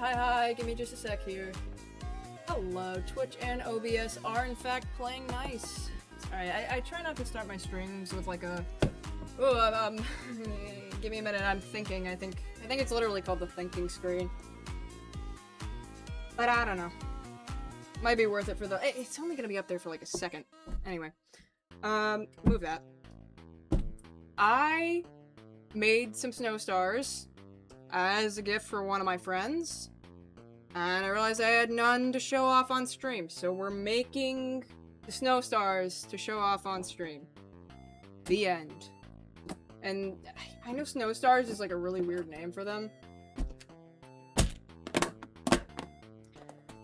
Hi, give me just a sec here. Hello, Twitch and OBS are in fact playing nice. Alright, I try not to start my streams with like a... Oh, give me a minute, I'm thinking. I think it's literally called the thinking screen. But I don't know. Might be worth it for the... It's only gonna be up there for like a second. Anyway. Move that. I made some snow stars as a gift for one of my friends. And I realized I had none to show off on stream. So we're making the snow stars to show off on stream. The end. And I know snow stars is like a really weird name for them.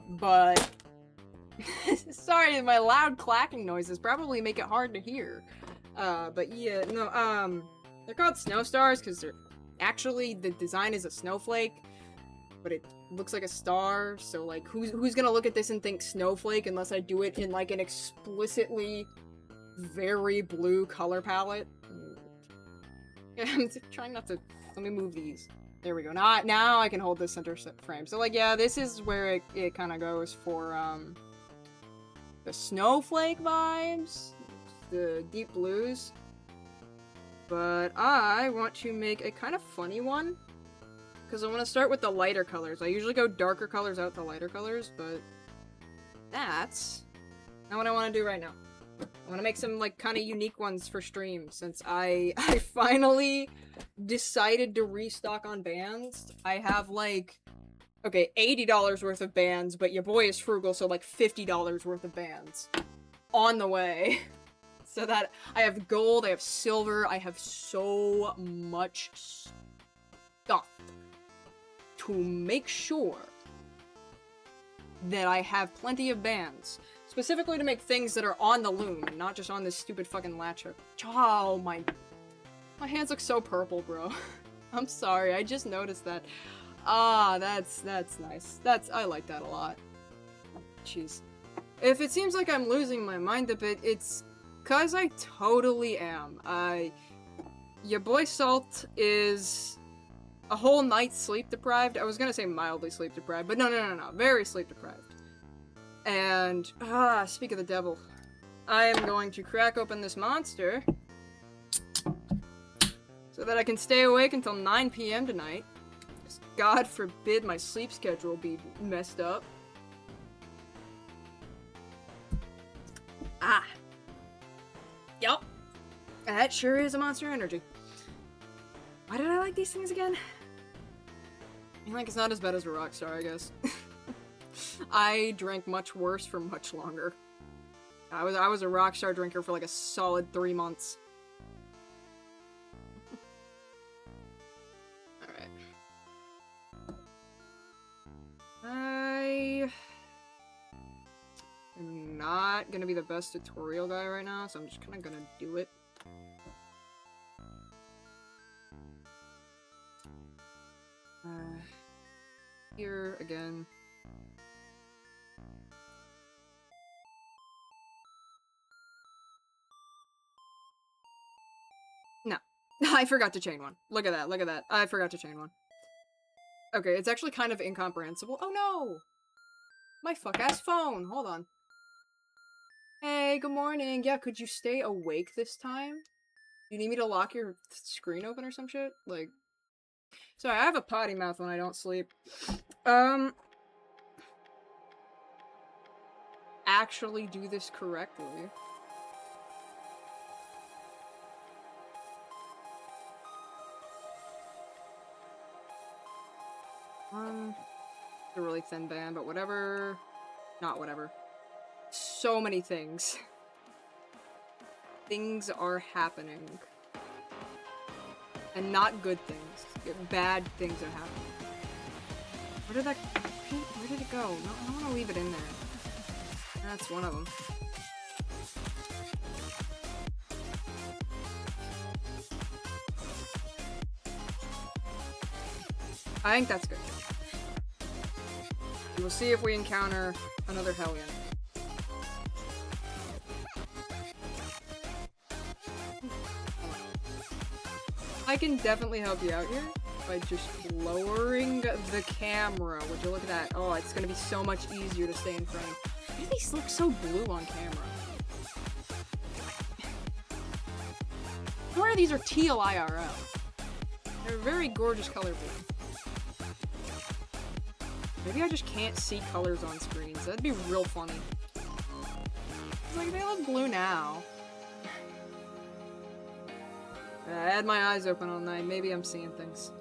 But... sorry, my loud clacking noises probably make it hard to hear. But yeah, no, they're called snow stars because they're actually, the design is a snowflake, but it looks like a star, so like, who's gonna look at this and think snowflake unless I do it in like an explicitly very blue color palette? I'm trying not to, let me move these. There we go. Now I can hold this center frame. So like, yeah, this is where it kind of goes for, the snowflake vibes, the deep blues, but I want to make a kind of funny one, because I want to start with the lighter colors. I usually go darker colors out to lighter colors, but that's not what I want to do right now. I want to make some, like, kind of unique ones for stream, since I finally decided to restock on bands. I have, like... okay, $80 worth of bands, but your boy is frugal, so like $50 worth of bands on the way. So that I have gold, I have silver, I have so much stuff to make sure that I have plenty of bands. Specifically to make things that are on the loom, not just on this stupid fucking latch hook. Oh, my hands look so purple, bro. I'm sorry, I just noticed that. Ah, that's nice. I like that a lot. Jeez. If it seems like I'm losing my mind a bit, it's cause I totally am. Your boy Salt is a whole night sleep deprived. I was gonna say mildly sleep deprived, but no. Very sleep deprived. And, speak of the devil. I am going to crack open this monster so that I can stay awake until 9 PM tonight. God forbid my sleep schedule be messed up. Yup. That sure is a Monster Energy. Why did I like these things again? I mean, like, it's not as bad as a Rockstar, I guess. I drank much worse for much longer. I was a Rockstar drinker for like a solid 3 months. I am not gonna be the best tutorial guy right now, so I'm just kinda gonna do it. Here again. No. I forgot to chain one. Look at that. I forgot to chain one. Okay, it's actually kind of incomprehensible. Oh no! My fuck-ass phone! Hold on. Hey, good morning. Yeah, could you stay awake this time? You need me to lock your screen open or some shit? Like... sorry, I have a potty mouth when I don't sleep. Actually do this correctly. A really thin band, but whatever. Not whatever. So many things. Things are happening. And not good things. Bad things are happening. Where did it go? No, I don't want to leave it in there. That's one of them. I think that's good. We'll see if we encounter another Hellion. I can definitely help you out here. by just lowering the camera. Would you look at that? Oh, it's gonna be so much easier to stay in frame. Why do these look so blue on camera? Why these are teal IRL? They're a very gorgeous color blue. Maybe I just can't see colors on screens. That'd be real funny. It's like, they look blue now. I had my eyes open all night. Maybe I'm seeing things.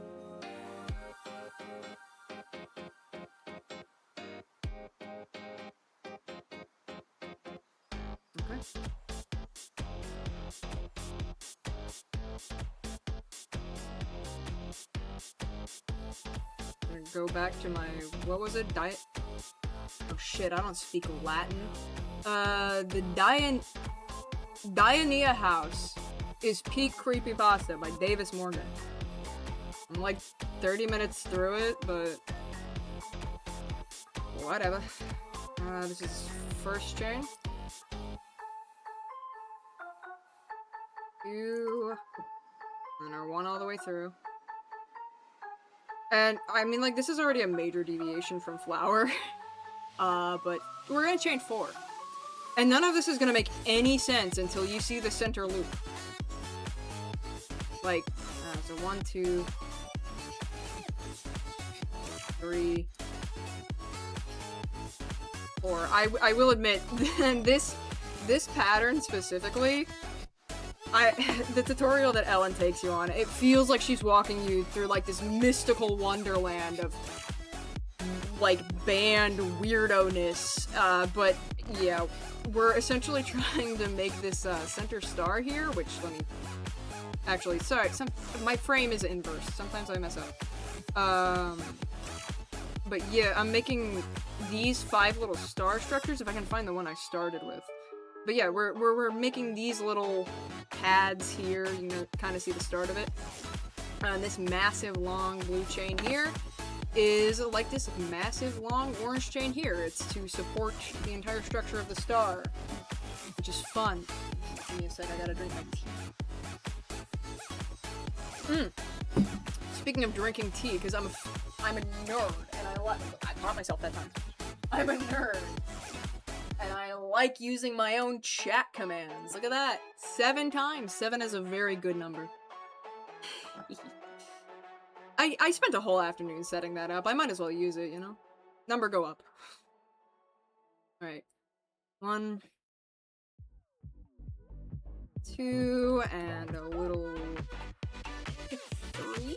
Okay. I'm gonna go back to my, what was it? Diet? Oh shit, I don't speak Latin. The Diania House is Peak Creepypasta by Davis Morgan. I'm like 30 minutes through it, but whatever. This is first chain. 2, and our 1 all the way through. And I mean, like, this is already a major deviation from Flower. But we're gonna chain 4. And none of this is gonna make any sense until you see the center loop. Like, so 1, 2, 3, 4. I will admit, this pattern specifically, the tutorial that Ellen takes you on, it feels like she's walking you through like this mystical wonderland of like band weirdo-ness. But yeah, we're essentially trying to make this center star here, which let me actually, sorry, my frame is inverse. Sometimes I mess up. But yeah, I'm making these 5 little star structures, if I can find the one I started with. But yeah, we're making these little pads here, you know, kind of see the start of it. And this massive long blue chain here is like this massive long orange chain here. It's to support the entire structure of the star, which is fun. Give me a sec, I gotta drink my tea. Speaking of drinking tea, because I'm a nerd, and I taught myself that time. I'm a nerd, and I like using my own chat commands. Look at that, 7 times. 7 is a very good number. I spent a whole afternoon setting that up. I might as well use it, you know? Number go up. Alright. 1, 2, and a little 3.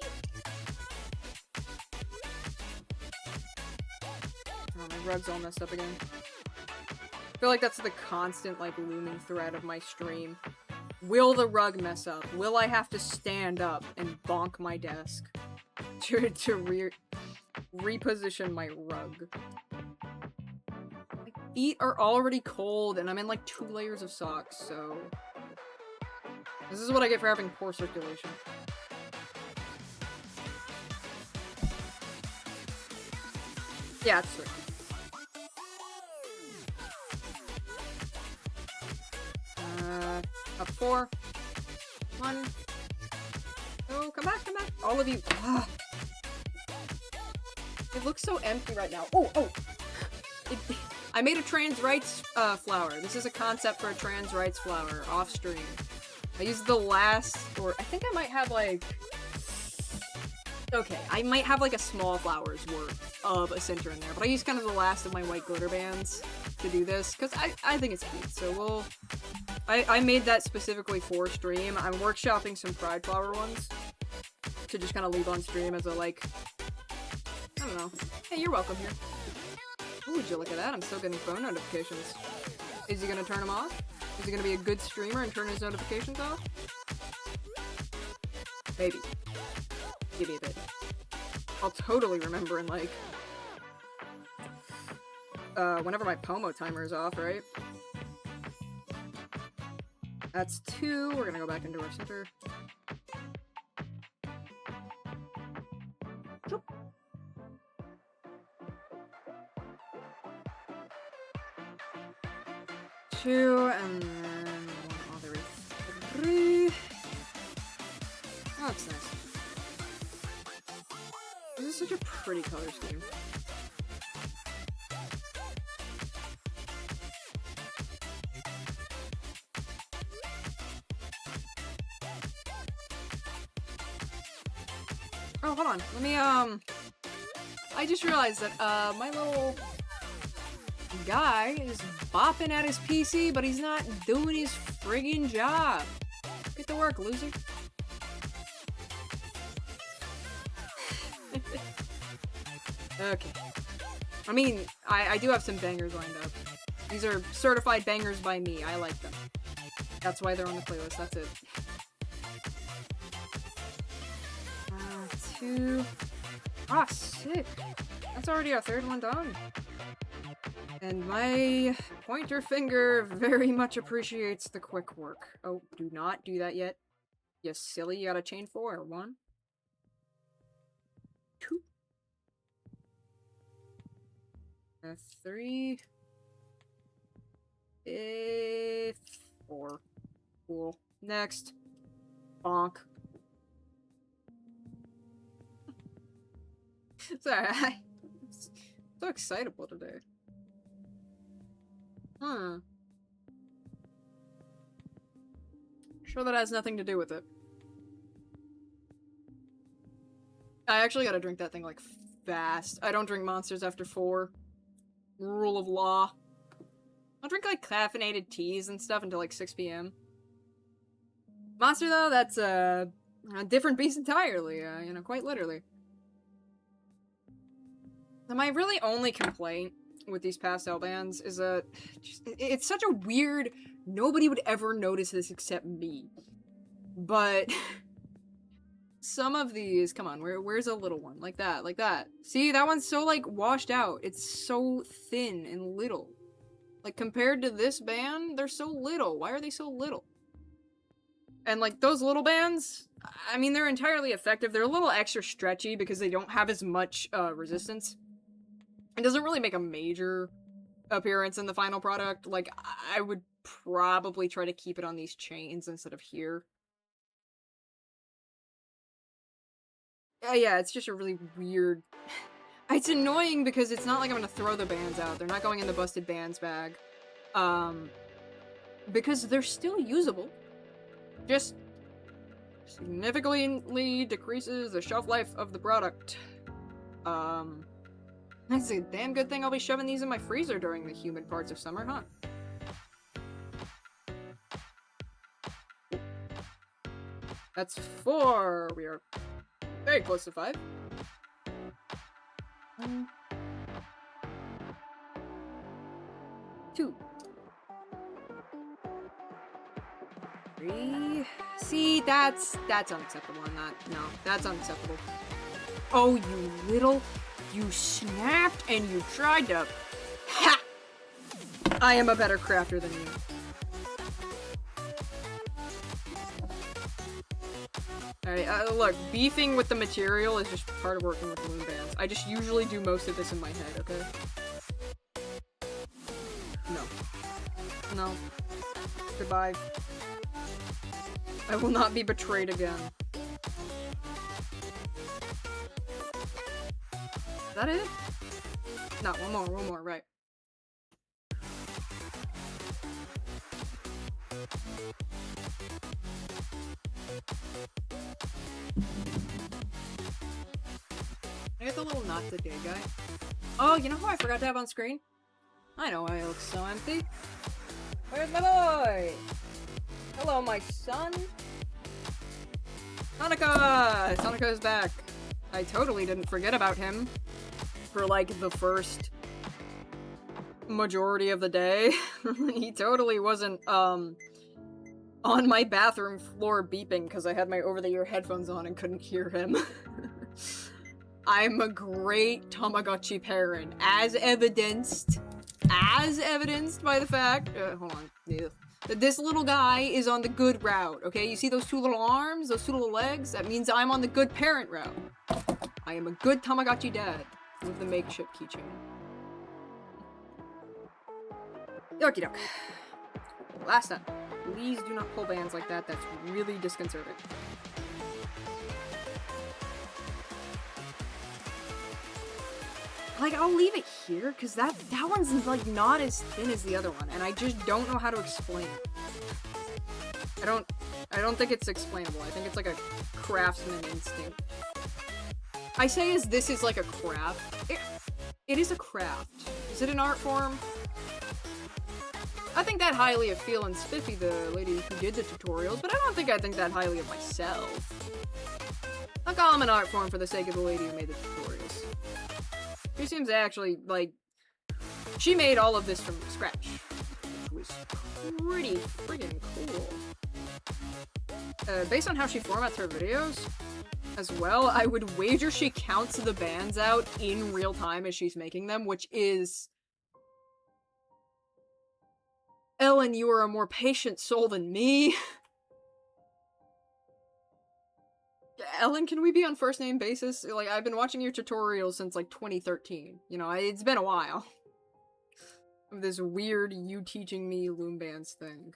Oh, my rug's all messed up again. I feel like that's the constant, like, looming thread of my stream. Will the rug mess up? Will I have to stand up and bonk my desk to reposition my rug? My feet are already cold, and I'm in, like, 2 layers of socks, so... This is what I get for having poor circulation. Yeah, it's true. Up 4. 1. Oh, come back, come back. All of you. Ah. It looks so empty right now. Oh! I made a trans rights flower. This is a concept for a trans rights flower off stream. I used the last, or I think I might have like... Okay, I might have like a small flower's worth of a center in there, but I used kind of the last of my white glitter bands to do this, because I think it's cute, so we'll... I made that specifically for stream. I'm workshopping some Pride Flower ones to just kind of leave on stream as a, like, I don't know. Hey, you're welcome here. Ooh, would you look at that? I'm still getting phone notifications. Is he gonna turn them off? Is he gonna be a good streamer and turn his notifications off? Maybe. Give me a bit. I'll totally remember in, like, whenever my Pomo timer is off, right? That's 2. We're gonna go back into our center. Choop. 2, and then 1 other 3. Oh, that's nice. such a pretty color scheme. Oh, hold on. Let me, I just realized that, my little guy is bopping at his PC, but he's not doing his friggin' job. Get to work, loser. Okay. I mean, I do have some bangers lined up. These are certified bangers by me. I like them. That's why they're on the playlist. That's it. 2. Ah, sick. That's already our 3rd one done. And my pointer finger very much appreciates the quick work. Oh, do not do that yet. You silly, you gotta chain 4. 1. 2. 3. 4. Cool. Next. Bonk. Sorry, I'm so excitable today. Sure that has nothing to do with it. I actually gotta drink that thing, like, fast. I don't drink monsters after 4. Rule of law. I'll drink, like, caffeinated teas and stuff until, like, 6 p.m. Monster, though, that's, a different beast entirely, you know, quite literally. My really only complaint with these pastel bands is that it's such a weird, nobody would ever notice this except me. But some of these, come on, where's a little one? Like that, like that. See, that one's so, like, washed out. It's so thin and little. Like, compared to this band, they're so little. Why are they so little? And, like, those little bands, I mean, they're entirely effective. They're a little extra stretchy because they don't have as much, resistance. It doesn't really make a major appearance in the final product. Like, I would probably try to keep it on these chains instead of here. Yeah, it's just a really weird... It's annoying because it's not like I'm gonna throw the bands out. They're not going in the busted bands bag. Because they're still usable. Just significantly decreases the shelf life of the product. That's a damn good thing I'll be shoving these in my freezer during the humid parts of summer, huh? That's 4. We are very close to 5. 1. 2. 3. See, that's unacceptable. No, that's unacceptable. Oh, you little... You snapped and you tried to... Ha! I am a better crafter than you. Alright, look, beefing with the material is just part of working with balloon bands. I just usually do most of this in my head, okay? No. No. Goodbye. I will not be betrayed again. Is that it? No, one more, right. I get the little not today guy. Oh, you know who I forgot to have on screen? I know why it looks so empty. Where's my boy? Hello, my son. Hanukkah! Hanukkah is back. I totally didn't forget about him for, like, the first majority of the day. He totally wasn't, on my bathroom floor beeping because I had my over-the-ear headphones on and couldn't hear him. I'm a great Tamagotchi parent, as evidenced by the fact, hold on, that this little guy is on the good route, okay? You see those two little arms, those two little legs? That means I'm on the good parent route. I am a good Tamagotchi dad with the makeshift keychain. Okie doke. Last time. Please do not pull bands like that. That's really disconcerting. Like, I'll leave it here, because that one's, like, not as thin as the other one, and I just don't know how to explain it. I don't think it's explainable. I think it's like a craftsman instinct. I say this is like a craft. It is a craft. Is it an art form? I think that highly of Feel and Spiffy, the lady who did the tutorials, but I think that highly of myself. I'll call him an art form for the sake of the lady who made the tutorials. She seems to actually, like, she made all of this from scratch, which was pretty friggin' cool. Based on how she formats her videos as well, I would wager she counts the bands out in real time as she's making them, which is... Ellen, you are a more patient soul than me. Ellen, can we be on first name basis? Like, I've been watching your tutorials since, like, 2013. You know, it's been a while. This weird you teaching me loom bands thing.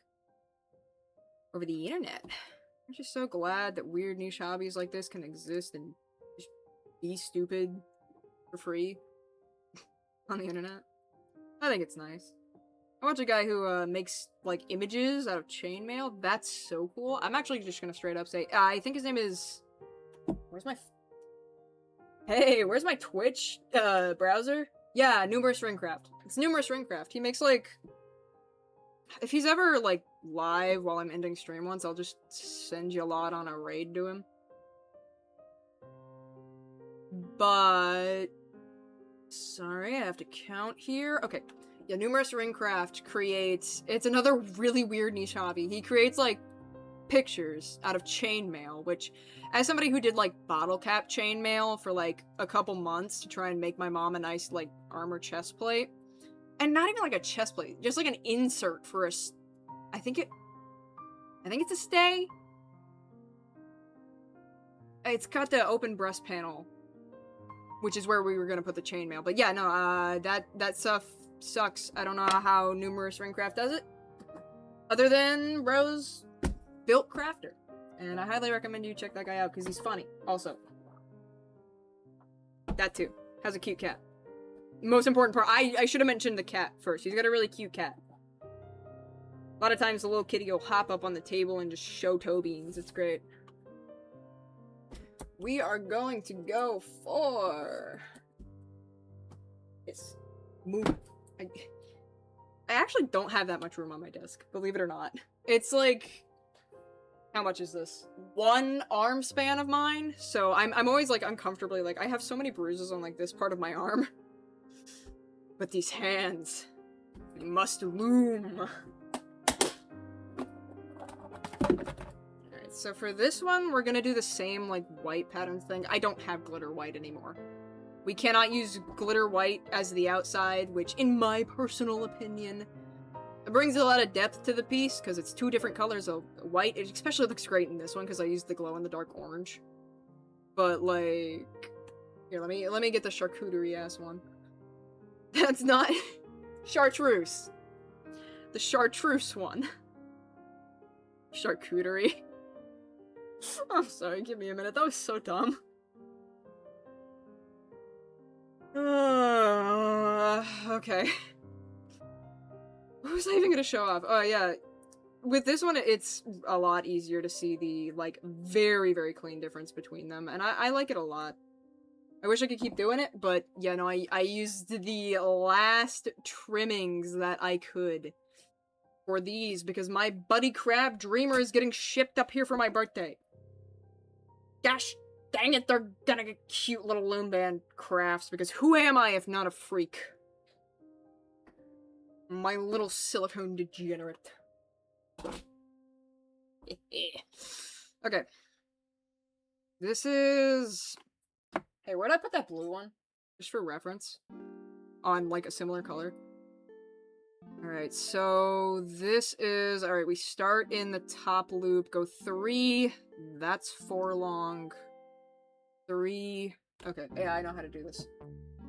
Over the internet. I'm just so glad that weird niche hobbies like this can exist and just be stupid for free on the internet. I think it's nice. I watch a guy who makes, like, images out of chainmail. That's so cool. I'm actually just gonna straight up say, I think his name is... Where's my... Hey, where's my Twitch browser? Yeah, Numerous Ringcraft. It's Numerous Ringcraft. He makes, like... If he's ever, like, live while I'm ending stream once, I'll just send you a lot on a raid to him. But... Sorry, I have to count here. Okay. Yeah, Numerous Ringcraft creates... It's another really weird niche hobby. He creates, like, pictures out of chainmail, which, as somebody who did, like, bottle cap chainmail for, like, a couple months to try and make my mom a nice, like, armor chest plate, and not even, like, a chest plate, just, like, an insert for a... I think it's a stay? It's got the open breast panel, which is where we were gonna put the chainmail. But yeah, no, that stuff sucks. I don't know how Numerous Ringcraft does it, other than Rose Built Crafter. And I highly recommend you check that guy out, because he's funny. Also, that too. Has a cute cat. Most important part, I should have mentioned the cat first. He's got a really cute cat. A lot of times the little kitty will hop up on the table and just show toe beans. It's great. We are going to go for... Yes. Move. I actually don't have that much room on my desk, believe it or not. It's like... How much is this? One arm span of mine? So I'm always, like, uncomfortably, like, I have so many bruises on, like, this part of my arm. But these hands, they must loom. Alright, so for this one, we're gonna do the same, like, white pattern thing. I don't have glitter white anymore. We cannot use glitter white as the outside, which, in my personal opinion, it brings a lot of depth to the piece, because it's two different colors of white. It especially looks great in this one, because I used the glow-in-the-dark orange. But, like... Here, let me get the charcuterie-ass one. That's not... Chartreuse. The chartreuse one. Charcuterie. I'm sorry, give me a minute. That was so dumb. Okay. What was I even gonna show off? Oh, yeah. With this one, it's a lot easier to see the, like, very, very clean difference between them, and I like it a lot. I wish I could keep doing it, but, yeah, no, I used the last trimmings that I could for these, because my Buddy Crab Dreamer is getting shipped up here for my birthday. Gosh dang it, they're gonna get cute little loom band crafts, because who am I if not a freak? My little silicone degenerate. Okay. This is... Hey, where'd I put that blue one? Just for reference. On, like, a similar color. Alright, so this is... Alright, we start in the top loop, go 3, that's 4 long. 3... Okay, yeah, I know how to do this.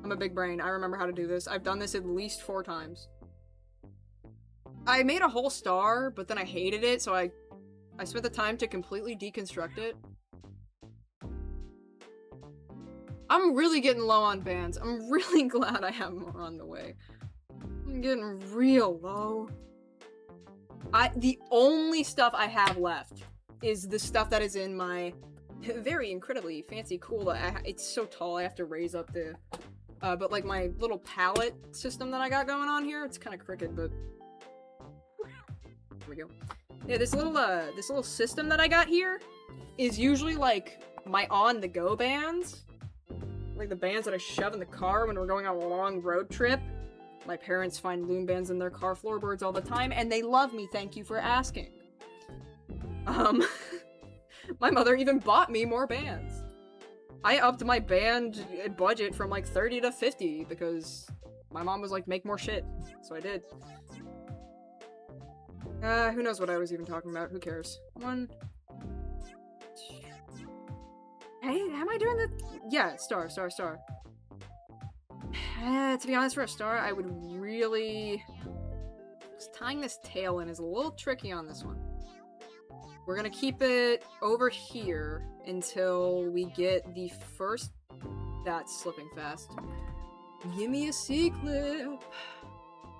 I'm a big brain, I remember how to do this. I've done this at least 4 times. I made a whole star, but then I hated it, so I spent the time to completely deconstruct it. I'm really getting low on bands. I'm really glad I have more on the way. I'm getting real low. The only stuff I have left is the stuff that is in my very incredibly fancy cool. It's so tall I have to raise up the but like my little palette system that I got going on here, it's kind of crooked, but there we go. Yeah, this little system that I got here is usually like my on-the-go bands, like the bands that I shove in the car when we're going on a long road trip. My parents find loom bands in their car floorboards all the time, and they love me, thank you for asking. My mother even bought me more bands. I upped my band budget from like 30 to 50 because my mom was like, make more shit. So I did. Who knows what I was even talking about? Who cares? One. Hey, am I doing the... Yeah, star. To be honest, for a star, I would really... Just tying this tail in is a little tricky on this one. We're gonna keep it over here until we get the first... That's slipping fast. Give me a C-clip.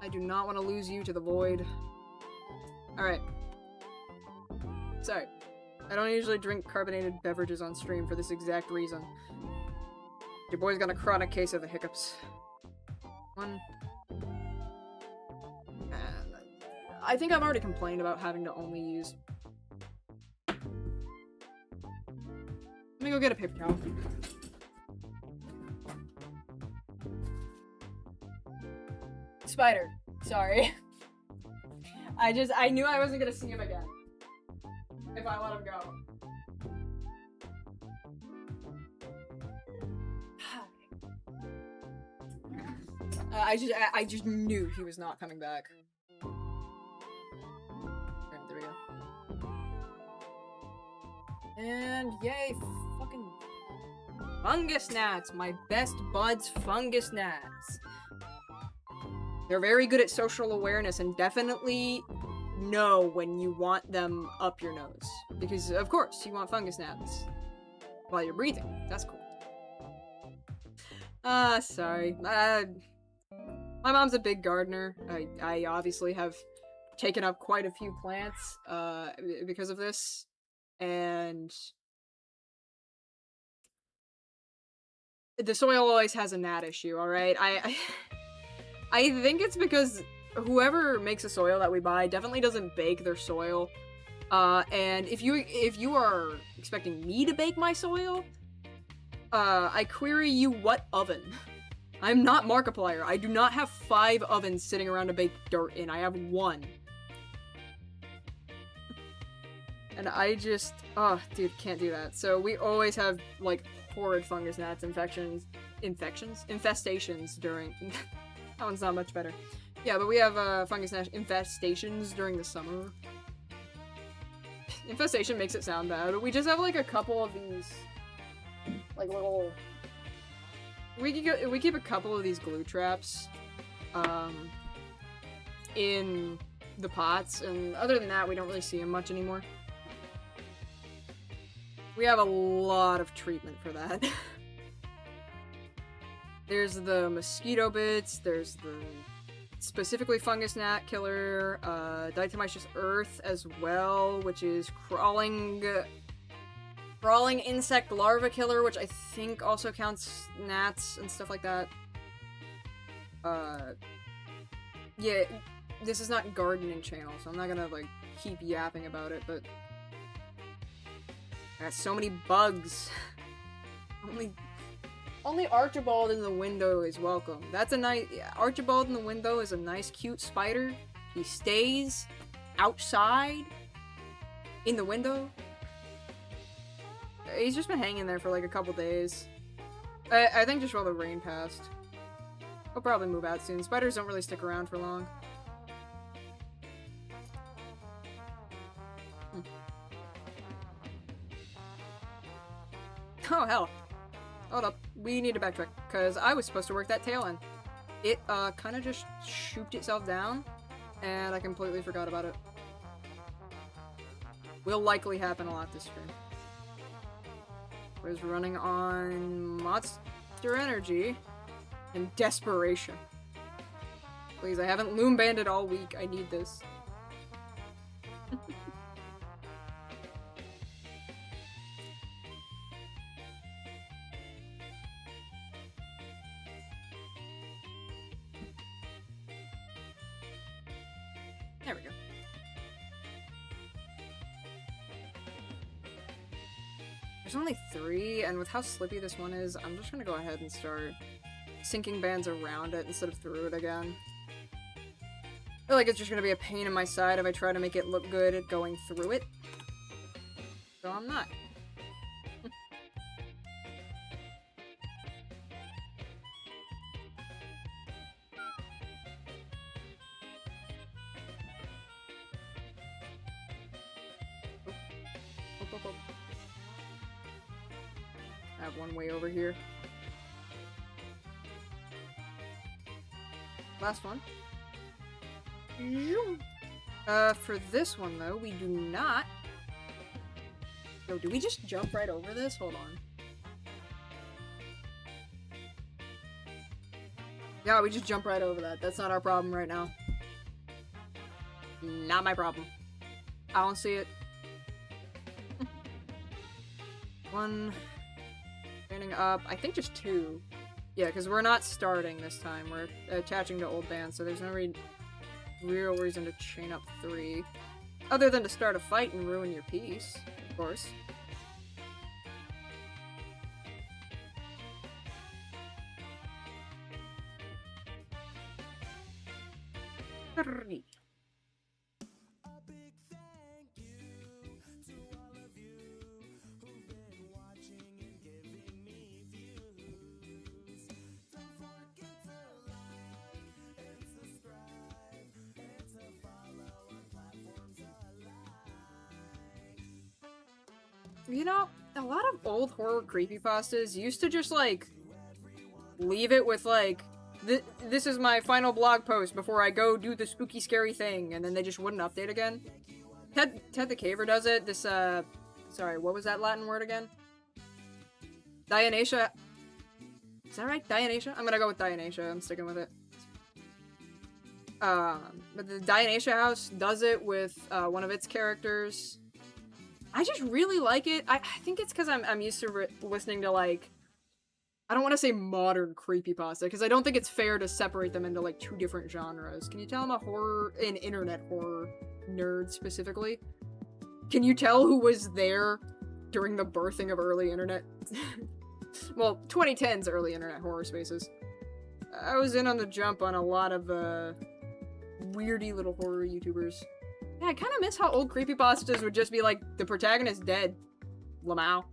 I do not want to lose you to the void. Alright. Sorry. I don't usually drink carbonated beverages on stream for this exact reason. Your boy's got a chronic case of the hiccups. One. And I think I've already complained about having to only use... Let me go get a paper towel. Spider. Sorry. I knew I wasn't gonna see him again. If I let him go. I just knew he was not coming back. Okay, there we go. And yay, fucking fungus gnats! My best buds, fungus gnats. They're very good at social awareness and definitely know when you want them up your nose. Because, of course, you want fungus gnats while you're breathing. That's cool. Sorry. My mom's a big gardener. I obviously have taken up quite a few plants, because of this. And the soil always has a gnat issue, alright? I think it's because whoever makes a soil that we buy definitely doesn't bake their soil. And if you are expecting me to bake my soil, I query you what oven. I'm not Markiplier. I do not have 5 ovens sitting around to bake dirt in. I have 1. And I just... Oh, dude, can't do that. So we always have, like, horrid fungus gnats infestations during... That one's not much better. Yeah, but we have fungus gnat infestations during the summer. Infestation makes it sound bad, but we just have like a couple of these, like little. We keep a couple of these glue traps, in the pots, and other than that, we don't really see them much anymore. We have a lot of treatment for that. There's the mosquito bits, there's the specifically fungus gnat killer, diatomaceous earth as well, which is crawling insect larva killer, which I think also counts gnats and stuff like that. Yeah, this is not gardening channel, so I'm not gonna like keep yapping about it, but I got so many bugs. Only Archibald in the window is welcome. That's a nice... Archibald in the window is a nice, cute spider. He stays outside in the window. He's just been hanging there for like a couple days. I think just while the rain passed. He'll probably move out soon. Spiders don't really stick around for long. Oh, hell. Hold up. We need to backtrack, because I was supposed to work that tail in. It, kind of just shooped itself down, and I completely forgot about it. Will likely happen a lot this stream. was running on Monster Energy and Desperation. Please, I haven't loom banded all week. I need this. There we go. There's only 3, and with how slippy this one is, I'm just gonna go ahead and start sinking bands around it instead of through it again. I feel like it's just gonna be a pain in my side if I try to make it look good at going through it. So I'm not. I have one way over here. Last one. For this one though, we do not. No, do we just jump right over this? Hold on. Yeah, we just jump right over that. That's not our problem right now. Not my problem. I don't see it. One. Standing up. I think just 2. Yeah, because we're not starting this time. We're attaching to old bands, so there's no real reason to chain up 3. Other than to start a fight and ruin your piece, of course. Three. You know, a lot of old horror creepypastas used to just, like, leave it with, like, this is my final blog post before I go do the spooky scary thing, and then they just wouldn't update again. Ted the Caver does it. This, sorry, what was that Latin word again? Dionysia. Is that right? Dionysia? I'm gonna go with Dionysia. I'm sticking with it. But the Dionysia house does it with, one of its characters. I just really like it. I think it's because I'm used to listening to, like, I don't want to say modern creepypasta, because I don't think it's fair to separate them into, like, 2 different genres. Can you tell I'm an internet horror nerd, specifically? Can you tell who was there during the birthing of early internet? Well, 2010's early internet horror spaces. I was in on the jump on a lot of, weirdy little horror YouTubers. Yeah, I kind of miss how old creepypastas would just be like, the protagonist dead. Lamau.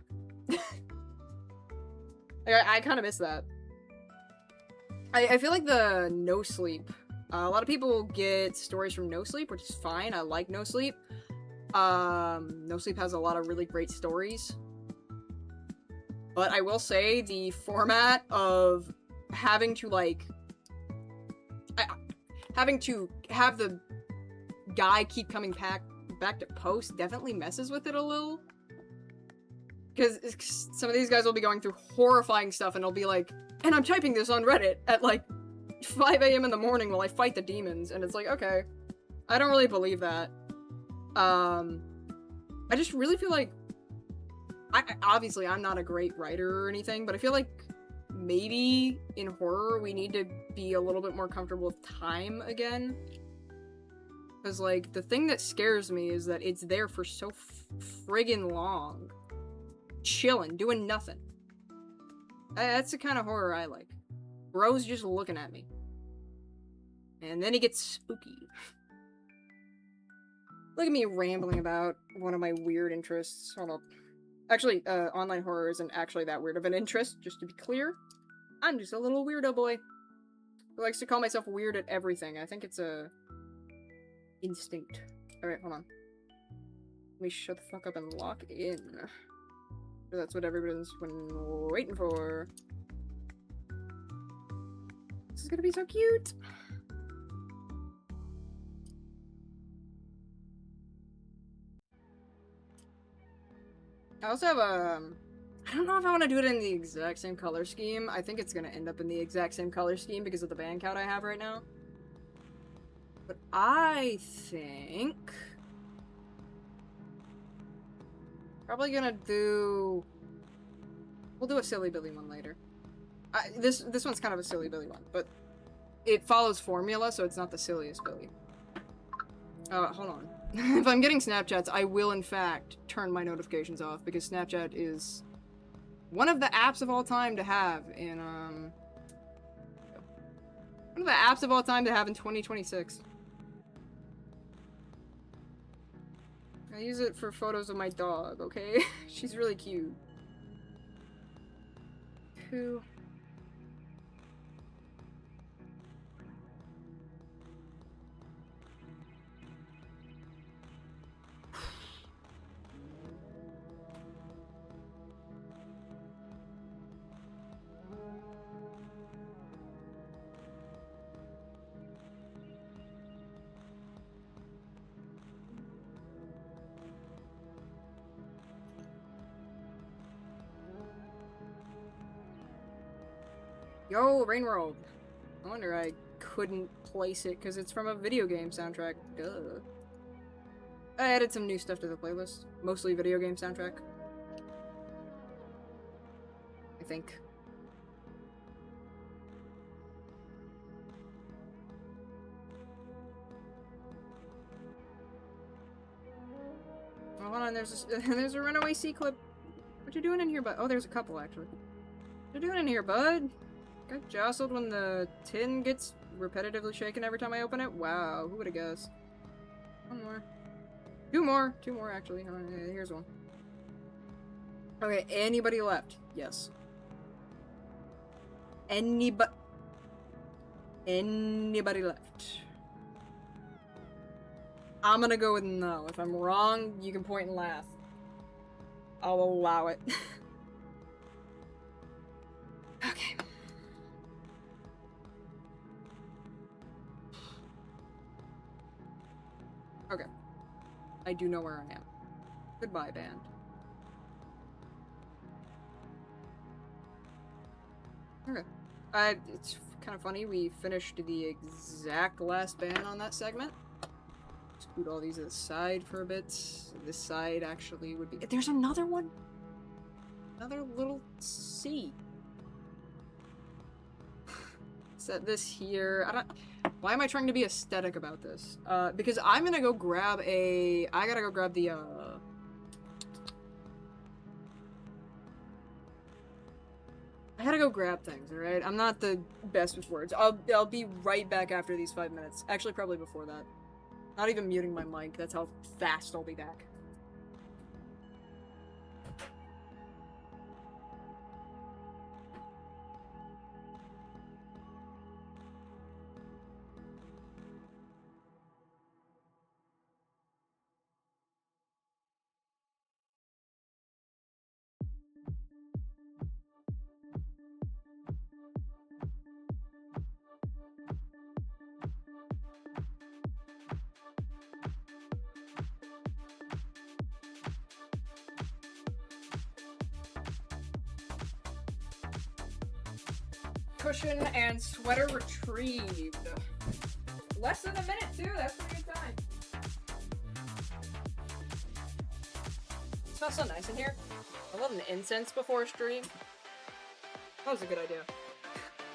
I kind of miss that. I feel like the No Sleep. A lot of people get stories from No Sleep, which is fine. I like No Sleep. No Sleep has a lot of really great stories. But I will say the format of having to, like... having to have the guy keep coming back to post definitely messes with it a little. Because some of these guys will be going through horrifying stuff and it'll be like, and I'm typing this on Reddit at like 5 a.m. in the morning while I fight the demons, and it's like, okay, I don't really believe that. I just really feel like, obviously I'm not a great writer or anything, but I feel like maybe in horror we need to be a little bit more comfortable with time again. Because, like, the thing that scares me is that it's there for so friggin' long. Chilling, doing nothing. That's the kind of horror I like. Bro's just looking at me. And then he gets spooky. Look at me rambling about one of my weird interests. Hold on. Actually, online horror isn't actually that weird of an interest, just to be clear. I'm just a little weirdo boy who likes to call myself weird at everything. I think it's a instinct. Alright, hold on. Let me shut the fuck up and lock in. That's what everybody's been waiting for. This is gonna be so cute! I also have I don't know if I want to do it in the exact same color scheme. I think it's going to end up in the exact same color scheme because of the band count I have right now. But I think... probably gonna do... we'll do a Silly Billy one later. This one's kind of a Silly Billy one, but it follows formula, so it's not the silliest Billy. Hold on. If I'm getting Snapchats, I will in fact turn my notifications off, because Snapchat is one of the apps of all time to have in, one of the apps of all time to have in 2026. I use it for photos of my dog, okay? She's really cute. Who? Yo, Rain World. I wonder I couldn't place it because it's from a video game soundtrack. Duh. I added some new stuff to the playlist. Mostly video game soundtrack. I think. Oh, hold on, there's a Runaway Sea clip. What you doing in here, bud? Oh, there's a couple, actually. What you doing in here, bud? Got jostled when the tin gets repetitively shaken every time I open it? Wow, who would have guessed? One more. Two more, actually. Here's one. Okay, anybody left? Yes. Anybody left? I'm gonna go with no. If I'm wrong, you can point and laugh. I'll allow it. Okay. Okay. I do know where I am. Goodbye, band. Okay. It's kind of funny, we finished the exact last band on that segment. Scoot all these to the side for a bit. This side actually would be... There's another one? Another little C. Set this here. Why am I trying to be aesthetic about this? Because I'm gonna go grab a... I gotta go grab the, I gotta go grab things, alright? I'm not the best with words. I'll be right back after these 5 minutes. Actually, probably before that. Not even muting my mic. That's how fast I'll be back. Cushion and sweater retrieved. Less than a minute, too. That's a good time. It smells so nice in here. I love an incense before a stream. That was a good idea.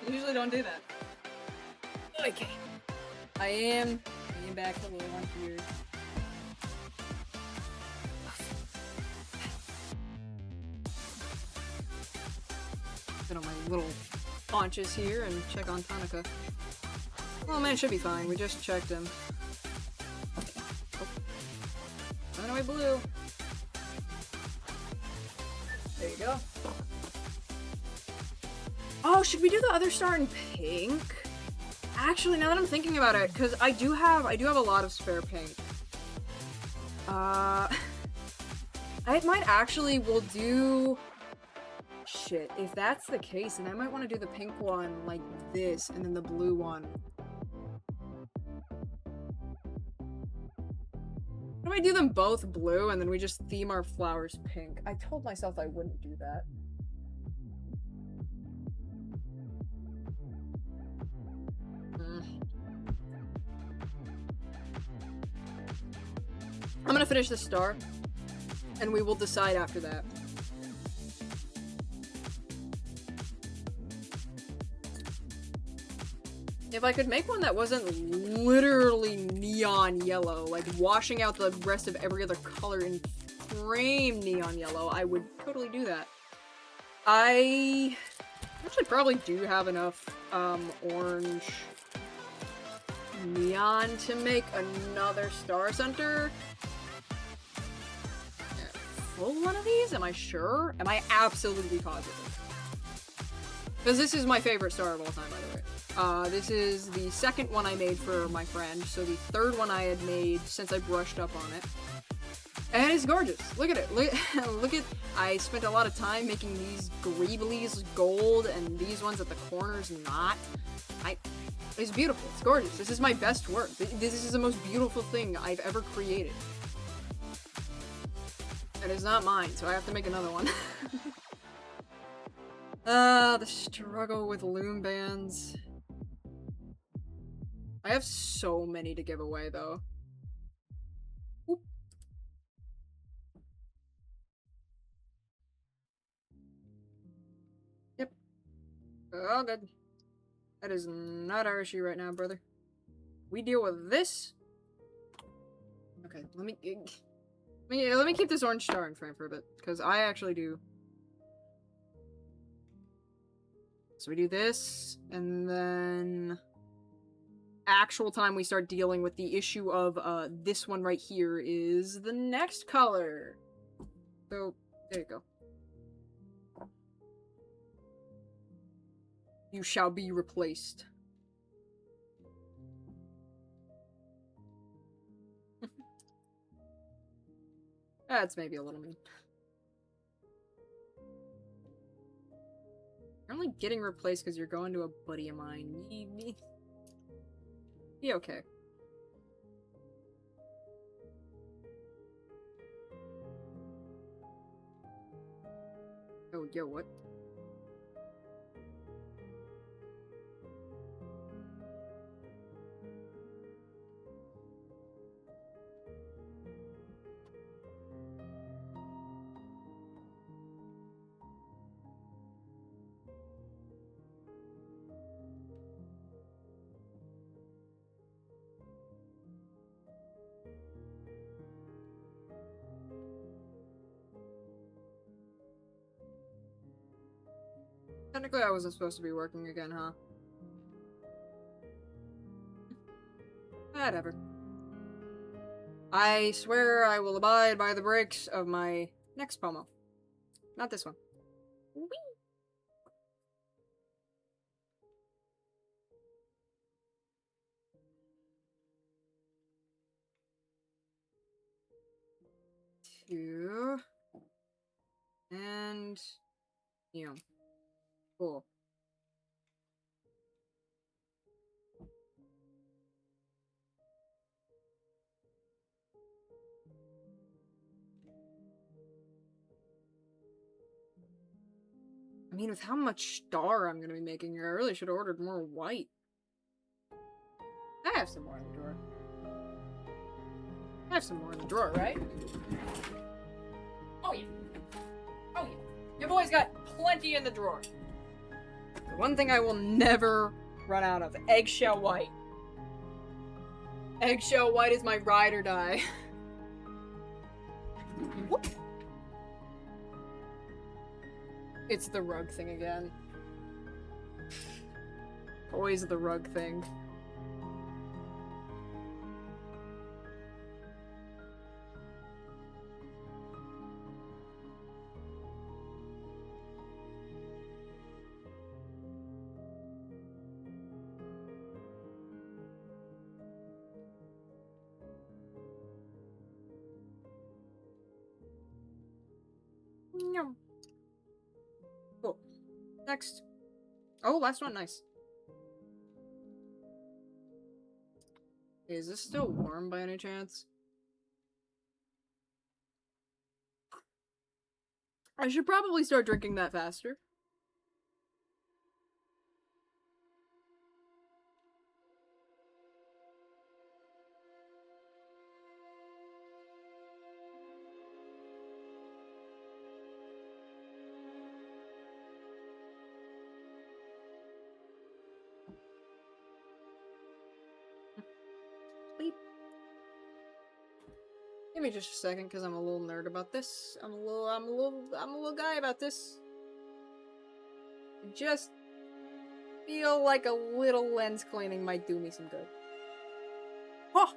I usually don't do that. Okay. I am getting back a little on here. Put on my little haunches here and check on Tanaka. Oh man, it should be fine. We just checked him. Oh. Run away, blue. There you go. Oh, should we do the other star in pink? Actually, now that I'm thinking about it, because I do have a lot of spare pink. I might actually will do... Shit, if that's the case, then I might want to do the pink one like this, and then the blue one. What if I do them both blue, and then we just theme our flowers pink? I told myself I wouldn't do that. I'm gonna finish this star, and we will decide after that. If I could make one that wasn't literally neon yellow, like washing out the rest of every other color in frame neon yellow, I would totally do that. I actually probably do have enough orange neon to make another star center. Full one of these? Am I sure? Am I absolutely positive? Because this is my favorite star of all time, by the way. This is the second one I made for my friend, so the third one I had made since I brushed up on it. And it's gorgeous. Look at it. Look at. I spent a lot of time making these greeblies gold and these ones at the corners not. It's beautiful. It's gorgeous. This is my best work. This is the most beautiful thing I've ever created. And it's not mine, so I have to make another one. The struggle with loom bands. I have so many to give away, though. Oop. Yep. Oh, good. That is not our issue right now, brother. We deal with this. Okay, let me keep this orange star in frame for a bit, because I actually do. So we do this, and then actual time we start dealing with the issue of this one right here is the next color. So there you go. You shall be replaced. That's maybe a little mean. You're only getting replaced because you're going to a buddy of mine. Be okay. Oh, yo, what? Technically, I wasn't supposed to be working again, huh? Whatever. I swear I will abide by the breaks of my next pomo. Not this one. Whee! Two. And... you know. Cool. I mean, with how much star I'm gonna be making here, I really should have ordered more white. I have some more in the drawer. I have some more in the drawer, right? Oh yeah. Oh yeah. Your boy's got plenty in the drawer. The one thing I will never run out of. Eggshell white. Eggshell white is my ride or die. Whoop. It's the rug thing again. Always the rug thing. No. Cool. Next. Oh, last one. Nice. Is this still warm by any chance? I should probably start drinking that faster. Give me just a second, because I'm a little nerd about this. I'm a little guy about this. I just feel like a little lens cleaning might do me some good. Oh!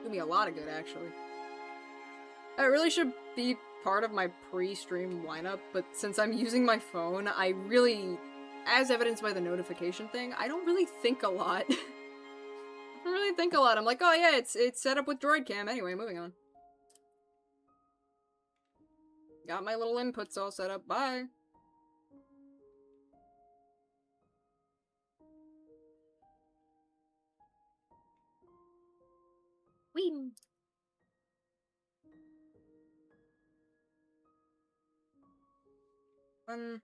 Do me a lot of good, actually. That really should be part of my pre-stream lineup, but since I'm using my phone, I really, as evidenced by the notification thing, I don't really think a lot. I don't really think a lot. I'm like, oh yeah, it's set up with droid cam. Anyway, moving on. Got my little inputs all set up. Bye. Whee! 1,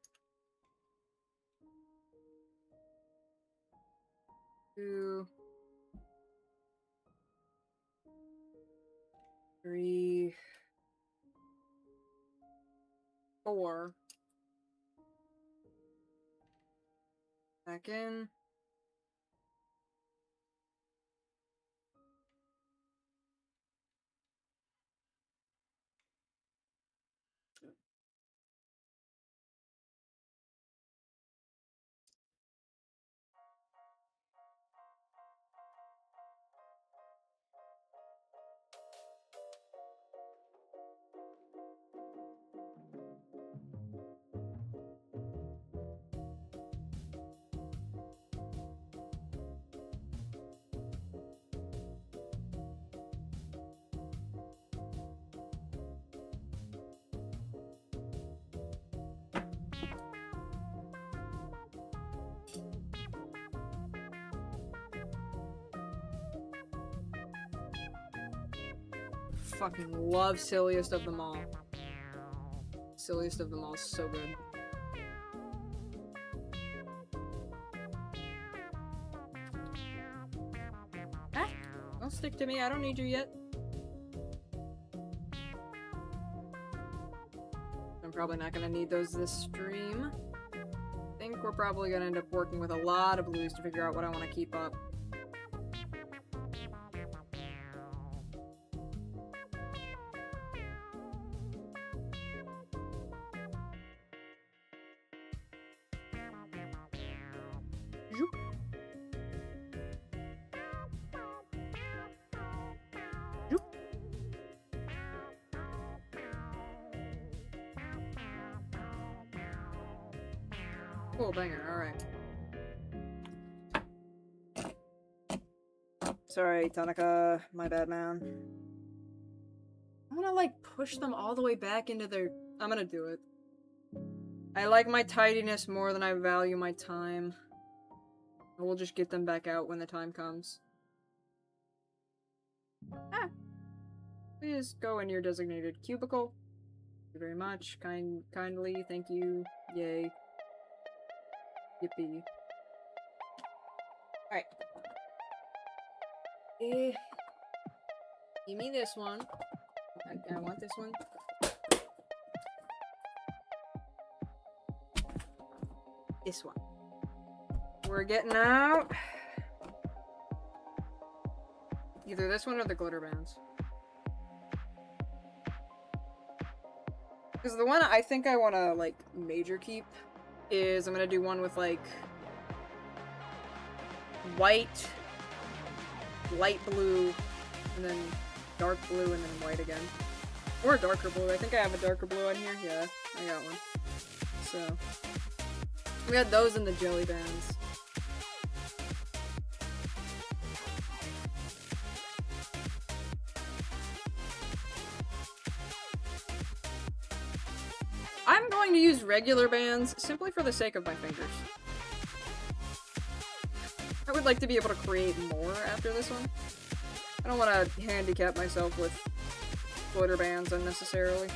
2, 3, 4. Back in. Fucking love Silliest of Them All. Silliest of Them All is so good. Ah, don't stick to me, I don't need you yet. I'm probably not gonna need those this stream. I think we're probably gonna end up working with a lot of blues to figure out what I want to keep up. Cool, banger, alright. Sorry, Tanaka. My bad, man. I'm gonna, like, push them all the way back into their... I'm gonna do it. I like my tidiness more than I value my time. I will just get them back out when the time comes. Ah! Please go in your designated cubicle. Thank you very much. Kindly, thank you. Yay. Yippee. Alright. Give me this one. I want this one. This one. We're getting out either this one or the glitter bands. Because the one I think I want to, like, major keep is I'm gonna do one with, like, white, light blue, and then dark blue, and then white again. Or a darker blue. I think I have a darker blue on here. Yeah, I got one. So, we got those in the jelly bands. I'm going to use regular bands simply for the sake of my fingers. I would like to be able to create more after this one. I don't want to handicap myself with glitter bands unnecessarily.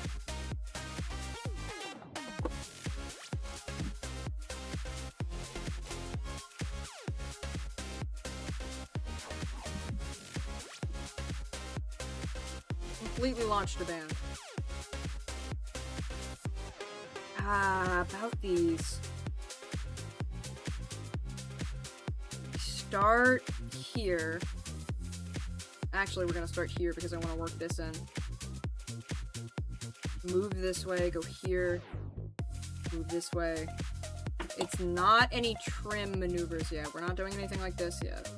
Completely launched a band. About these. Start here. Actually, we're gonna start here because I want to work this in. Move this way, go here. Move this way. It's not any trim maneuvers yet. We're not doing anything like this yet.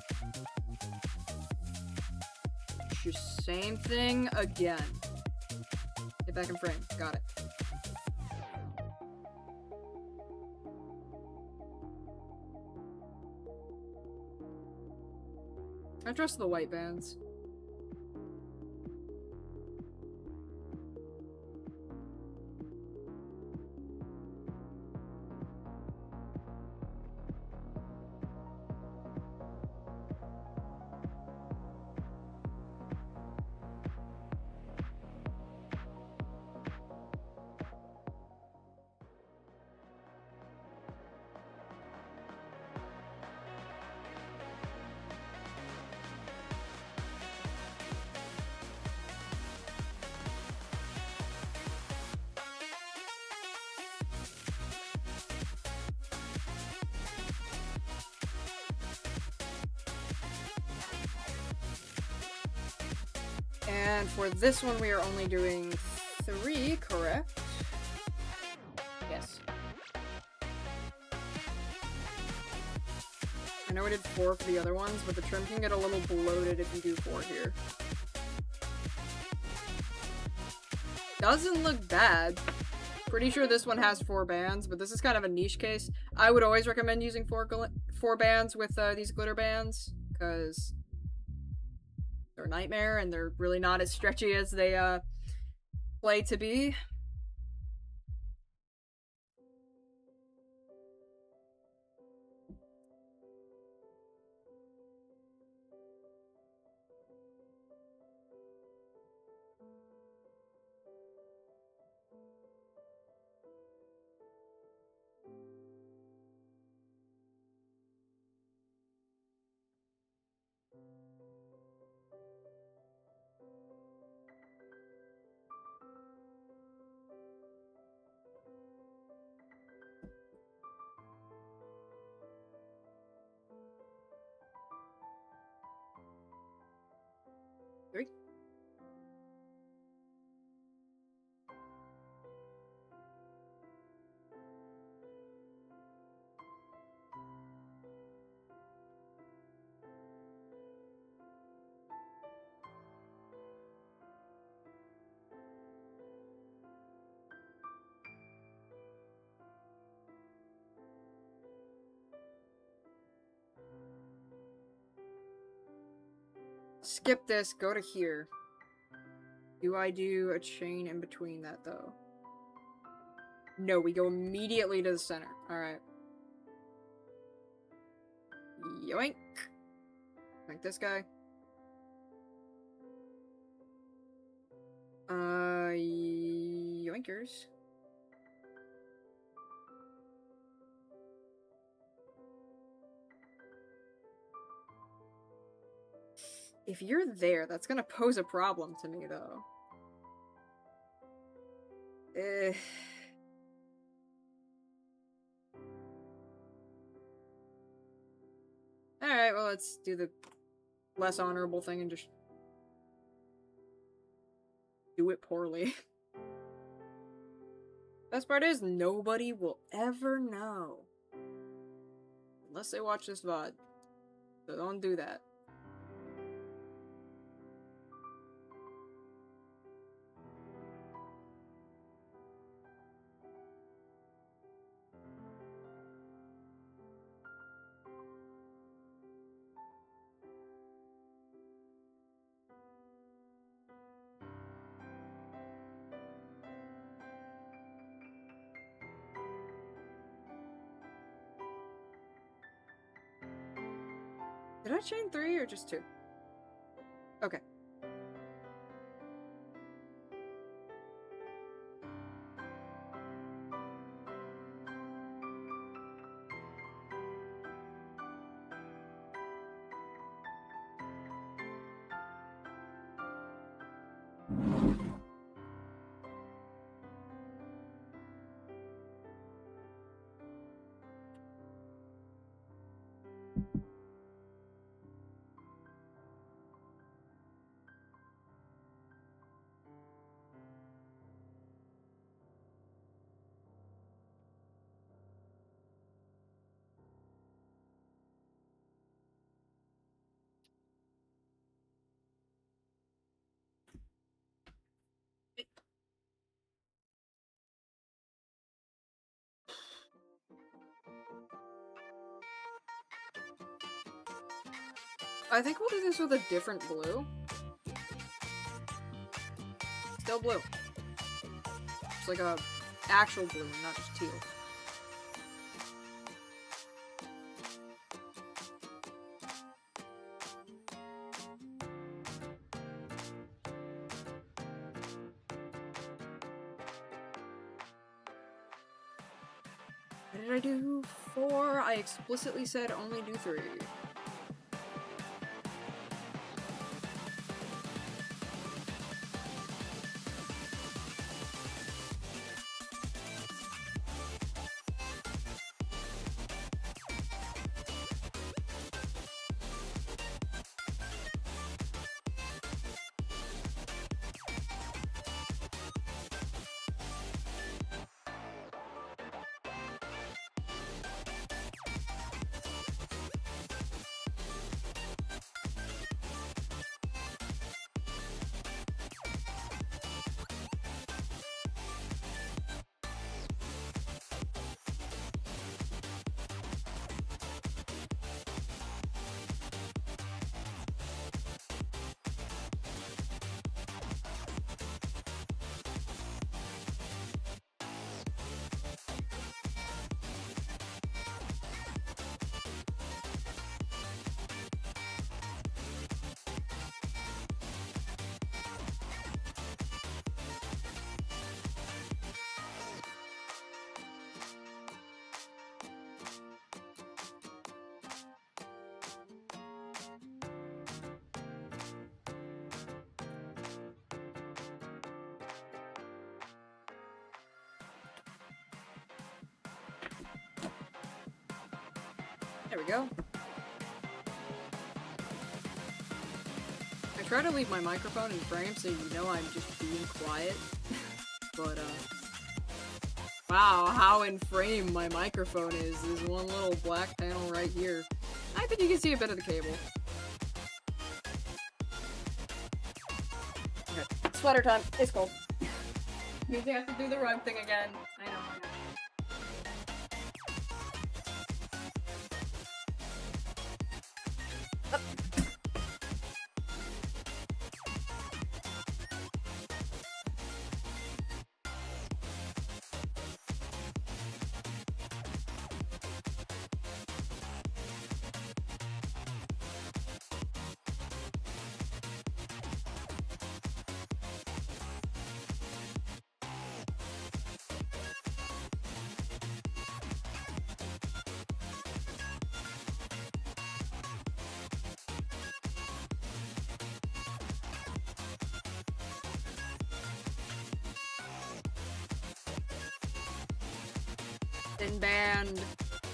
Just same thing again. Get back in frame. Got it. I trust the white bands. And for this one, we are only doing 3, correct? Yes. I know we did 4 for the other ones, but the trim can get a little bloated if you do 4 here. Doesn't look bad. Pretty sure this one has 4 bands, but this is kind of a niche case. I would always recommend using 4 bands with these glitter bands, because they're a nightmare and they're really not as stretchy as they play to be. Skip this, go to here. Do I do a chain in between that, though? No, we go immediately to the center. Alright. Yoink. Like this guy. Yoinkers. If you're there, that's gonna pose a problem to me, though. Alright, well, let's do the less honorable thing and just do it poorly. Best part is, nobody will ever know. Unless they watch this VOD. So don't do that. Did I chain 3 or just 2? Okay. I think we'll do this with a different blue. Still blue. It's like a actual blue, not just teal. What did I do? 4. I explicitly said only do 3. There we go. I try to leave my microphone in frame so you know I'm just being quiet. But, wow, how in frame my microphone is. There's one little black panel right here. I think you can see a bit of the cable. Okay, sweater time. It's cold. Means I have to do the rug thing again. I know. Thin band.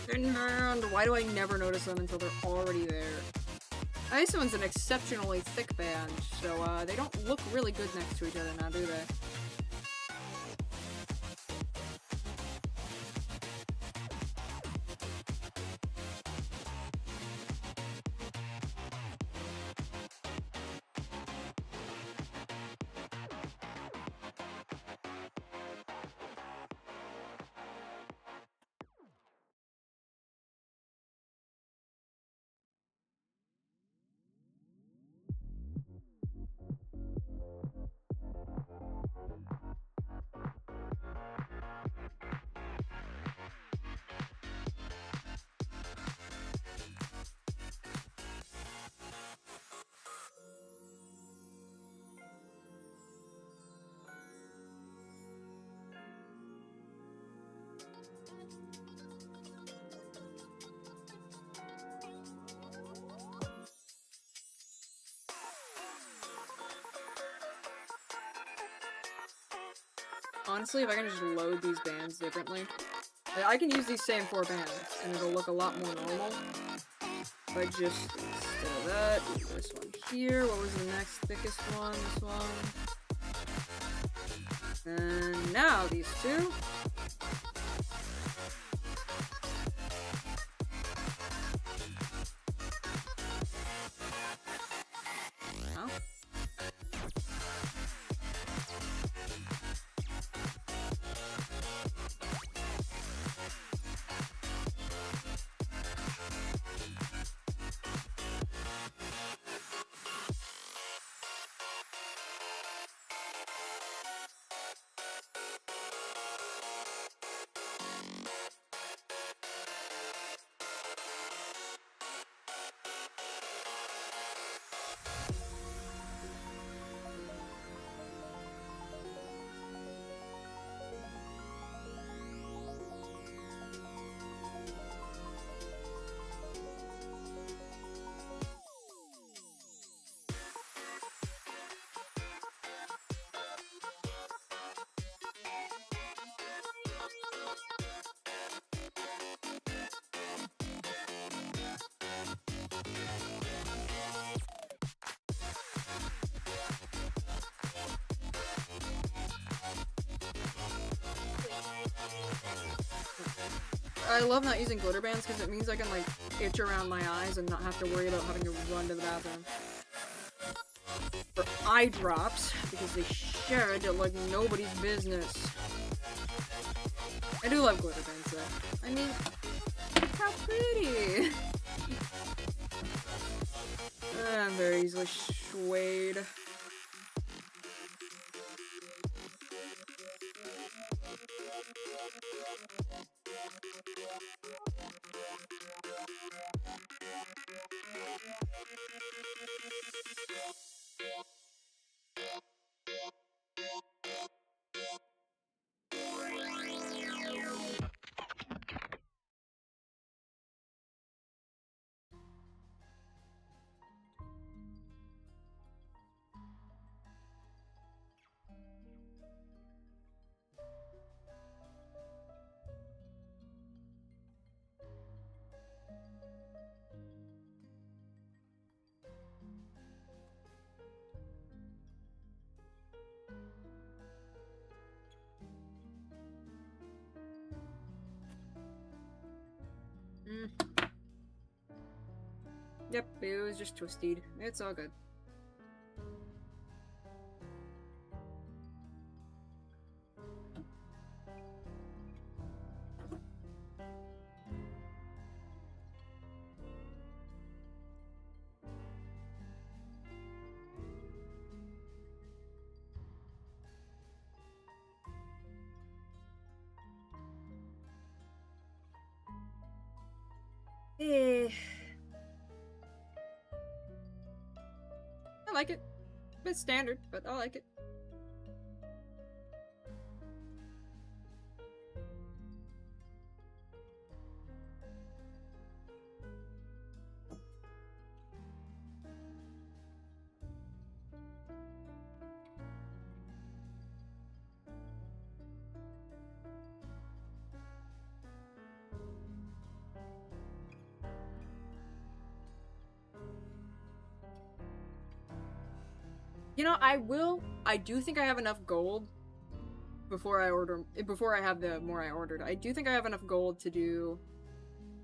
Thin band. Why do I never notice them until they're already there? This one's an exceptionally thick band, so they don't look really good next to each other now, do they? Honestly, if I can just load these bands differently. I can use these same 4 bands, and it'll look a lot more normal. If I just, instead of that, do this one here. What was the next thickest one? This one. And now these 2. I love not using glitter bands because it means I can like itch around my eyes and not have to worry about having to run to the bathroom. For eye drops, because they shed like nobody's business. I do love glitter bands though. I mean, how pretty! I'm very easily swayed. Yep, it was just twisted. It's all good. Eh. I like it. It's standard, but I like it. You know, I do think I have enough gold before I have the more I ordered. I do think I have enough gold to do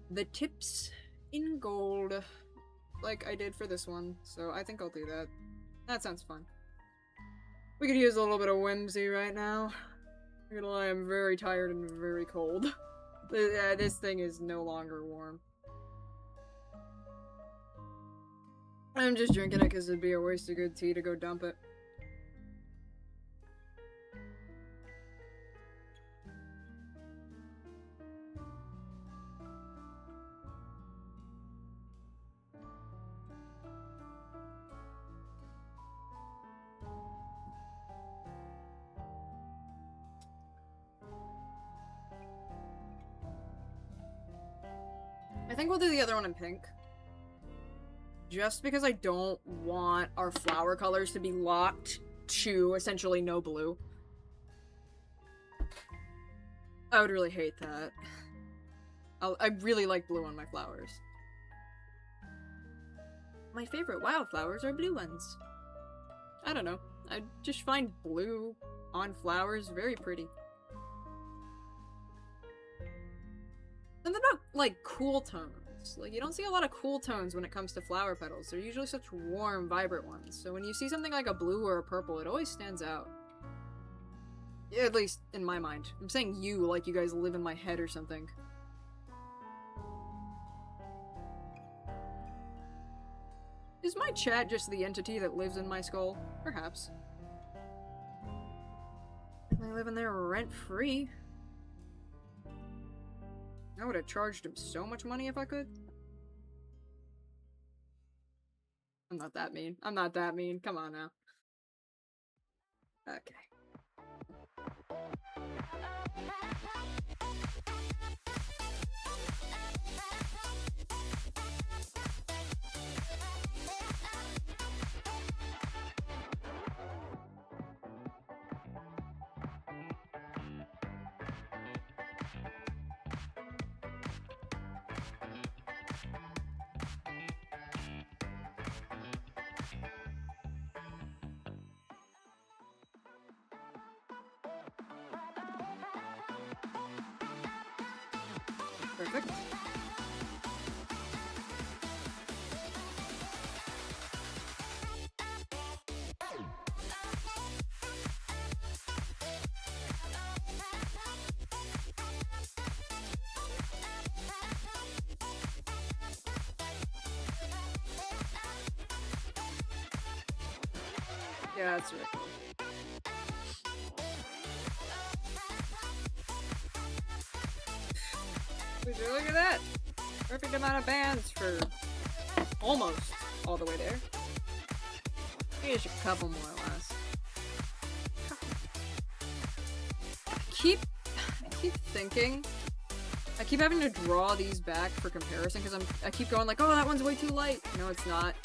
the tips in gold like I did for this one. So I think I'll do that. That sounds fun. We could use a little bit of whimsy right now. I'm gonna lie, I'm very tired and very cold. This thing is no longer warm. I'm just drinking it because it'd be a waste of good tea to go dump it. I think we'll do the other one in pink. Just because I don't want our flower colors to be locked to essentially no blue. I would really hate that. I really like blue on my flowers. My favorite wildflowers are blue ones. I don't know. I just find blue on flowers very pretty. And they're not, like, cool tones. Like, you don't see a lot of cool tones when it comes to flower petals. They're usually such warm, vibrant ones. So when you see something like a blue or a purple, it always stands out. At least, in my mind. I'm saying you like you guys live in my head or something. Is my chat just the entity that lives in my skull? Perhaps. I live in there rent-free. I would have charged him so much money if I could. I'm not that mean. I'm not that mean. Come on now. Okay. Perfect. Yeah, that's right. Would you look at that? Perfect amount of bands for almost all the way there. Maybe just a couple more or less. I keep thinking. I keep having to draw these back for comparison because I keep going like, oh, that one's way too light. No, it's not.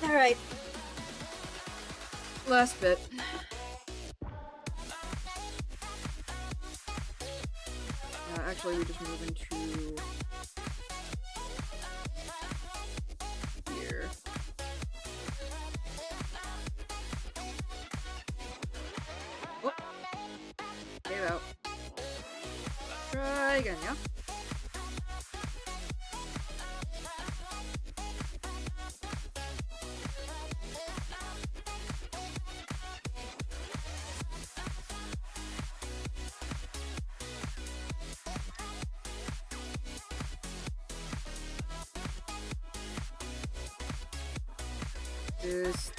Alright. Last bit. Actually, we just move into here. Whoop. Get out. Try again, yeah? This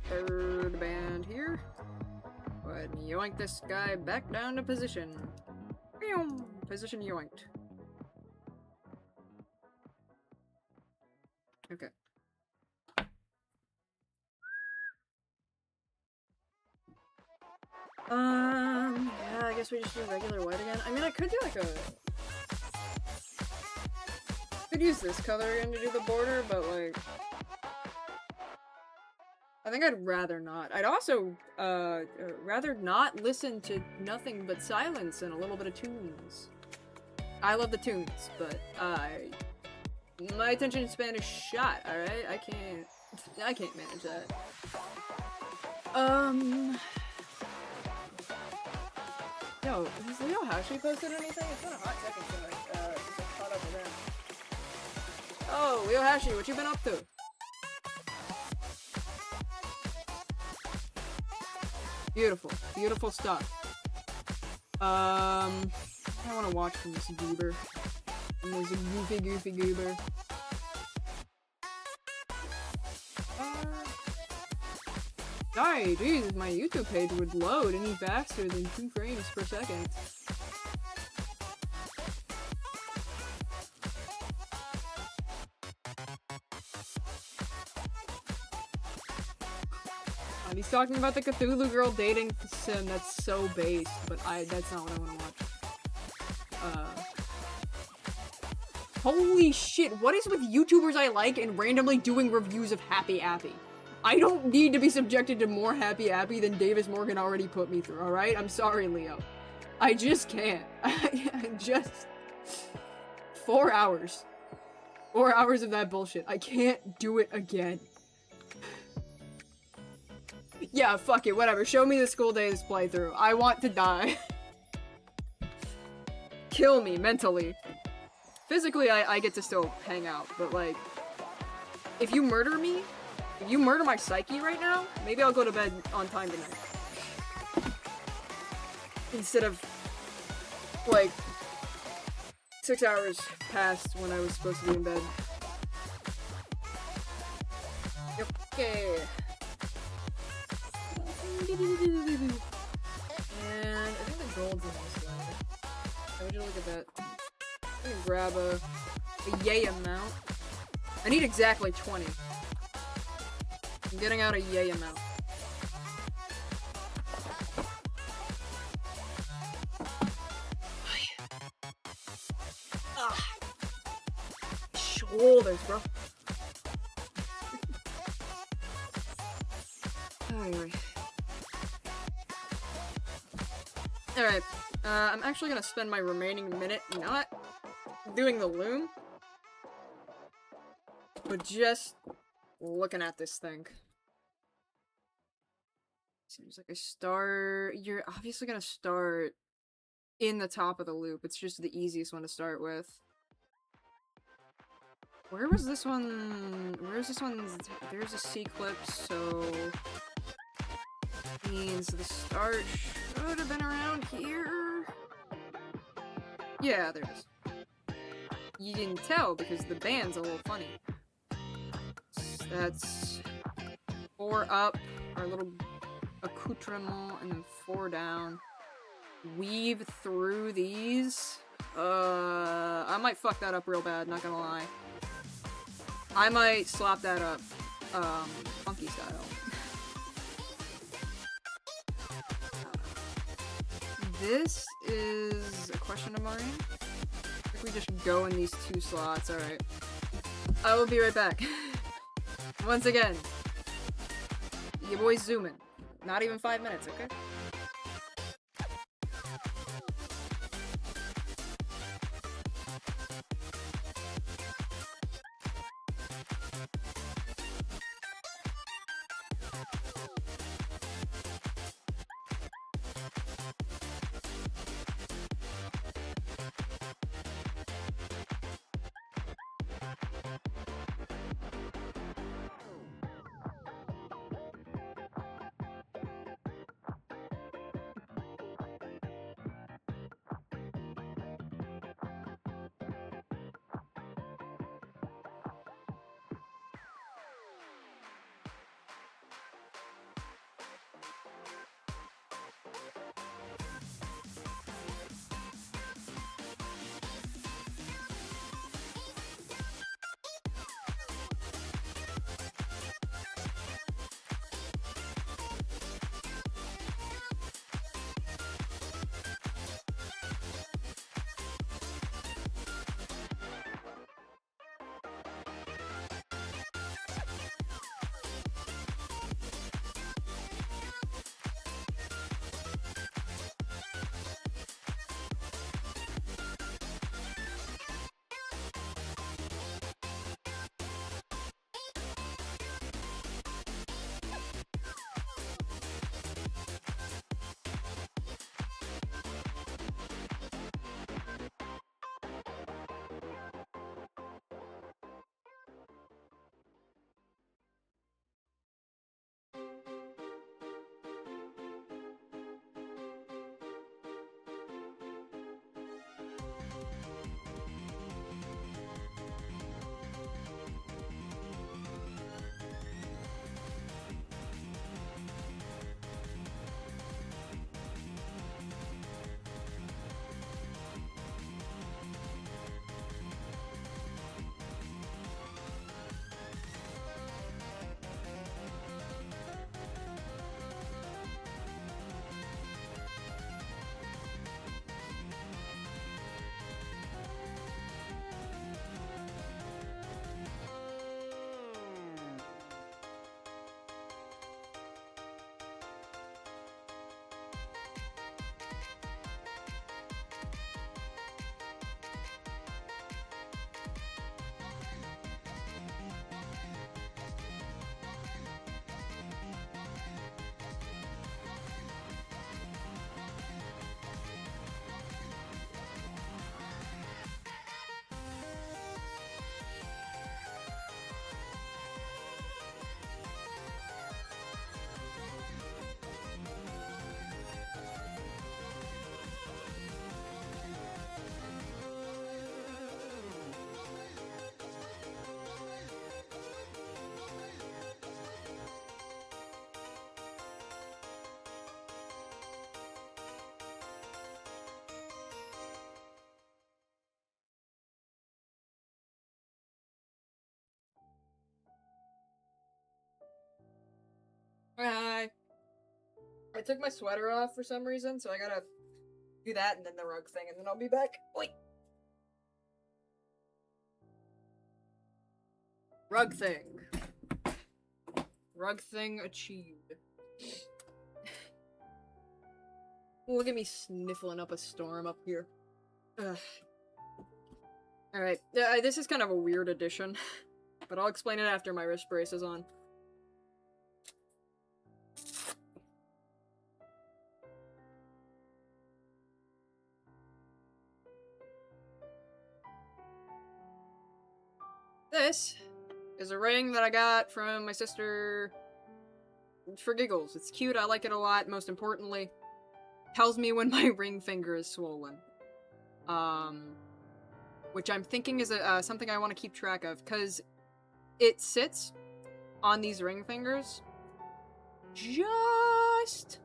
third band here. Go ahead and yoink this guy back down to position. Position yoinked. Okay. Yeah, I guess we just do regular white again. I mean, I could do like a... could use this color again to do the border, but like... I think I'd rather not. I'd also, rather not listen to nothing but silence and a little bit of tunes. I love the tunes, but my attention span is shot, alright? I can't manage that. Yo, has Leo Hashi posted anything? It's been a hot second since I caught up with him. Oh, Leo Hashi, what you been up to? Beautiful. Beautiful stuff. I want to watch from this goober. From this goofy goober. Sorry, geez, my YouTube page would load any faster than 2 frames per second. He's talking about the Cthulhu girl dating sim. That's so based, but that's not what I want to watch. Holy shit, what is with YouTubers I like and randomly doing reviews of Happy Appy? I don't need to be subjected to more Happy Appy than Davis Morgan already put me through, alright? I'm sorry, Leo. I just can't. I just... 4 hours. 4 hours of that bullshit. I can't do it again. Yeah, fuck it, whatever. Show me the School Days playthrough. I want to die. Kill me, mentally. Physically, I get to still hang out, but like... if you murder me, if you murder my psyche right now, maybe I'll go to bed on time tonight. Instead of, like, 6 hours past when I was supposed to be in bed. Yep. Okay. And I think the gold's in this one. Would you look at that? I'm gonna grab a yay amount. I need exactly 20. I'm getting out a yay amount. Ah. Shoulders, bro. Alright. Alright. I'm actually gonna spend my remaining minute not doing the loom, but just looking at this thing. Seems like you're obviously gonna start in the top of the loop. It's just the easiest one to start with. Where was this one? Where's this one? There's a C-clip, so means the start should have been around here. Yeah, there it is. You didn't tell because the band's a little funny. So that's 4 up, our little accoutrement, and then 4 down. Weave through these. I might fuck that up real bad, not gonna lie. I might slap that up, funky style. This is a question of mine. If we just go in these 2 slots, alright. I will be right back. Once again, your boy's zooming. Not even 5 minutes, okay? Hi. I took my sweater off for some reason, so I gotta do that and then the rug thing, and then I'll be back. Wait. Rug thing. Rug thing achieved. Look at me sniffling up a storm up here. Ugh. Alright, this is kind of a weird addition, but I'll explain it after my wrist brace is on. This is a ring that I got from my sister for giggles. It's cute, I like it a lot, most importantly. Tells me when my ring finger is swollen. Which I'm thinking is something I want to keep track of, because it sits on these ring fingers just...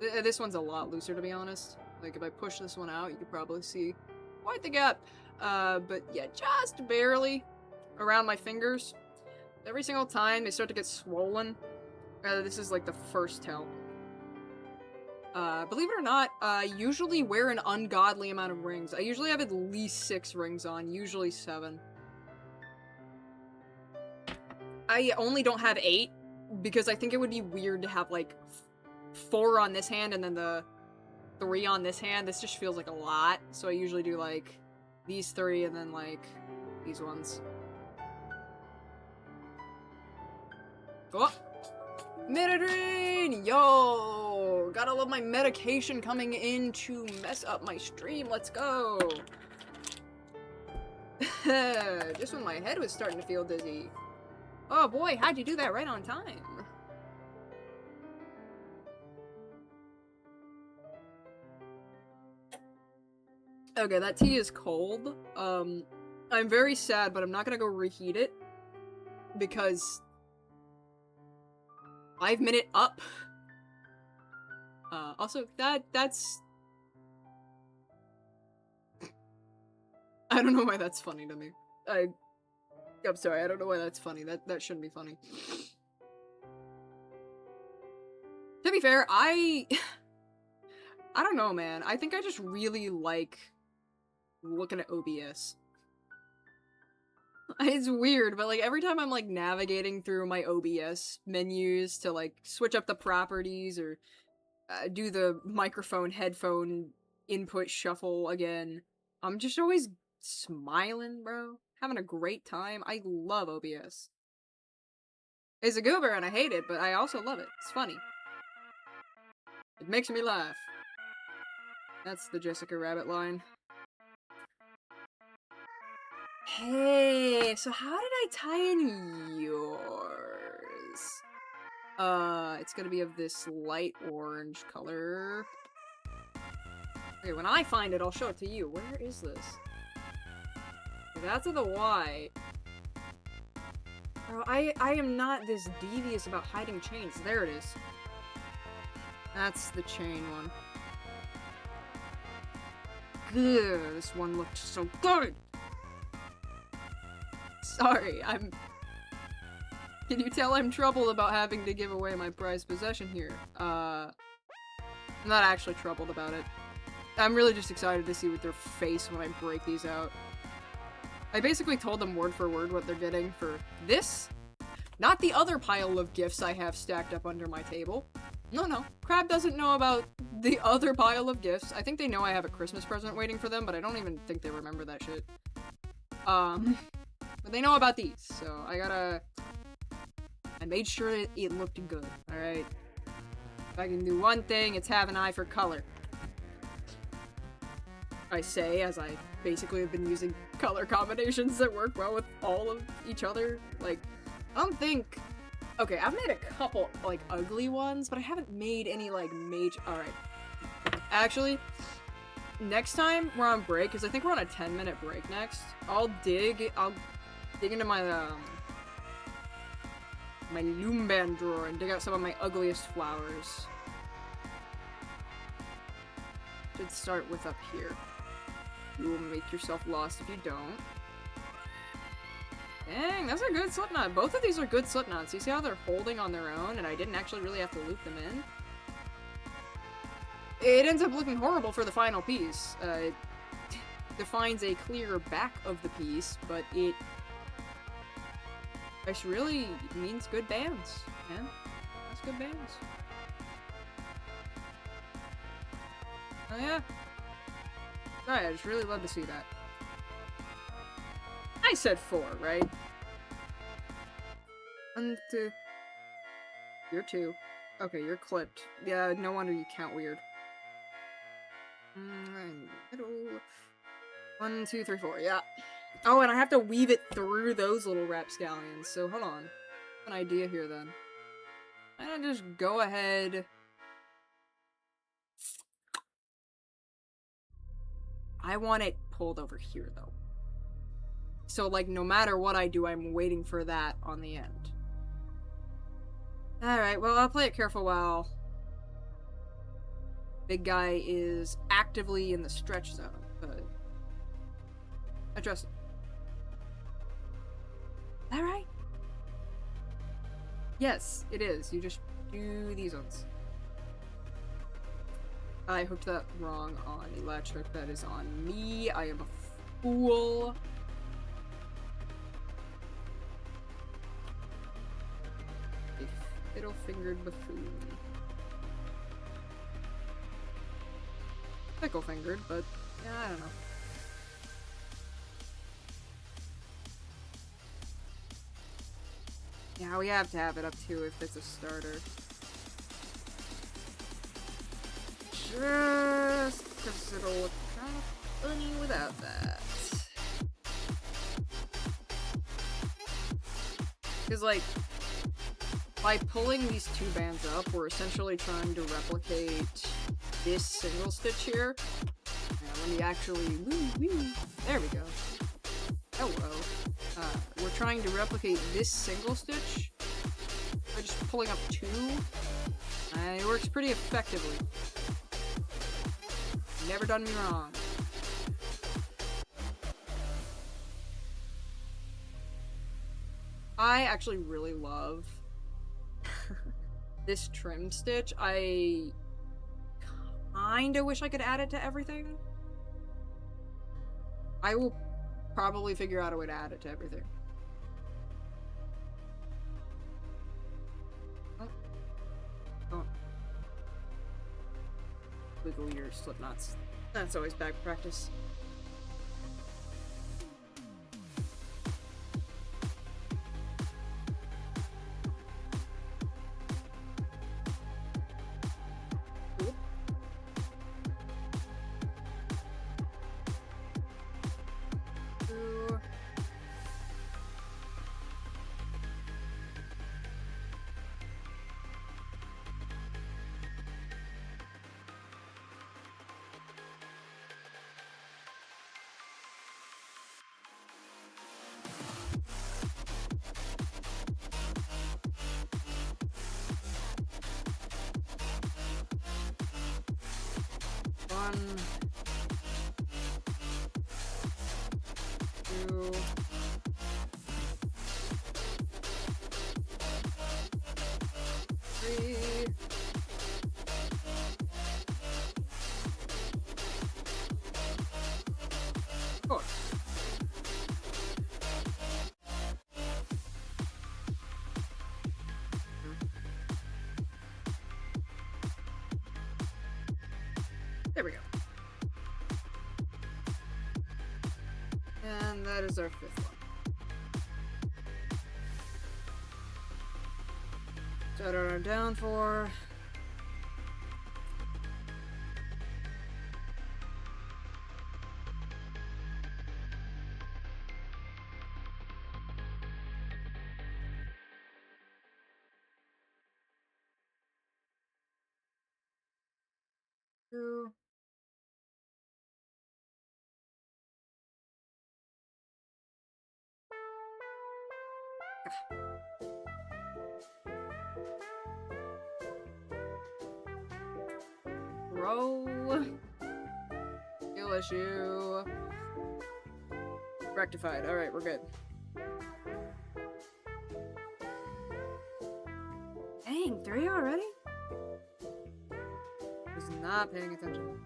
This one's a lot looser, to be honest. Like, if I push this one out, you could probably see quite the gap. But yeah, just barely around my fingers. Every single time they start to get swollen. This is like the first tell. Believe it or not, I usually wear an ungodly amount of rings. I usually have at least 6 rings on, usually 7. I only don't have 8, because I think it would be weird to have, like, 4 on this hand and then the 3 on this hand. This just feels like a lot, so I usually do, like, these 3 and then, like, these ones. Oh! Metadrine! Yo! Gotta love my medication coming in to mess up my stream. Let's go! Just when my head was starting to feel dizzy. Oh boy, how'd you do that right on time? Okay, that tea is cold. I'm very sad, but I'm not gonna go reheat it. Because 5 minute up. Also, that's... I don't know why that's funny to me. I'm sorry, I don't know why that's funny. That shouldn't be funny. To be fair, I don't know, man. I think I just really like looking at OBS. It's weird, but like every time I'm like navigating through my OBS menus to like switch up the properties or do the microphone headphone input shuffle again, I'm just always smiling, bro. Having a great time. I love OBS. It's a goober and I hate it, but I also love it. It's funny. It makes me laugh. That's the Jessica Rabbit line. Hey, so how did I tie in yours? It's gonna be of this light orange color. Okay, when I find it, I'll show it to you. Where is this? That's of the white. Bro, I am not this devious about hiding chains. There it is. That's the chain one. Ugh, this one looked so good! Sorry, Can you tell I'm troubled about having to give away my prized possession here? I'm not actually troubled about it. I'm really just excited to see what their face when I break these out. I basically told them word for word what they're getting for this. Not the other pile of gifts I have stacked up under my table. No. Crab doesn't know about the other pile of gifts. I think they know I have a Christmas present waiting for them, but I don't even think they remember that shit. But they know about these, so I made sure it looked good, alright? If I can do one thing, it's have an eye for color. I say, as I basically have been using color combinations that work well with all of each other. Like, I don't think... Okay, I've made a couple, like, ugly ones, but I haven't made any, like, major... Alright. Actually, next time we're on break, because I think we're on a 10-minute break next, I'll dig into my, my Loom drawer and dig out some of my ugliest flowers. Should start with up here. You will make yourself lost if you don't. Dang, that's a good slip knot. Both of these are good slip knots. You see how they're holding on their own and I didn't actually really have to loop them in? It ends up looking horrible for the final piece. It defines a clear back of the piece, but it just really means good bands, man. That's good bands. Oh yeah. Sorry, I just really love to see that. I said 4, right? 1, 2. You're 2. Okay, you're clipped. Yeah, no wonder you count weird. Middle. 1, 2, 3, 4. Yeah. Oh, and I have to weave it through those little rapscallions. So hold on. An idea here then. I'm gonna just go ahead. I want it pulled over here though. So like no matter what I do, I'm waiting for that on the end. Alright, well I'll play it careful while big guy is actively in the stretch zone, but I trust it. Alright. Yes, it is. You just do these ones. I hooked that wrong on electric. That is on me. I am a fool. A fiddle-fingered buffoon. Pickle-fingered, but yeah, I don't know. Yeah, we have to have it up too if it's a starter. Just because it'll look kind of funny without that. Because, like, by pulling these two bands up, we're essentially trying to replicate this single stitch here. And when you actually... there we go. Hello. We're trying to replicate this single stitch by just pulling up 2. And it works pretty effectively. Never done me wrong. I actually really love this trim stitch. I kinda wish I could add it to everything. I will probably figure out a way to add it to everything. Oh. Wiggle your slip knots. That's always bad practice. Oop. Ooh. One, 2, 3. 4. There we go. And that is our 5th one. Set our down for. Two. Roll. Skill issue. Rectified. Alright, we're good. Fucking 3 already? Was not paying attention.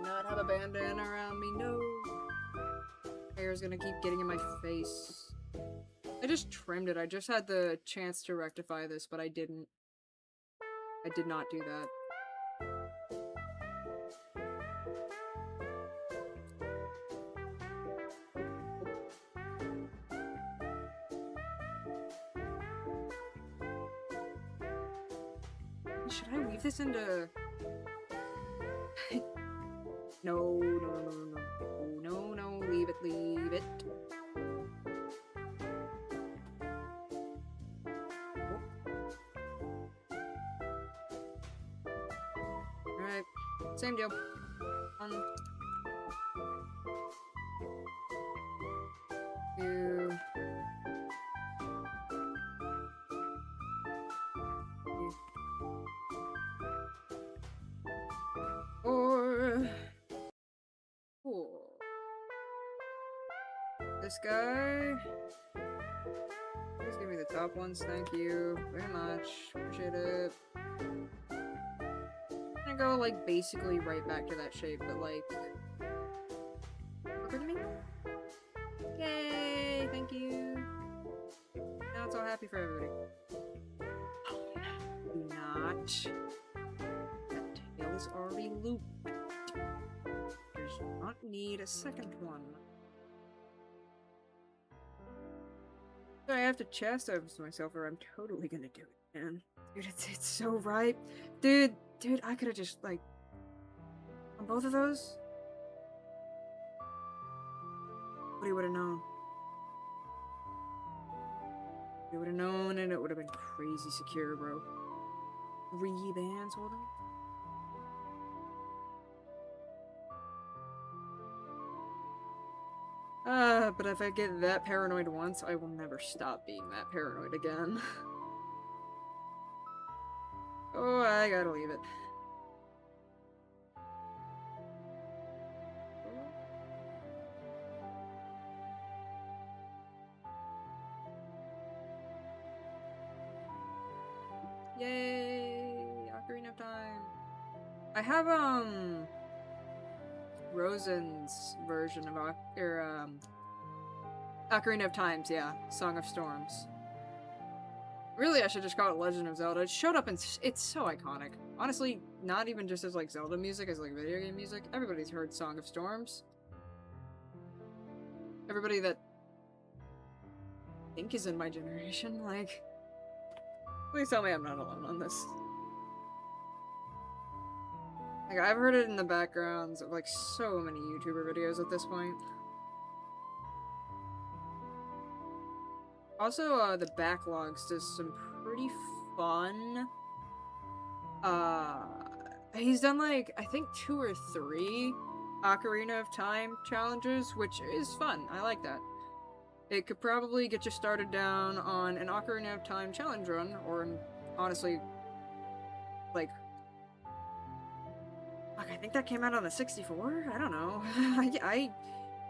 Not have a bandana around me, no. Hair's gonna keep getting in my face. I just trimmed it. I just had the chance to rectify this, but I didn't. I did not do that. Should I weave this into... No, no, no, no, no. Oh, no, no, leave it, leave it. Alright, same deal. Two. Or... Cool. This guy... Please give me the top ones, thank you very much. Appreciate it. I'm gonna go, like, basically right back to that shape, but, like... Look at me. Yay! Thank you! Now it's all happy for everybody. Not. That tail is already looped. Does not need a second one. I have to chastise myself or I'm totally gonna do it, man. Dude, it's so ripe. Dude, I could've just, like... On both of those? What would've known? You would've known and it would've been crazy secure, bro. 3 bands holding? But if I get that paranoid once, I will never stop being that paranoid again. Oh, I gotta leave it. Yay! Ocarina of Time. I have, Rosen's version of Ocarina of Times, yeah. Song of Storms. Really, I should just call it Legend of Zelda. It showed up and it's so iconic. Honestly, not even just as, like, Zelda music, as, like, video game music. Everybody's heard Song of Storms. Everybody that I think is in my generation, like... Please tell me I'm not alone on this. Like, I've heard it in the backgrounds of, like, so many YouTuber videos at this point. Also, the Backlogs does some pretty fun... He's done, like, I think 2 or 3 Ocarina of Time challenges, which is fun. I like that. It could probably get you started down on an Ocarina of Time challenge run, or honestly, like... Fuck, I think that came out on the 64? I don't know.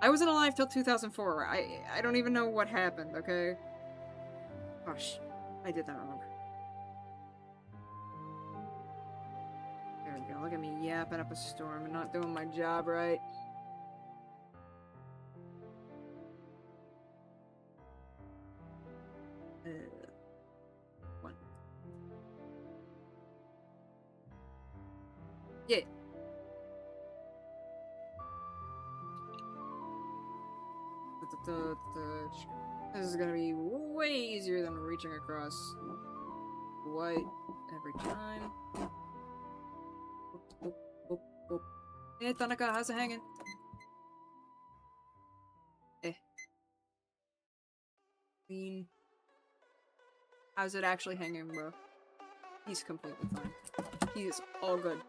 I wasn't alive till 2004. I don't even know what happened, okay? Gosh, I did not remember. There we go, look at me yapping up a storm and not doing my job right. One. Yeah. This is gonna be way easier than reaching across white every time. Hey, Tanaka, how's it hanging? Clean. How's it actually hanging, bro? He's completely fine. He is all good.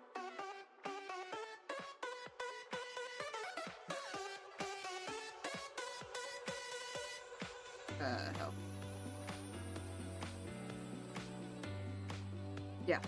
Help. Yeah.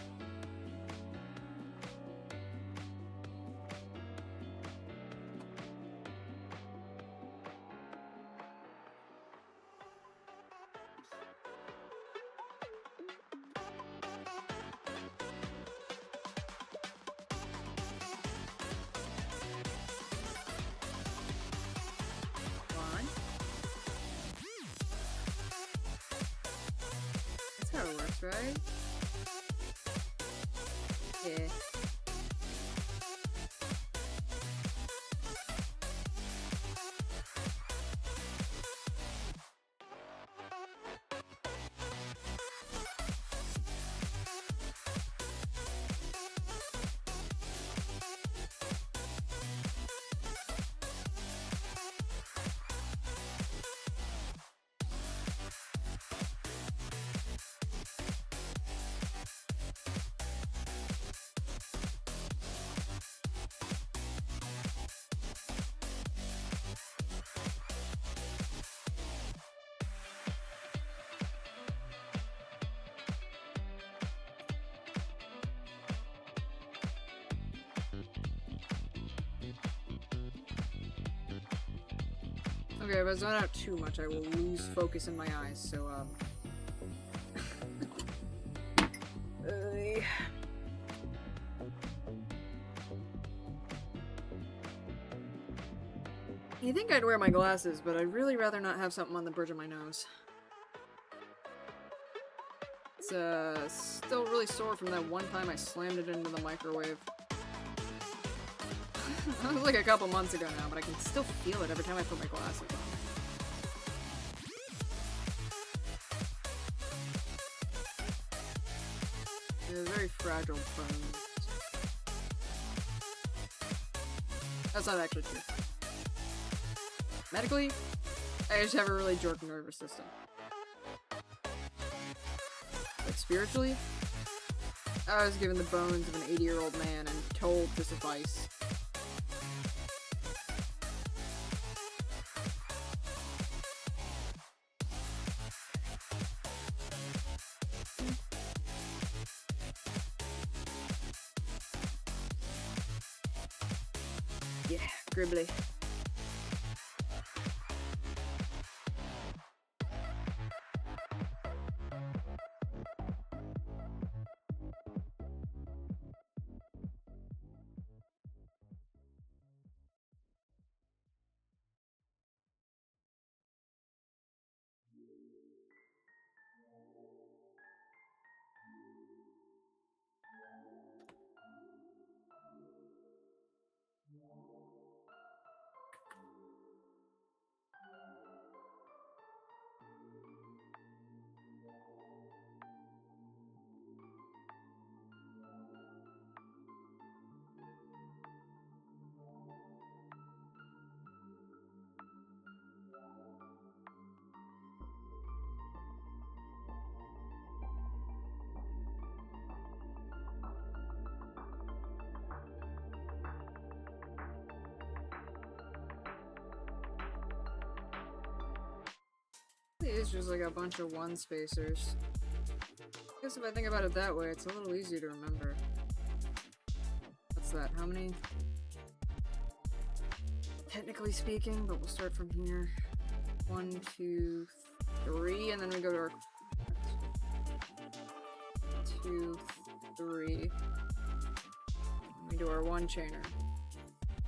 That's how it works, right? Yeah. Okay, if I zone out too much, I will lose focus in my eyes, so, You think I'd wear my glasses, but I'd really rather not have something on the bridge of my nose. It's, still really sore from that one time I slammed it into the microwave. That was like a couple months ago now, but I can still feel it every time I put my glasses on. They're very fragile bones. That's not actually true. Medically, I just have a really jerk nervous system. Like spiritually, I was given the bones of an 80-year-old man and told to suffice. Yeah, gribbly. It's just like a bunch of one spacers. I guess if I think about it that way, it's a little easier to remember. What's that? How many? Technically speaking, but we'll start from here. 1, 2, 3, and then we go to our 2, 3. We do our 1 chainer.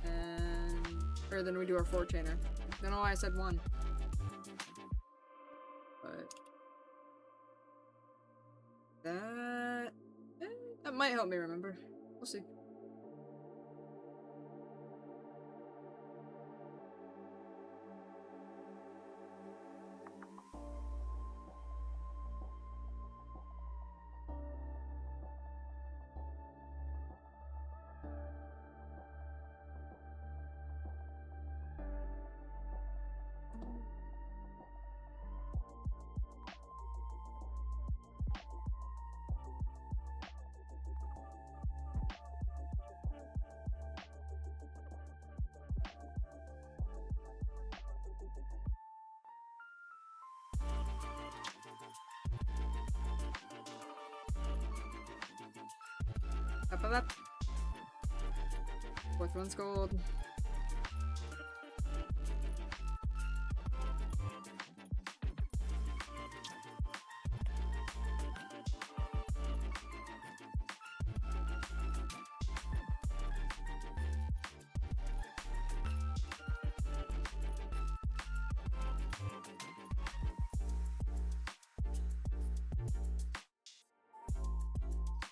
And or then we do our 4 chainer. I don't know why I said 1. But that might help me remember. We'll see. Up, up, up. Fourth one's gold.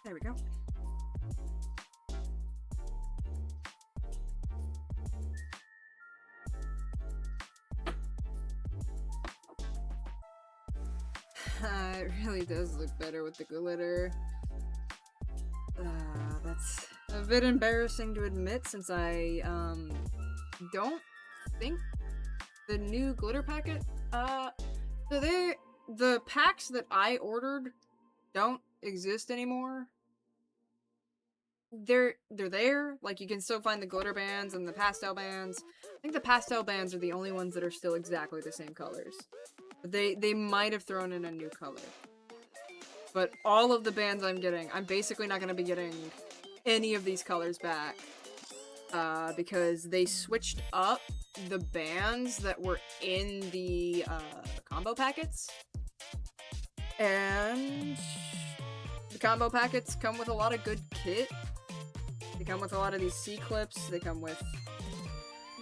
There we go. It really does look better with the glitter. That's a bit embarrassing to admit since I don't think the new glitter packet so the packs that I ordered don't exist anymore. They're there, like you can still find the glitter bands and the pastel bands. I think the pastel bands are the only ones that are still exactly the same colors. But they might have thrown in a new color. But all of the bands I'm getting, I'm basically not going to be getting any of these colors back. Because they switched up the bands that were in the combo packets. And the combo packets come with a lot of good kit. They come with a lot of these C-clips. They come with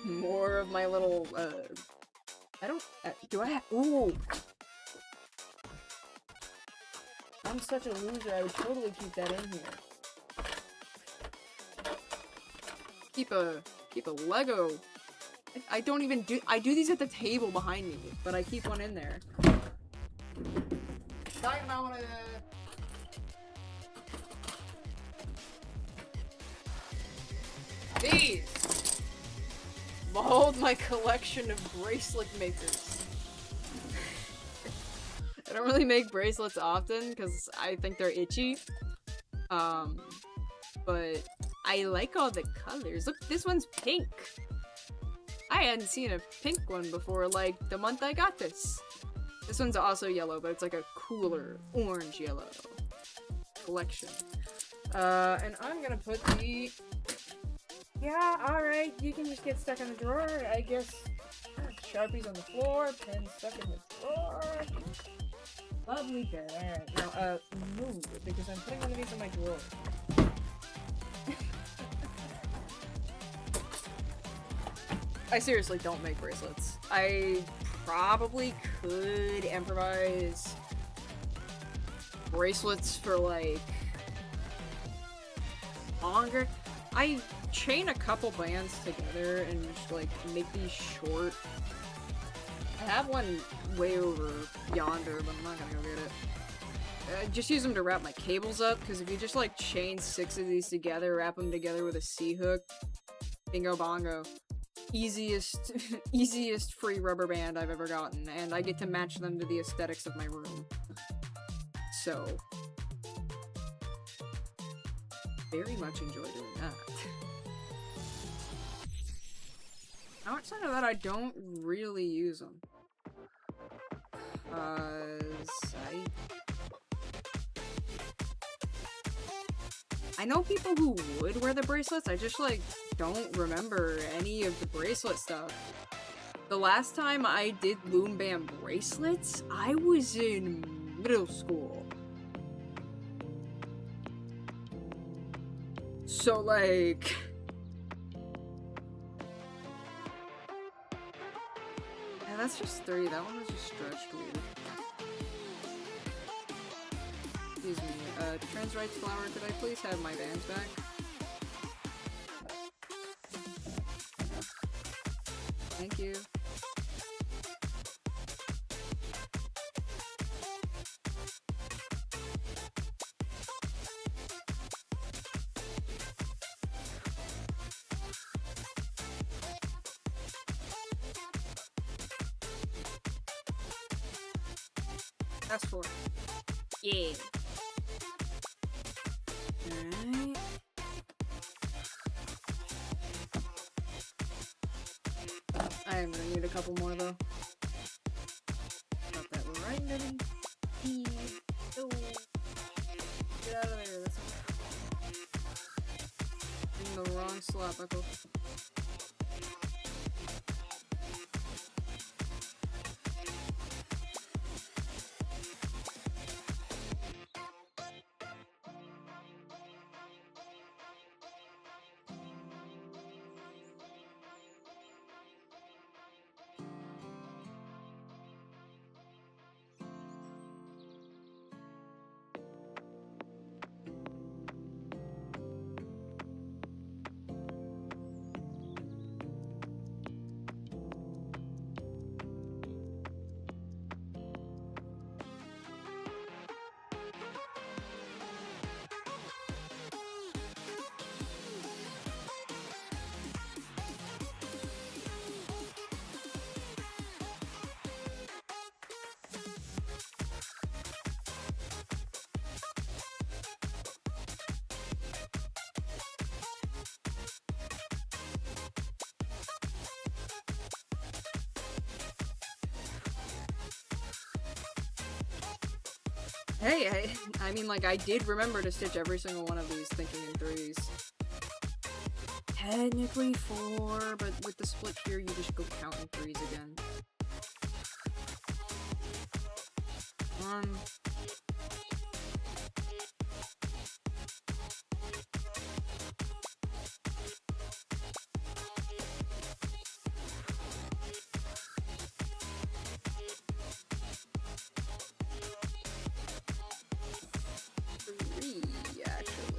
more of my little, do I have- ooh! I'm such a loser, I would totally keep that in here. Keep a Lego. I don't even do- I do these at the table behind me, but I keep one in there. Talking about one of the... These! Behold my collection of bracelet makers. I don't really make bracelets often because I think they're itchy. But I like all the colors. Look, this one's pink. I hadn't seen a pink one before, like, the month I got this. This one's also yellow, but it's like a cooler orange yellow collection. And I'm gonna put the... Yeah, alright, you can just get stuck in the drawer, I guess. Sharpies on the floor, pen stuck in the drawer. Lovely bed. Alright, now, move, because I'm putting one of these in my drawer. I seriously don't make bracelets. I probably could improvise bracelets for, like, longer. I chain a couple bands together and just, like, make these short. I have one way over yonder, but I'm not gonna go get it. I just use them to wrap my cables up, because if you just, like, chain 6 of these together, wrap them together with a C-hook, bingo bongo. Easiest free rubber band I've ever gotten, and I get to match them to the aesthetics of my room. So, very much enjoy doing that. Outside of that, I don't really use them. I know people who would wear the bracelets, I just, like, don't remember any of the bracelet stuff. The last time I did Loom Band bracelets, I was in middle school. So, like... Yeah, that's just 3. That one was just stretched weird. Excuse me, Trans Rights Flower, could I please have my bands back? Thank you. That's 4. Yeah. Alright. I am gonna need a couple more though. Got that right underneath. Oh. Get out of there. That's the wrong slot, Buckle. Hey, I mean, like, I did remember to stitch every single one of these thinking in threes. Technically 4, but with the split here, you just go count in threes again. 1. 3, actually.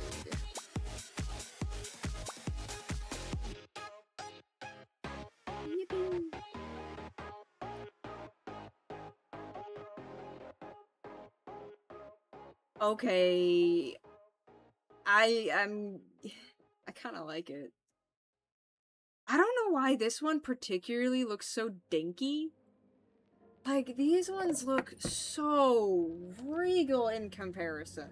Yippee! Okay, I kind of like it. I don't know why this one particularly looks so dinky. Like, these ones look so regal in comparison.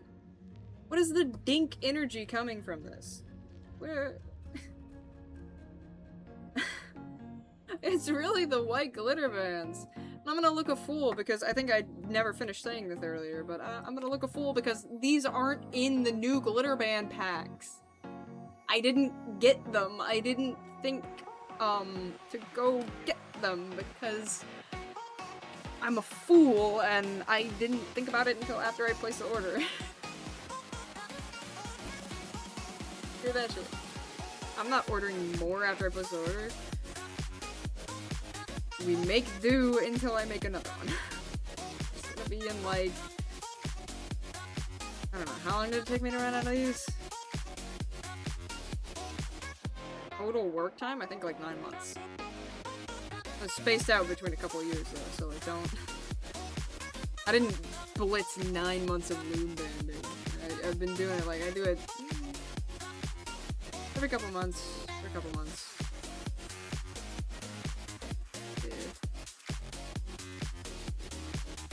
What is the dink energy coming from this? Where? It's really the white glitter bands. I'm gonna look a fool because I think I never finished saying this earlier, but I'm gonna look a fool because these aren't in the new glitter band packs. I didn't get them. I didn't think to go get them because I'm a fool and I didn't think about it until after I placed the order. Hear that shit. I'm not ordering more after I place the order. We make do until I make another one. It's gonna be in like, I don't know, how long did it take me to run out of these? Total work time? I think like 9 months. I was spaced out between a couple of years though, so like I didn't blitz 9 months of loom banding. I've been doing it, like I do it every couple months,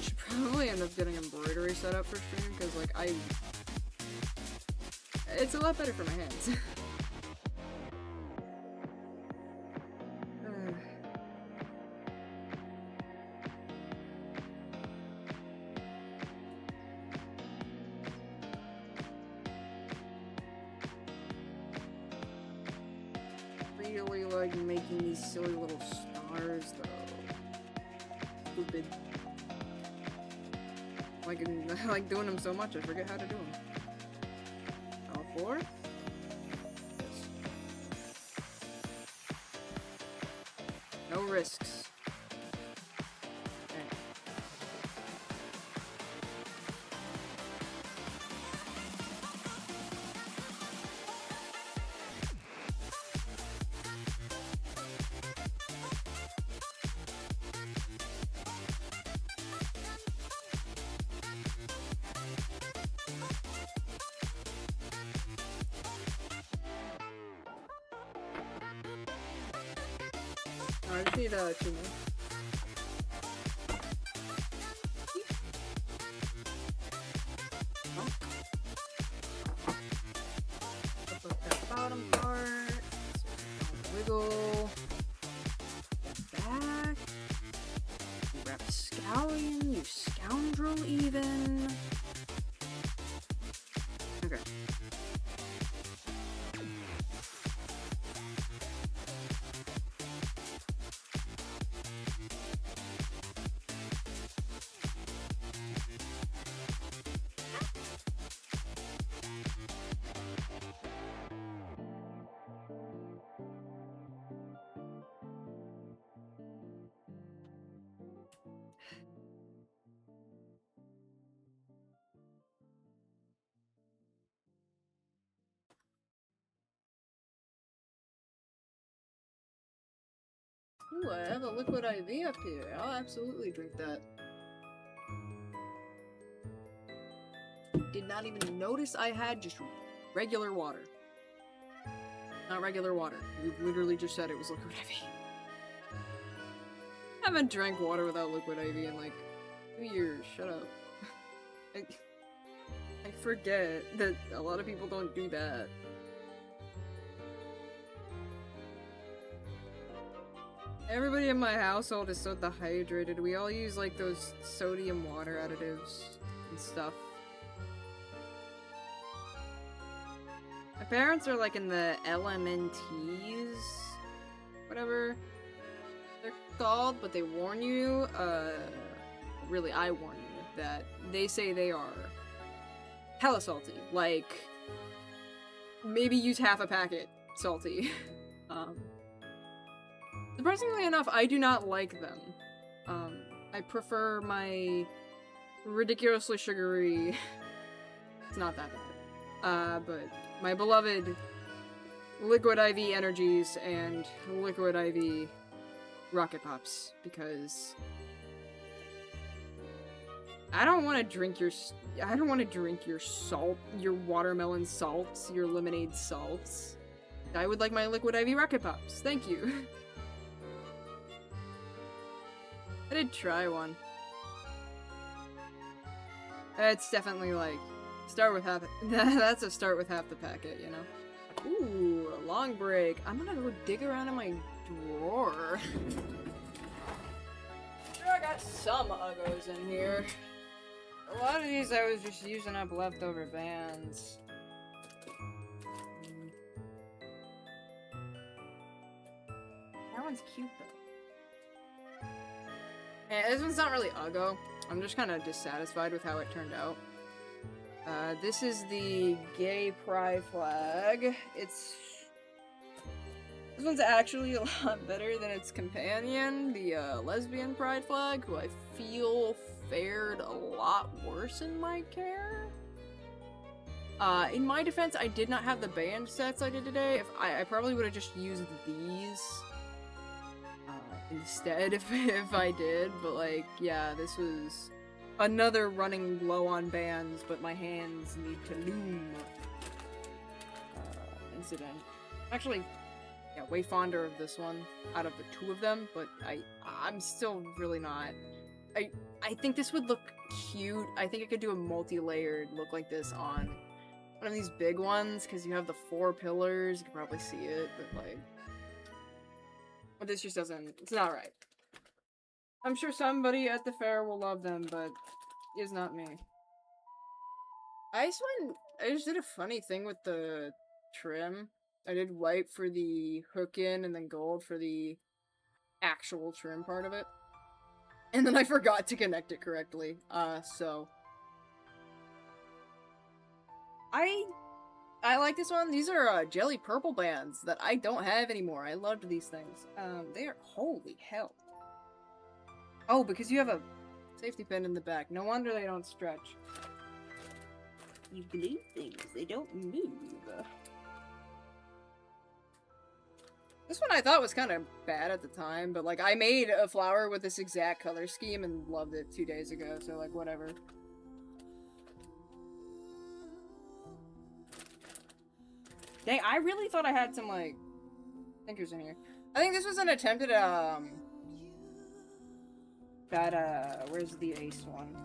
Should probably end up getting embroidery set up for stream, because like it's a lot better for my hands. Really like making these silly little stars though. Stupid. I like doing them so much I forget how to do them. All 4? Yes. No risks. Okay. I just need 2 more. Put that bottom part. Wiggle. Back. Rapscallion, you scoundrel even. Okay. I have a liquid IV up here. I'll absolutely drink that. Did not even notice I had just regular water. Not regular water. You literally just said it was liquid IV. I haven't drank water without liquid IV in like 2 years. Shut up. I forget that a lot of people don't do that. Everybody in my household is so dehydrated. We all use like those sodium water additives and stuff. My parents are like in the LMNTs, whatever they're called, but they warn you, really I warn you, that they say they are hella salty. Like, maybe use half a packet salty. Surprisingly enough, I do not like them. I prefer my ridiculously sugary... It's not that bad. But my beloved Liquid IV Energies and Liquid IV Rocket Pops, because I don't want to drink your salt, your watermelon salts, your lemonade salts. I would like my Liquid IV Rocket Pops. Thank you. I did try one. It's definitely like, start with half, that's a start with half the packet, you know? Ooh, a long break. I'm gonna go dig around in my drawer. Sure, I got some Uggos in here. A lot of these I was just using up leftover bands. That one's cute though. Yeah, this one's not really Uggo. I'm just kind of dissatisfied with how it turned out. This is the gay pride flag. This one's actually a lot better than its companion, the lesbian pride flag, who I feel fared a lot worse in my care. In my defense, I did not have the band sets I did today. If I probably would have just used these instead if I did, but like, yeah, this was another running low on bands, but my hands need to loom incident. Actually, yeah, way fonder of this one out of the two of them, but I'm still really not. I think this would look cute. I think I could do a multi-layered look like this on one of these big ones, because you have the 4 pillars. You can probably see it, but like, but this just doesn't, it's not right. I'm sure somebody at the fair will love them, but it's not me. I just did a funny thing with the trim. I did white for the hook in and then gold for the actual trim part of it. And then I forgot to connect it correctly. So I like this one. These are jelly purple bands that I don't have anymore. I loved these things. They are, holy hell. Oh, because you have a safety pin in the back. No wonder they don't stretch. You glue things, they don't move. This one I thought was kind of bad at the time, but like, I made a flower with this exact color scheme and loved it 2 days ago, so like, whatever. Dang, I really thought I had some, like, thinkers in here. I think this was an attempt at, where's the ace one?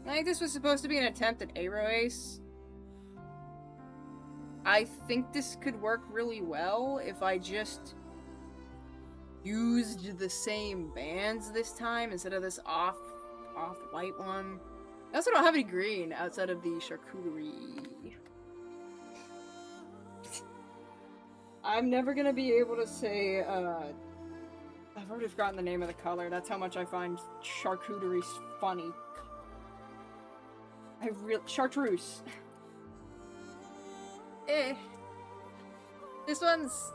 I think this was supposed to be an attempt at Aero Ace. I think this could work really well if I just used the same bands this time instead of this off-white one. I also don't have any green outside of the charcuterie. I'm never gonna be able to say, I've already forgotten the name of the color. That's how much I find charcuterie funny. Chartreuse. This one's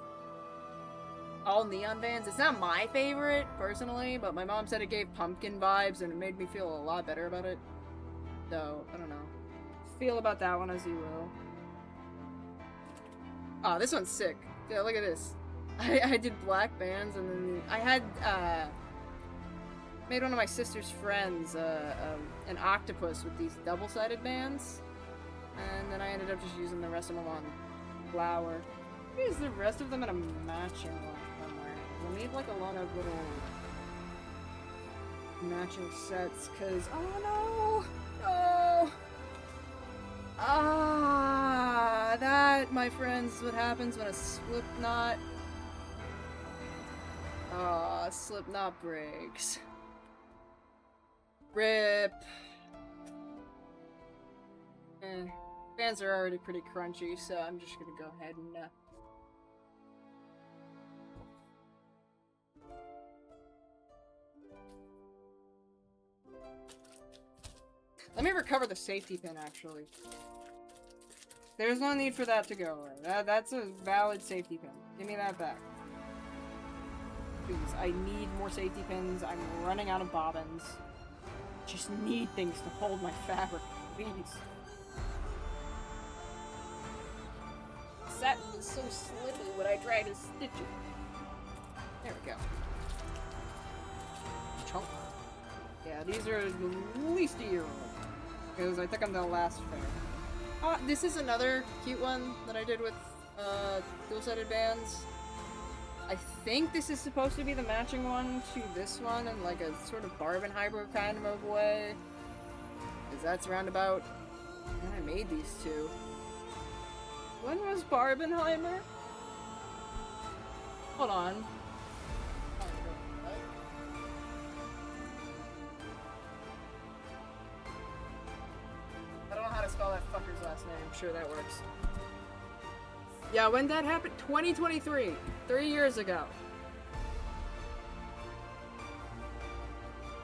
all neon bands. It's not my favorite, personally, but my mom said it gave pumpkin vibes and it made me feel a lot better about it. So, I don't know. Feel about that one as you will. Oh, this one's sick. Yeah, look at this. I did black bands, and then I had made one of my sister's friends an octopus with these double-sided bands, and then I ended up just using the rest of them on flour. Use the rest of them in a matching one somewhere. I need like a lot of little matching sets, cause oh no, no. Ah, that, my friends, is what happens when a slip knot. Ah, slip knot breaks. Rip. Fans are already pretty crunchy, so I'm just gonna go ahead and let me recover the safety pin, actually. There's no need for that to go away. That's a valid safety pin. Give me that back. Please, I need more safety pins. I'm running out of bobbins. Just need things to hold my fabric, please. Satin is so slippery when I try to stitch it. There we go. Chunk. Yeah, these are at least a year old. Because I think I'm the last fair. This is another cute one that I did with dual-sided bands. I think this is supposed to be the matching one to this one in like a sort of Barbenheimer kind of a way. Because that's roundabout when I made these two. When was Barbenheimer? Hold on. I don't know how to spell that fucker's last name. I'm sure that works. Yeah, when that happened? 2023. 3 years ago.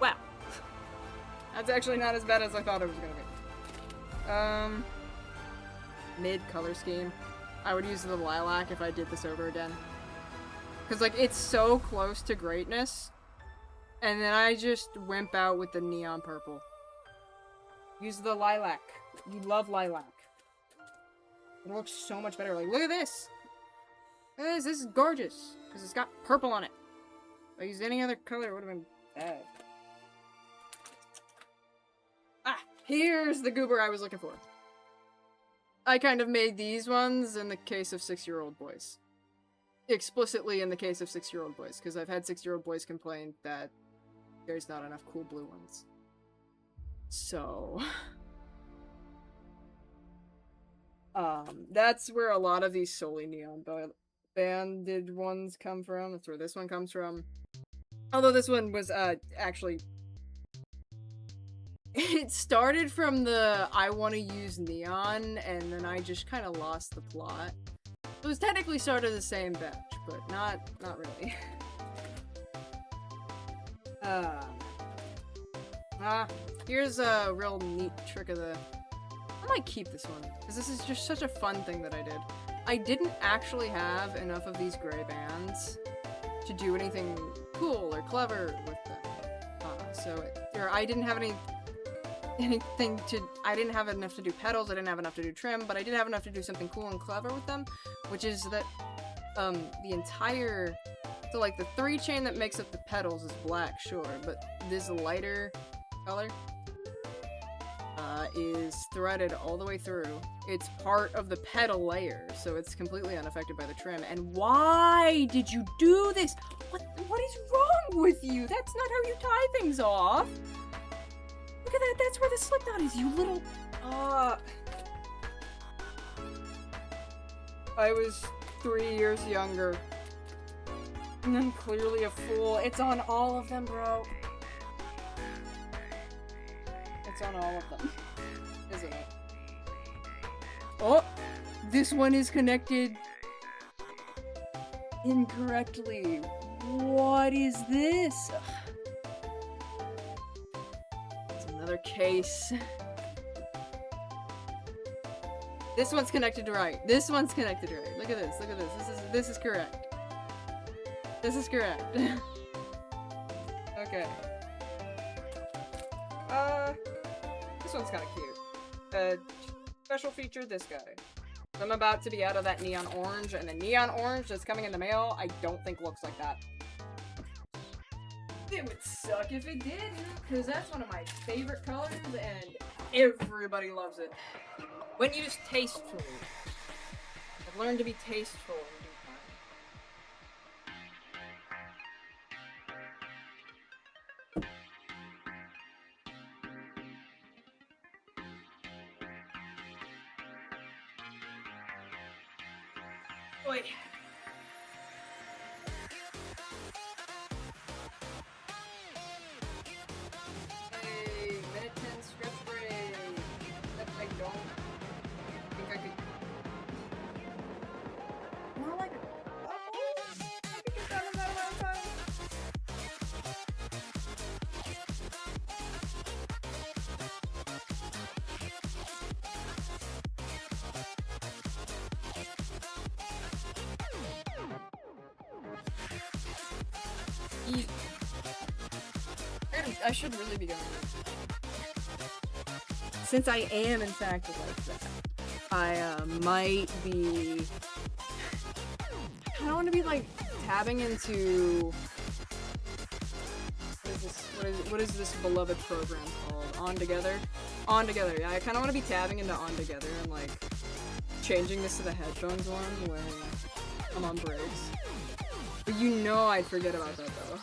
Wow. That's actually not as bad as I thought it was gonna be. Mid color scheme. I would use the lilac if I did this over again. Because, like, it's so close to greatness. And then I just wimp out with the neon purple. Use the lilac. You love lilac. It looks so much better. Like, look at this! Look at this. This is gorgeous. Because it's got purple on it. If I used any other color, it would have been bad. Ah! Here's the goober I was looking for. I kind of made these ones in the case of 6-year-old boys. Explicitly in the case of 6-year-old boys, because I've had 6-year-old boys complain that there's not enough cool blue ones. So... that's where a lot of these solely neon banded ones come from. That's where this one comes from. Although this one was, actually... It started from the I want to use neon, and then I just kind of lost the plot. It was technically started the same batch, but not really. Here's a real neat trick of the... I might keep this one, because this is just such a fun thing that I did. I didn't actually have enough of these gray bands to do anything cool or clever with them. I didn't have I didn't have enough to do petals, I didn't have enough to do trim, but I did have enough to do something cool and clever with them, which is that, the entire, so like the 3 chain that makes up the petals is black, sure, but this lighter color, is threaded all the way through. It's part of the petal layer, so it's completely unaffected by the trim. And why did you do this? What is wrong with you? That's not how you tie things off. Look at that, that's where the slip knot is, you little... I was 3 years younger. And I'm clearly a fool. It's on all of them, bro. It's on all of them. Isn't it? Oh! This one is connected incorrectly. What is this? It's another case. This one's connected right. This one's connected right. Look at this. Look at this. This is correct. This is correct. Okay. This one's kind of cute. Special feature, this guy. I'm about to be out of that neon orange, and the neon orange that's coming in the mail, I don't think looks like that. It would suck if it did, because that's one of my favorite colors, and everybody loves it. When used tastefully. I've learned to be tasteful in due time. Wait. Hey, minute 10 stretch break. I don't think I could. More like a couple? I could get done in that amount of time. I should really be going. Since I am in fact like that, I might be. I don't want to be like tabbing into. What is this beloved program called? On Together. On Together. Yeah, I kind of want to be tabbing into On Together and like changing this to the headphones one when I'm on breaks. But you know I'd forget about that though.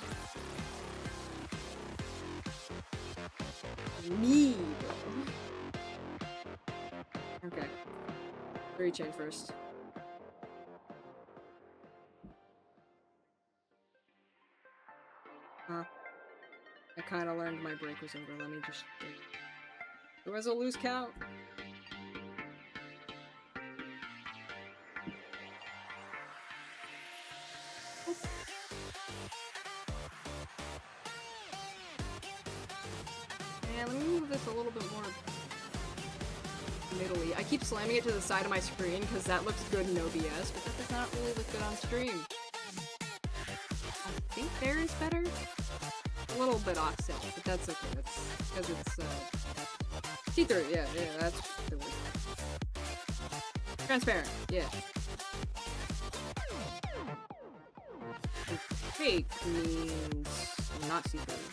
Me, bro. Okay. 3 chain first. Huh. I kind of learned my break was over. Let me just. There was a loose count. And let me move this a little bit more middle-y. I keep slamming it to the side of my screen because that looks good in OBS, but that does not really look good on stream. I think there is better. A little bit offset, but that's okay. That's because it's see-through. Yeah, that's the word. Transparent. Yeah. Opaque means not see-through.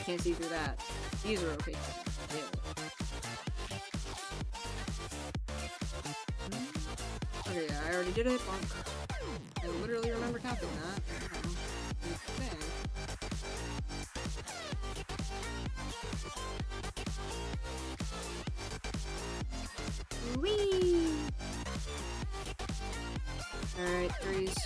Can't see through that. These are opaque. Yeah. Okay, yeah, I already did it. Bonk. I literally remember counting that. Okay. Whee! Alright, 3s.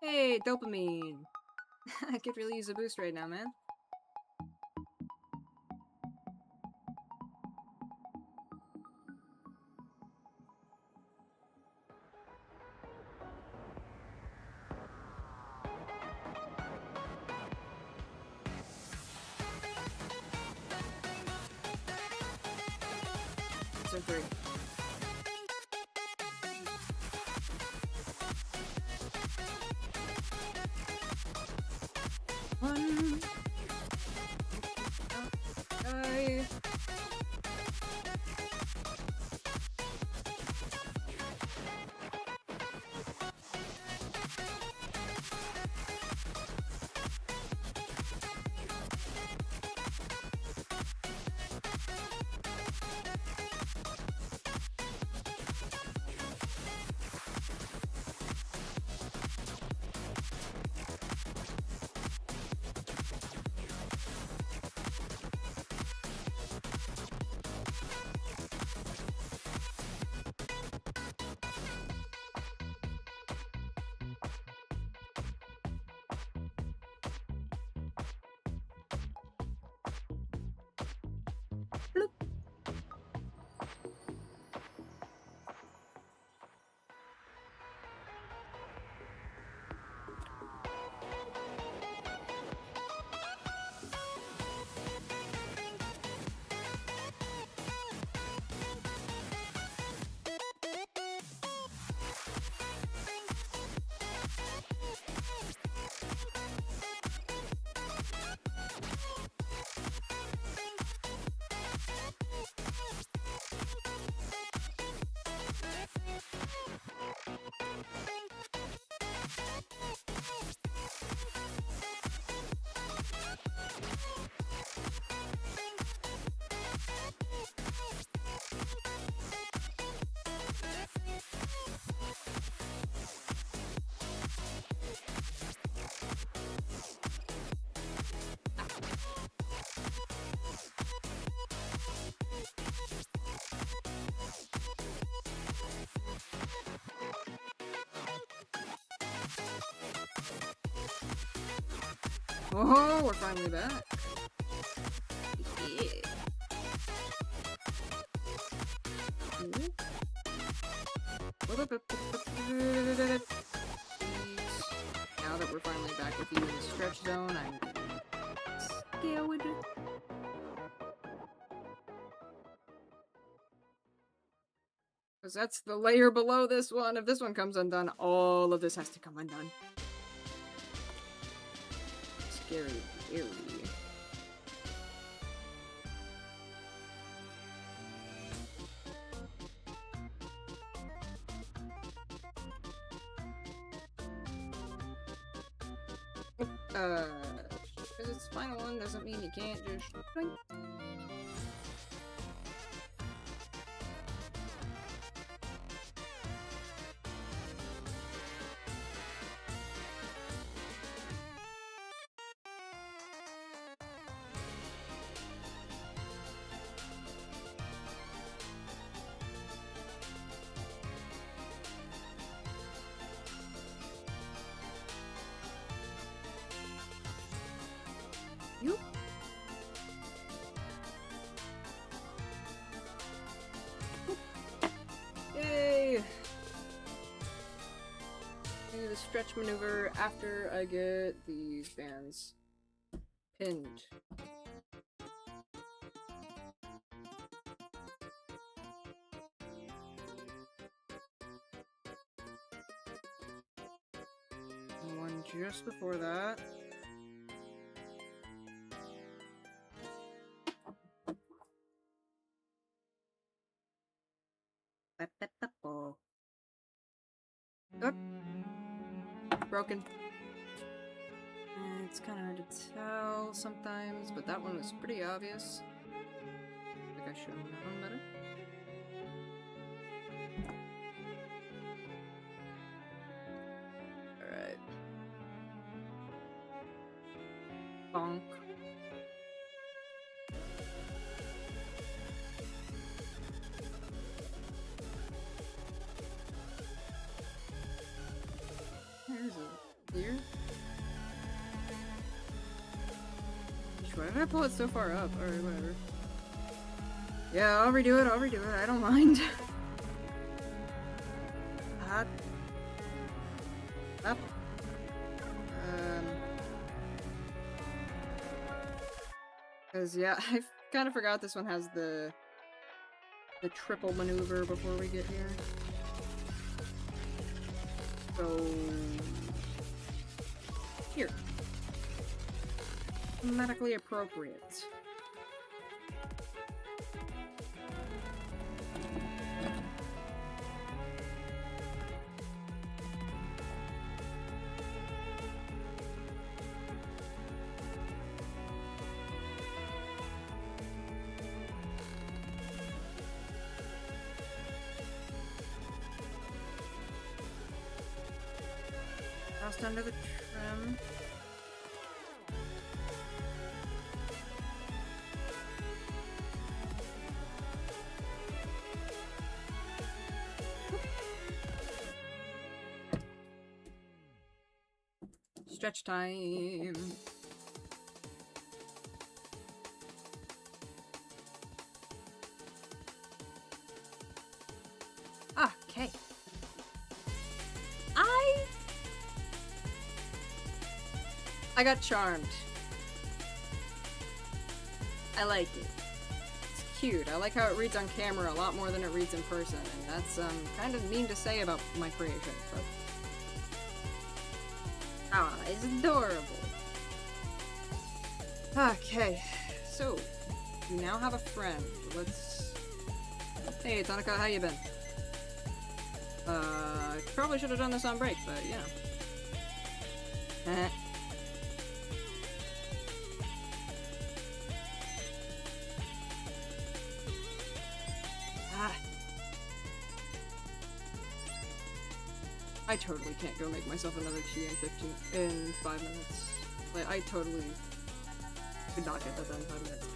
Hey, dopamine! I could really use a boost right now, man. So 3. One. Okay. Oh, we're finally back. Yeah. Now that we're finally back with you in the stretch zone, I'm scale with it. Because that's the layer below this one. If this one comes undone, all of this has to come undone. Scary, eerie. Because it's the final one doesn't mean you can't just... Boing. You? Yay! Do the stretch maneuver after I get these bands pinned. And one just before that. Oh. Broken. It's kind of hard to tell sometimes, but that one was pretty obvious. I think I should have known better. Alright. Bonk. There's a deer. Why did I pull it so far up? Alright, whatever. Yeah, I'll redo it, I don't mind. Hot. Up. Cause yeah, I kind of forgot this one has the triple maneuver before we get here. So... here. Medically appropriate. Last under the trim. Stretch time. Okay. I got charmed. I like it. It's cute. I like how it reads on camera a lot more than it reads in person, and that's kind of mean to say about my creation, but it's adorable. Okay, so we now have a friend. Let's... Hey, Tanaka, how you been? Probably should have done this on break, but you know. I totally can't go make myself another tea in 5 minutes. Like, I totally could not get that done in 5 minutes.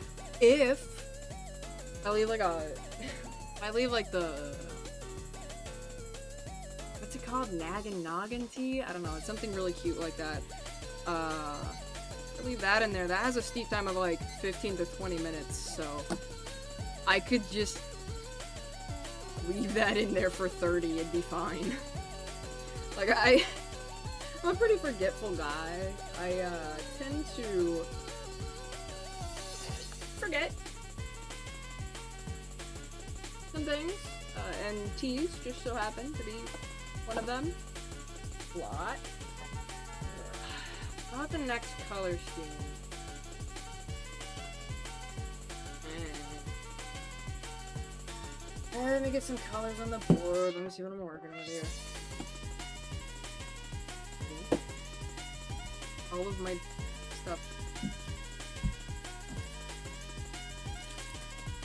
If I leave like the what's it called? Noggin tea? I don't know, it's something really cute like that. leave that in there. That has a steep time of like 15 to 20 minutes, so I could just leave that in there for 30, it'd be fine. Like, I'm a pretty forgetful guy. I tend to forget some things, and teas just so happen to be one of them. A lot. How about the next color scheme? Let me get some colors on the board. Let me see what I'm working with here. All of my stuff.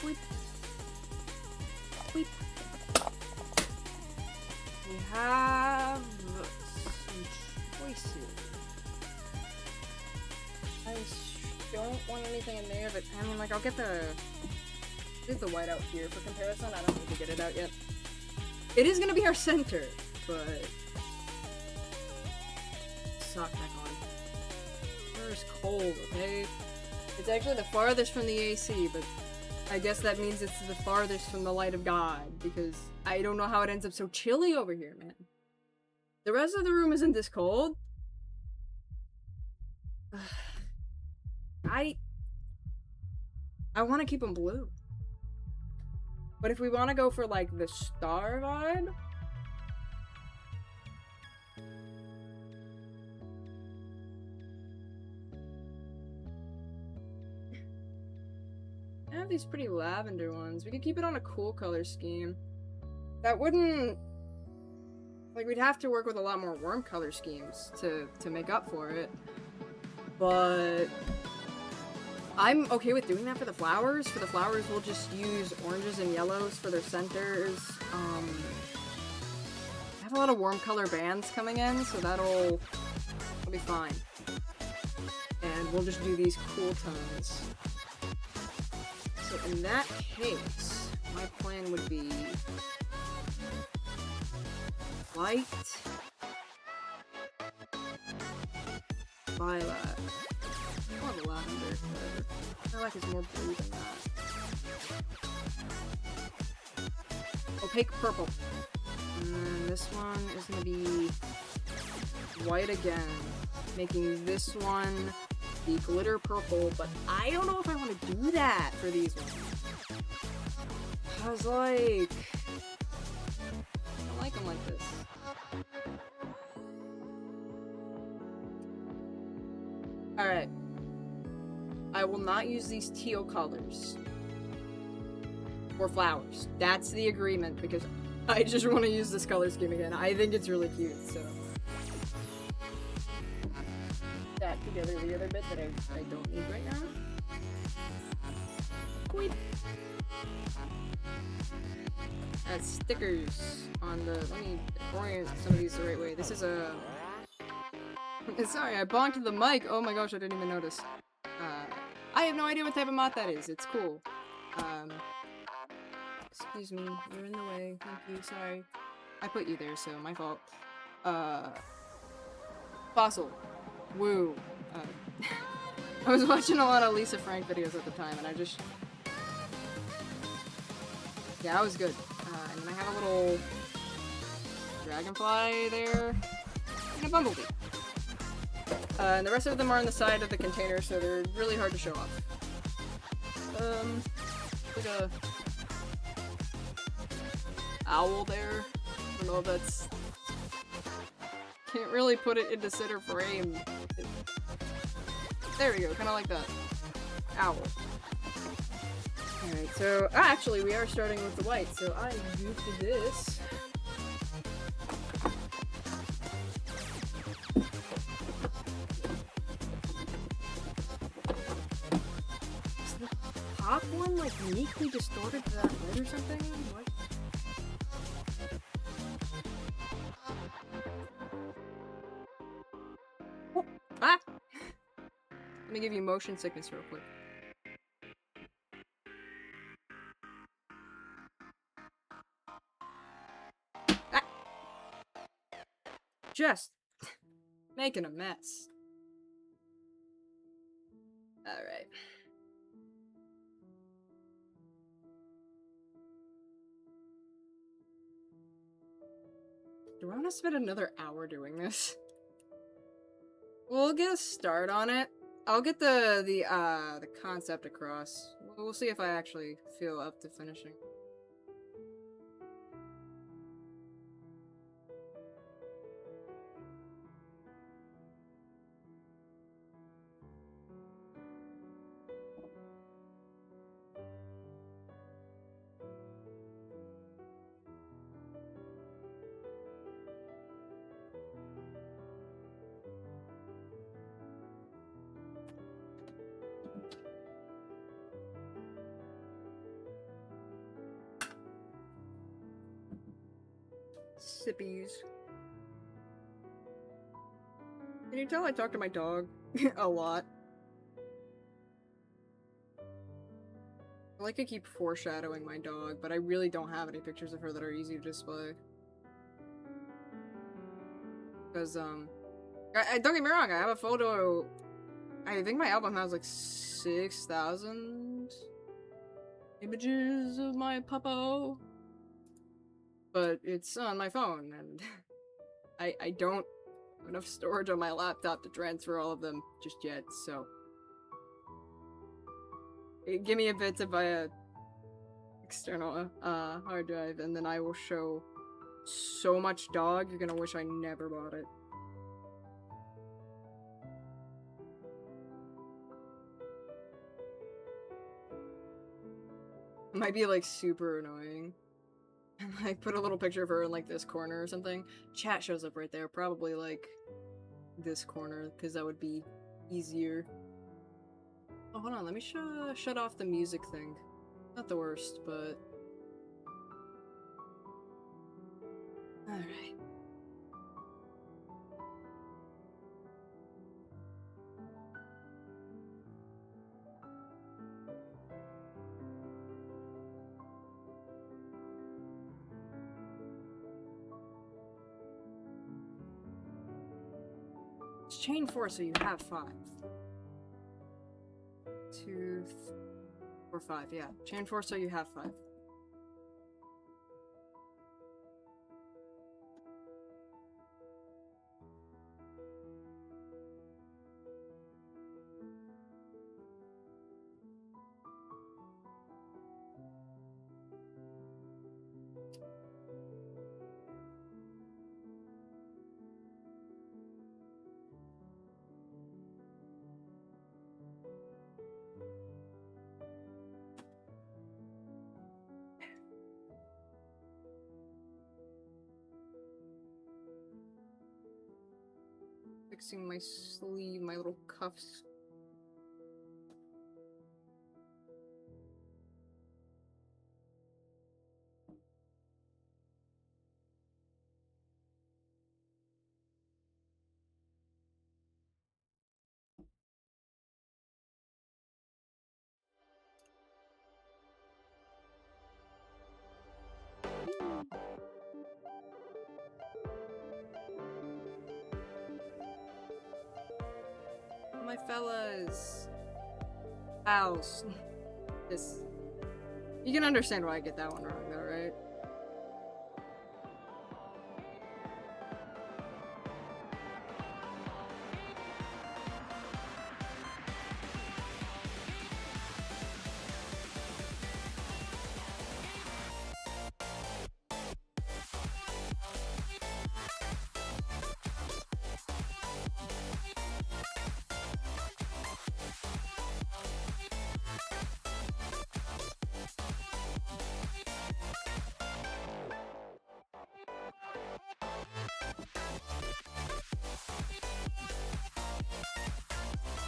Weep. Weep. We have some choices. I don't want anything in there, but I mean, like, I'll get the white out here for comparison. I don't need to get it out yet. It is gonna be our center, but sock back on. First cold, okay? It's actually the farthest from the AC, but I guess that means it's the farthest from the light of God, because I don't know how it ends up so chilly over here, man. The rest of the room isn't this cold. I want to keep them blue. But if we want to go for, like, the star vibe... I have these pretty lavender ones. We could keep it on a cool color scheme. That wouldn't... Like, we'd have to work with a lot more warm color schemes to make up for it. But... I'm okay with doing that for the flowers. For the flowers, we'll just use oranges and yellows for their centers. I have a lot of warm color bands coming in, so that'll be fine. And we'll just do these cool tones. So in that case, my plan would be white, violet. I want lavender. Lilac is more blue than that. Opaque purple. And this one is gonna be white again, making this one the glitter purple, but I don't know if I want to do that for these ones. I was like... I don't like them like this. Alright. I will not use these teal colors for flowers. That's the agreement, because I just want to use this color scheme again. I think it's really cute, so... That together the other bit that I don't need right now. Wait. Add stickers on the... Let me orient some of these the right way. This is a... Sorry, I bonked the mic. Oh my gosh, I didn't even notice. I have no idea what type of moth that is. It's cool. Excuse me. You're in the way. Thank you. Sorry. I put you there, so my fault. Fossil. Woo. I was watching a lot of Lisa Frank videos at the time, and I just... Yeah, that was good. And then I have a little dragonfly there, and a bumblebee. And the rest of them are on the side of the container, so they're really hard to show off. Like a owl there. I don't know if that's... Can't really put it into center frame. There we go, kind of like that. Owl. Alright, so... actually, we are starting with the white, so I'm used to this. Is the top one, like, uniquely distorted to that red or something? What? Oh, ah! Let me give you motion sickness real quick. Ah! Just making a mess. Alright. Do I want to spend another hour doing this? We'll get a start on it. I'll get the concept across. We'll see if I actually feel up to finishing. Sippies. Can you tell I talk to my dog a lot? I like to keep foreshadowing my dog, but I really don't have any pictures of her that are easy to display. Because, don't get me wrong, I have a photo. I think my album has like 6,000 images of my puppo. But it's on my phone, and I don't have enough storage on my laptop to transfer all of them just yet, so. Give me a bit to buy a external hard drive, and then I will show so much dog, you're gonna wish I never bought it. It might be like super annoying. And like put a little picture of her in like this corner or something. Chat shows up right there, probably like this corner, because that would be easier. Oh, hold on, let me shut off the music thing. Not the worst, but... Alright. It's chain 4, so you have 5. 2, 4, 5, yeah. Chain 4, so you have 5. Fixing my sleeve, my little cuffs. My fellas. Owls. This. You can understand why I get that one wrong, though, right?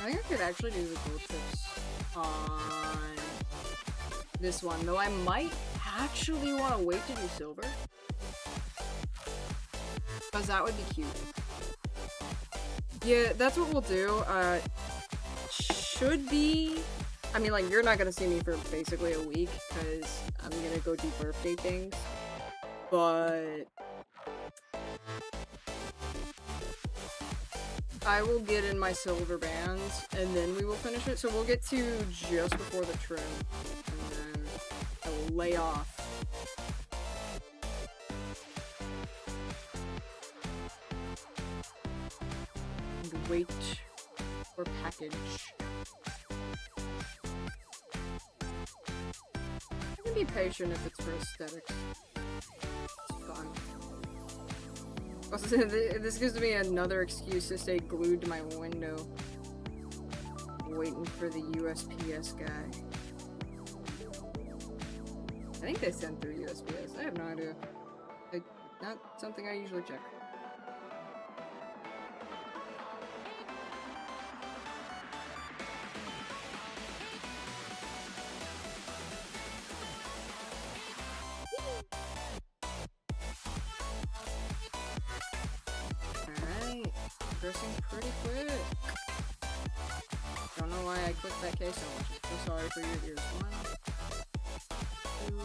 I think I could actually do the gold tips on this one, though I might actually want to wait to do silver. Because that would be cute. Yeah, that's what we'll do. Should be... I mean, like, you're not gonna see me for basically a week, because I'm gonna go do birthday things. But... I will get in my silver bands, and then we will finish it. So we'll get to just before the trim, and then I will lay off. And wait for package. I can be patient if it's for aesthetics. It's fun. Also, this gives me another excuse to stay glued to my window, waiting for the USPS guy. I think they send through USPS. I have no idea. Not something I usually check. Alright, progressing pretty quick. Don't know why I clicked that case so much. I'm so sorry for your ears. 1, 2.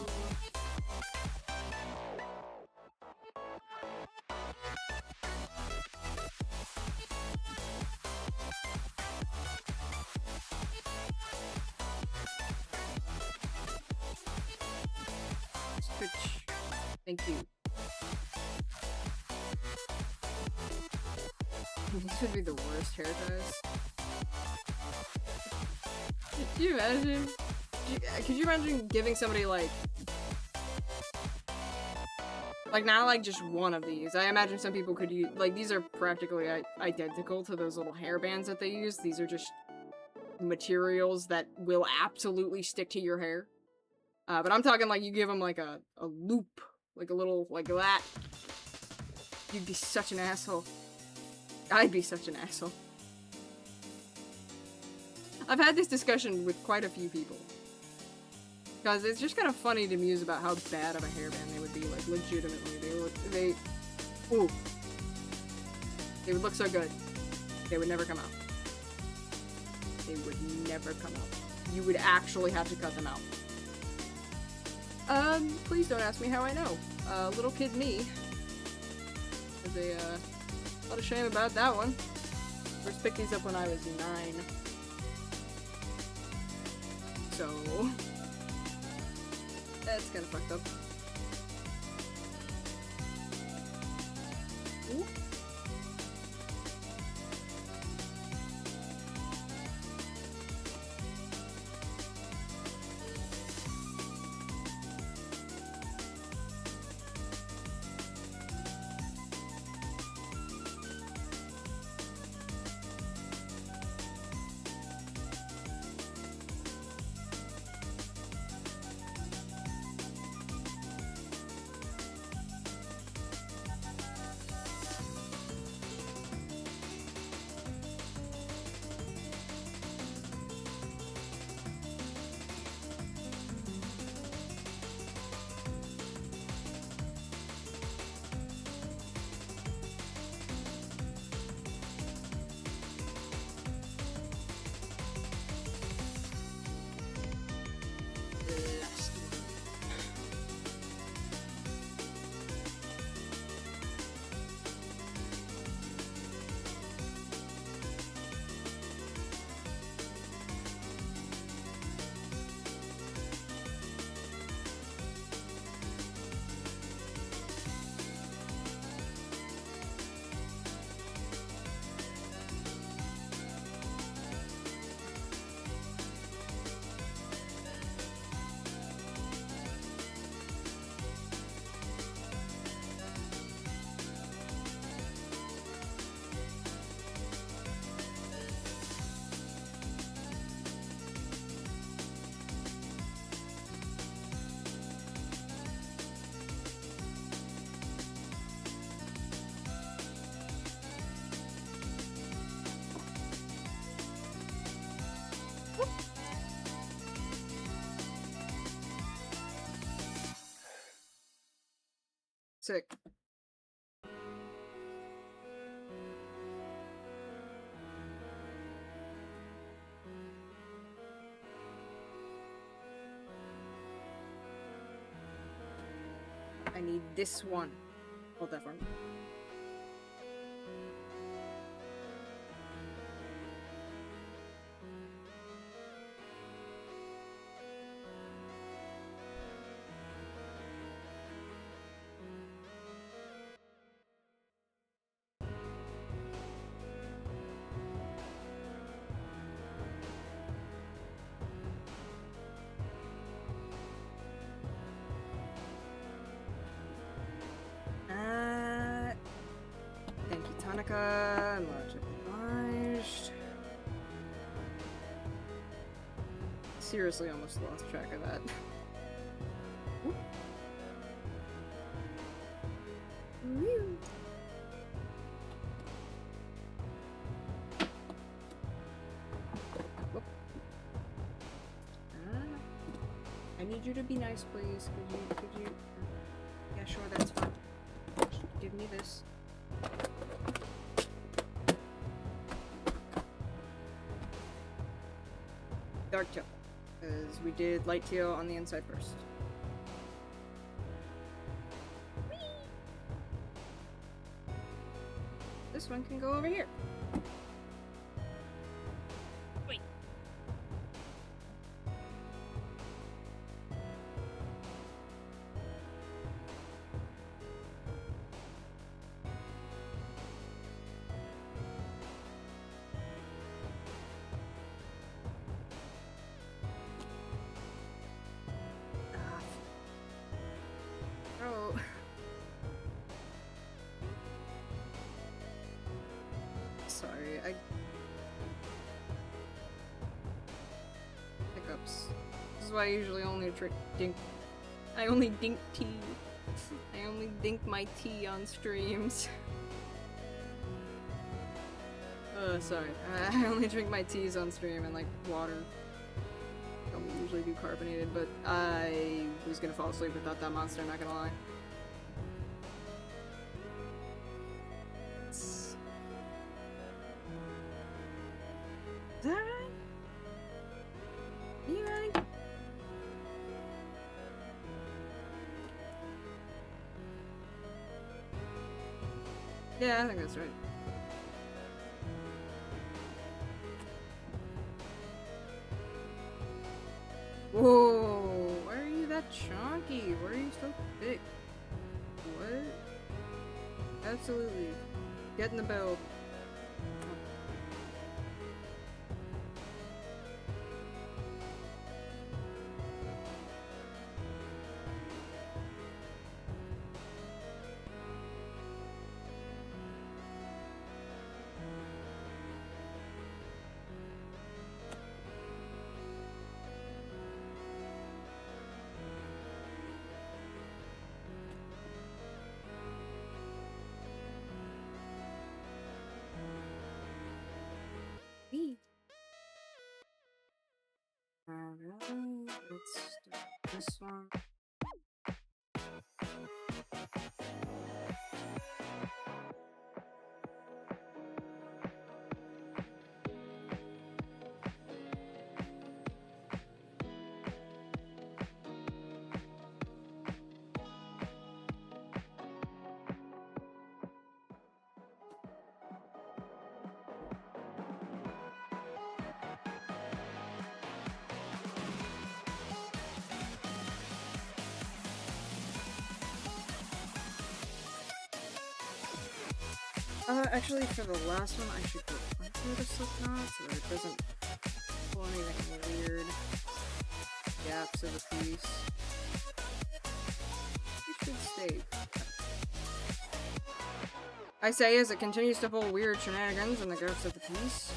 Switch. Thank you. This would be the worst hair ties. Could you imagine? Could you imagine giving somebody like not like just one of these? I imagine some people could use, like, these are practically identical to those little hair bands that they use. These are just materials that will absolutely stick to your hair. But I'm talking like you give them like a loop, like a little, like that. You'd be such an asshole. I'd be such an asshole. I've had this discussion with quite a few people. Because it's just kind of funny to muse about how bad of a hairband they would be, like, legitimately. Ooh. They would look so good. They would never come out. They would never come out. You would actually have to cut them out. Please don't ask me how I know. Little kid me. There's a lot of shame about that one. First picked these up when I was 9. So that's kind of fucked up. Ooh. Sick. I need this one. Hold that for me. Vodka, much obliged. Seriously, almost lost track of that. I need you to be nice, please. Could you? Yeah, sure, that's fine. Give me this. Dark teal, because we did light teal on the inside first. This one can go over here. Wait. Oh. Sorry, hiccups. This is why I usually only dink. I only dink tea. I only dink my tea on streams. Sorry. I only drink my teas on stream and like water. I don't usually do carbonated, but I was gonna fall asleep without that monster, not gonna lie. Is that right? Are you right? Yeah, I think that's right. Whoa, why are you that chunky? Why are you so thick? What? Absolutely. Get in the build. Alright, let's do this one. Actually, for the last one, I should go through the slipknot so that it doesn't pull anything weird. Gaps of the piece. It should stay. I say as it continues to pull weird shenanigans in the gaps of the piece.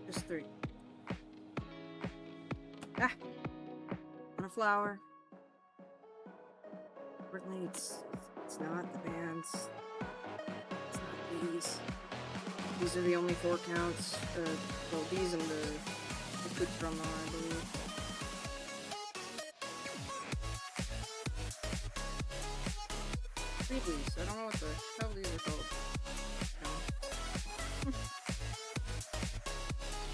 Just 3. Ah! On a flower. Importantly, it's not the bands. It's not these. These are the only 4 counts. Well, these and the good drum, I believe. Release. I don't know what the hell these are called. No.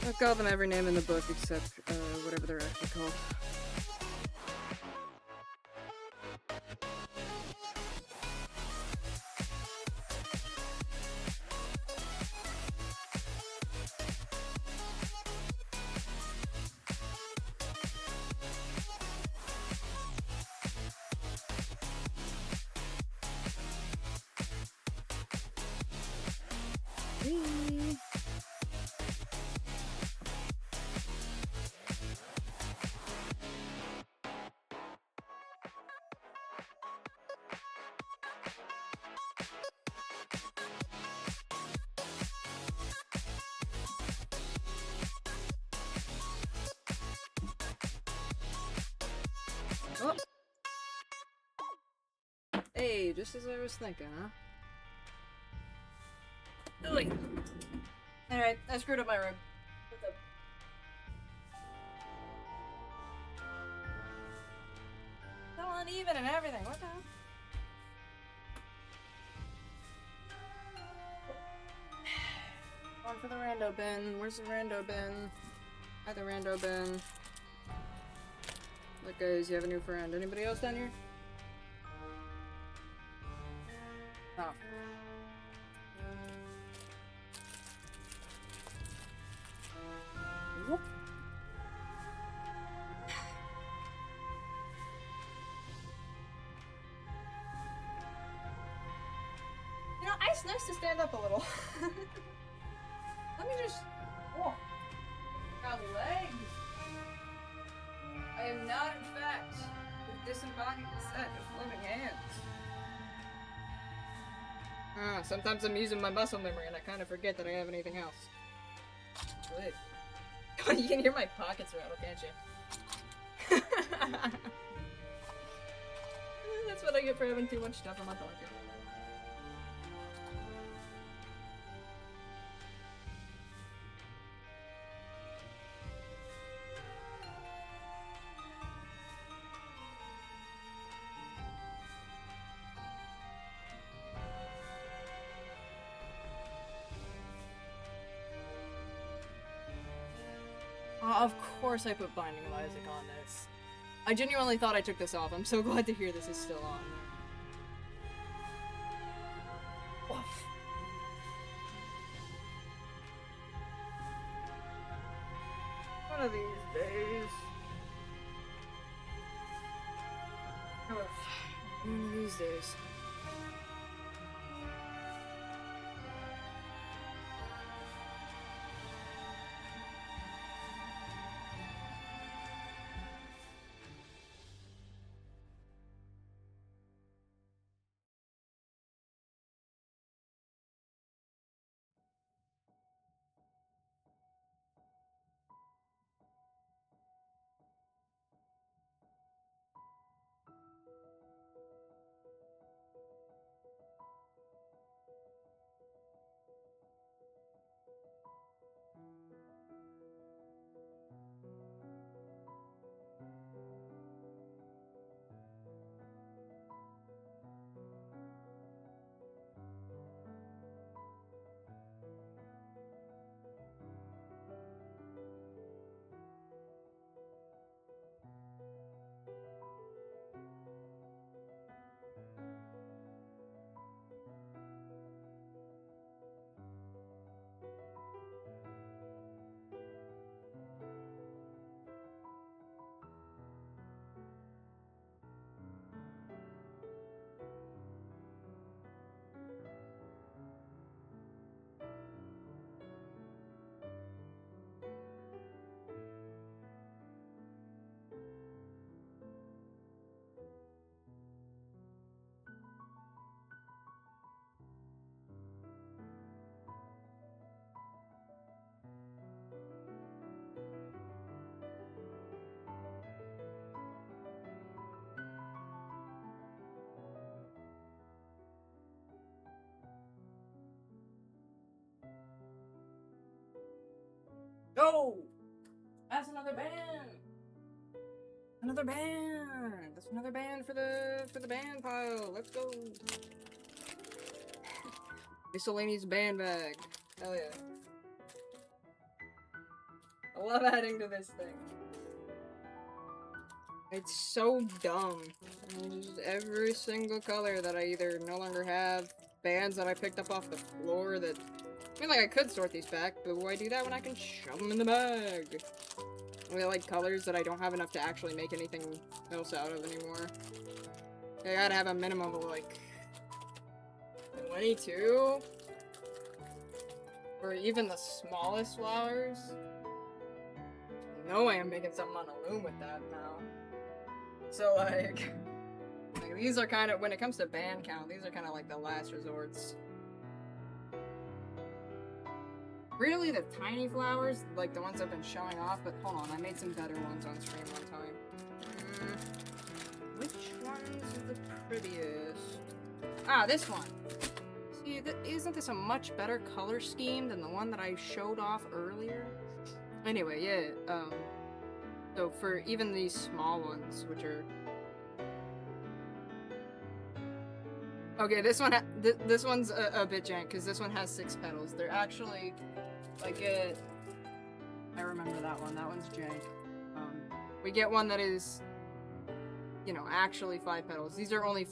I'll call them every name in the book except whatever they're actually called. Oh. Hey, just as I was thinking, huh? Alright, I screwed up my room. What's up? It's all uneven and everything. What the hell? Going for the rando bin. Where's the rando bin? Hi, the rando bin. Look, guys, you have a new friend. Anybody else down here? Oh. Whoop. You know, it's nice to stand up a little. Let me just... Whoa. Got legs. I am not, in fact, the disembodied set of floating hands. Sometimes I'm using my muscle memory and I kind of forget that I have anything else. Wait. You can hear my pockets rattle, can't you? That's what I get for having too much stuff in my pocket. Of course I put Binding of Isaac on this. I genuinely thought I took this off. I'm so glad to hear this is still on. Oof. One of these days. One of these days. Go! That's another bin! Another another band! That's another band for the band pile. Let's go. Miscellaneous band bag. Hell yeah. I love adding to this thing. It's so dumb. Just every single color that I either no longer have, bands that I picked up off the floor that... I mean, like, I could sort these back, but why do that when I can shove them in the bag? I like colors that I don't have enough to actually make anything else out of anymore. I gotta have a minimum of, like, 22? Or even the smallest flowers? No way I'm making something on a loom with that now. So, like these are kind of, when it comes to band count, these are kind of like the last resorts. Really, the tiny flowers, like the ones I've been showing off, but hold on, I made some better ones on stream one time. Which one's the prettiest? Ah, this one! See, isn't this a much better color scheme than the one that I showed off earlier? Anyway, yeah, so for even these small ones, which are... Okay, this one, this one's a bit jank, because this one has 6 petals. They're actually, like, I remember that one. That one's jank. We get one that is, you know, actually 5 petals. These are only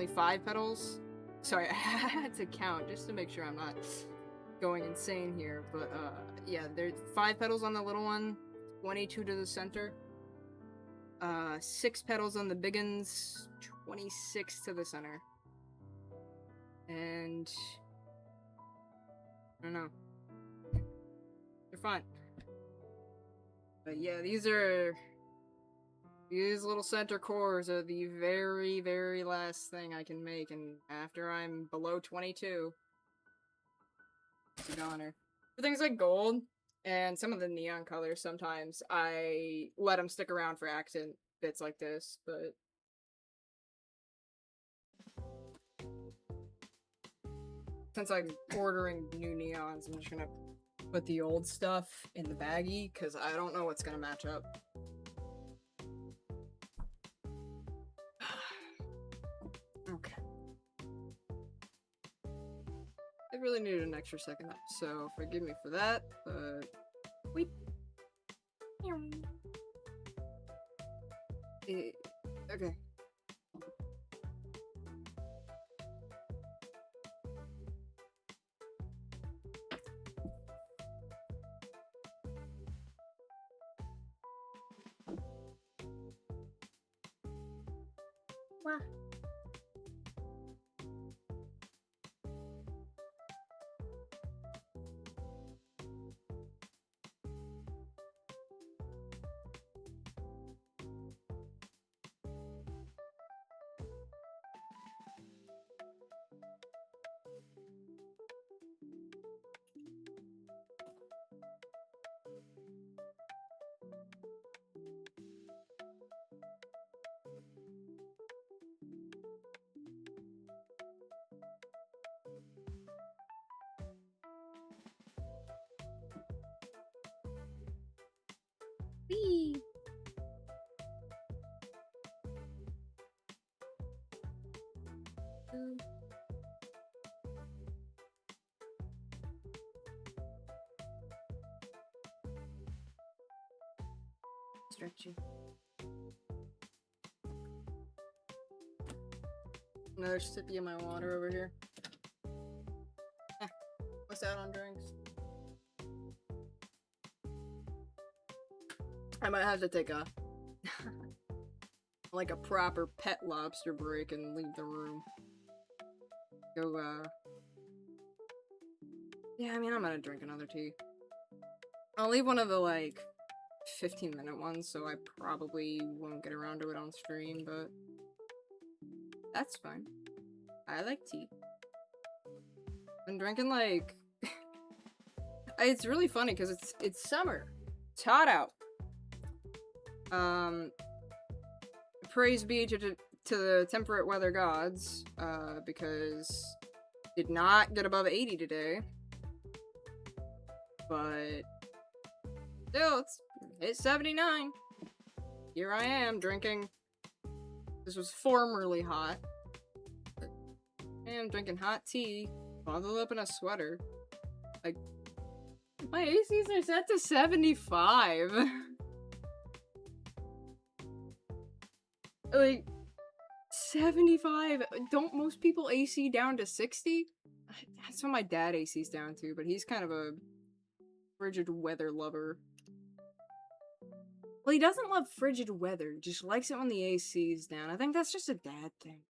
5 petals. Sorry, I had to count just to make sure I'm not going insane here. But, yeah, there's 5 petals on the little one, 22 to the center. 6 petals on the big ones, 26 to the center. And I don't know. They're fun. But yeah, these little center cores are the very, very last thing I can make, and after I'm below 22, it's a goner. For things like gold and some of the neon colors, sometimes I let them stick around for accent bits like this, but since I'm ordering new neons, I'm just gonna put the old stuff in the baggie, because I don't know what's gonna match up. Okay. I really needed an extra second, so forgive me for that, but... Weep. Okay. Wow. Whee! Stretchy. Another sippy of my water over here. What's out on drinks? I might have to take a like a proper pet lobster break and leave the room. Go, yeah, I mean, I'm gonna drink another tea. I'll leave one of the, like, 15-minute ones, so I probably won't get around to it on stream, but that's fine. I like tea. Been drinking, like... It's really funny, because it's summer. It's hot out. Praise be to the temperate weather gods, because did not get above 80 today. But still, it's 79. here I am drinking. This was formerly hot. But I am drinking hot tea, bundled up in a sweater. Like, my ACs are set to 75. Like, 75. Don't most people AC down to 60? That's what my dad ACs down to, but he's kind of a frigid weather lover. Well, he doesn't love frigid weather, he just likes it when the AC's down. I think that's just a dad thing.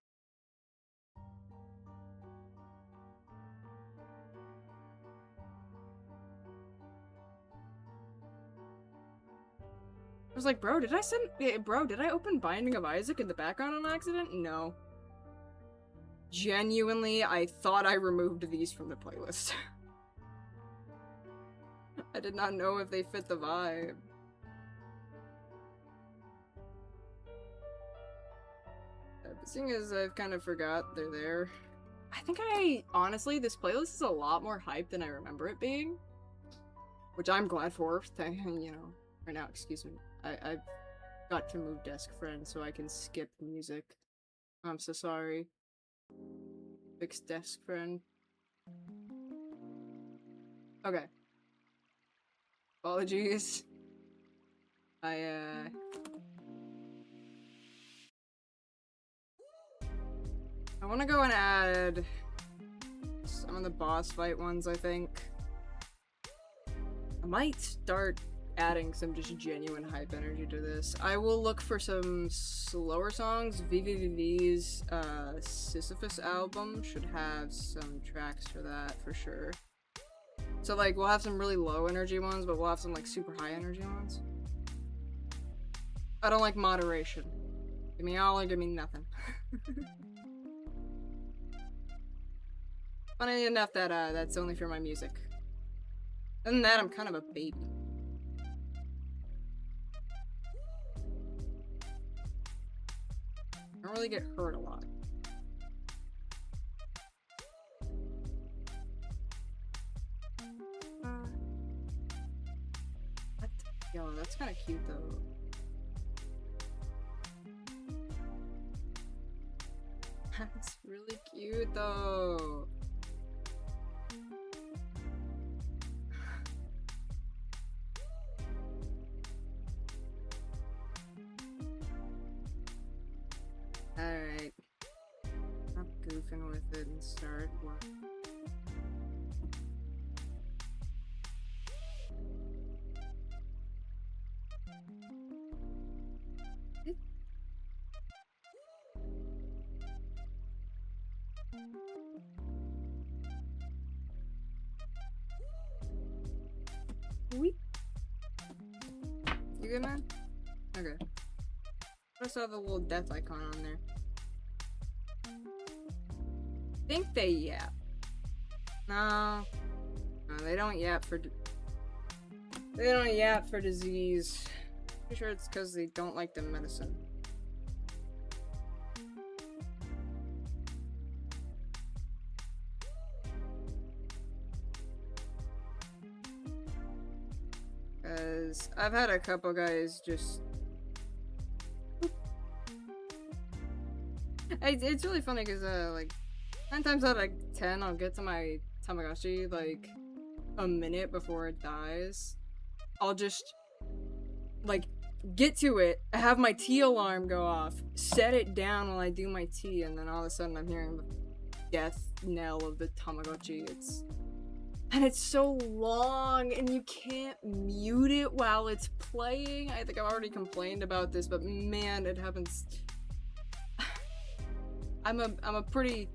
I was like, bro, did I open Binding of Isaac in the background on accident? No. Genuinely, I thought I removed these from the playlist. I did not know if they fit the vibe. But seeing as I've kind of forgot they're there, I think honestly, this playlist is a lot more hype than I remember it being. Which I'm glad for, you know. Right now, excuse me. I've got to move desk friend so I can skip music. I'm so sorry. Fix desk friend. Okay. Apologies. I want to go and add some of the boss fight ones, I think. I might start adding some just genuine hype energy to this. I will look for some slower songs. VVVV's Sisyphus album should have some tracks for that for sure. So like we'll have some really low energy ones, but we'll have some like super high energy ones. I don't like moderation. Give me all or give me nothing. Funny enough that that's only for my music. Other than that, I'm kind of a baby. I don't really get hurt a lot. What? Yo, that's kind of cute though. That's really cute though. Alright. Stop goofing with it and start work. Weep. You good, man? Okay. I saw the little death icon on there. Think they yap. No. No, they don't yap for they don't yap for disease. Pretty sure it's because they don't like the medicine. Because I've had a couple guys just... It's really funny because, like, 9 times out of 10, I'll get to my Tamagotchi, like, a minute before it dies. I'll just, like, get to it, have my tea alarm go off, set it down while I do my tea, and then all of a sudden I'm hearing the death knell of the Tamagotchi. And it's so long, and you can't mute it while it's playing. I think I've already complained about this, but man, it happens. I'm a pretty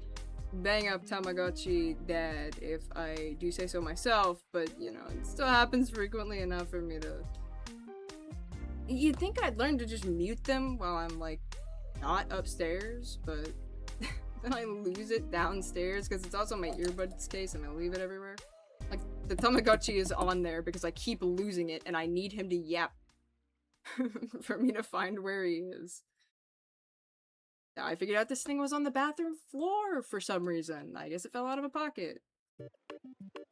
bang-up Tamagotchi dad, if I do say so myself, but, you know, it still happens frequently enough for me to... You'd think I'd learn to just mute them while I'm, like, not upstairs, but then I lose it downstairs, because it's also my earbuds case, and I leave it everywhere. Like, the Tamagotchi is on there because I keep losing it, and I need him to yap for me to find where he is. I figured out this thing was on the bathroom floor for some reason. I guess it fell out of a pocket.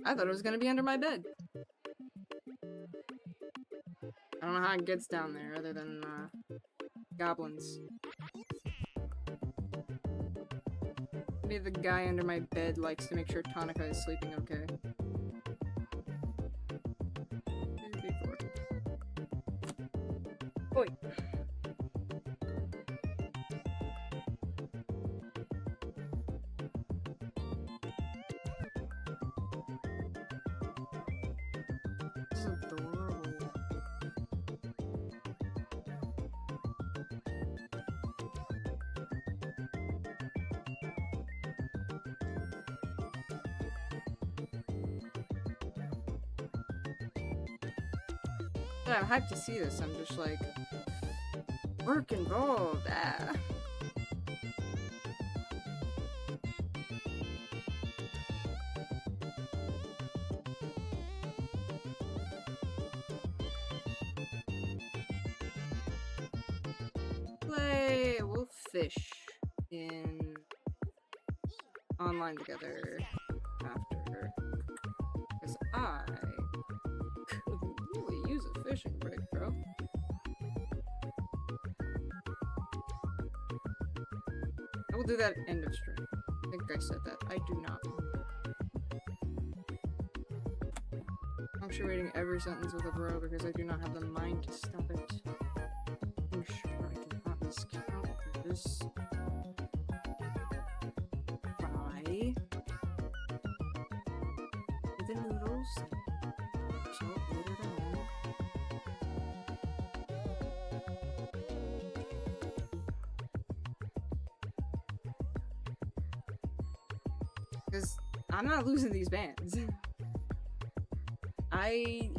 I thought it was gonna be under my bed. I don't know how it gets down there other than, Goblins. Maybe the guy under my bed likes to make sure Tonica is sleeping okay. 2, 3, 4. Oi. This is adorable. Yeah, I'm hyped to see this. I'm just like, work involved. Ah. We'll fish in online together after, because I could really use a fishing break, bro. I will do that end of stream. I think I said that. I do not. I'm punctuating every sentence with a bro because I do not have the mind to stop it. I'm sure I do not miscount this. Fry the noodles. Salt later on. Because I'm not losing these bands. I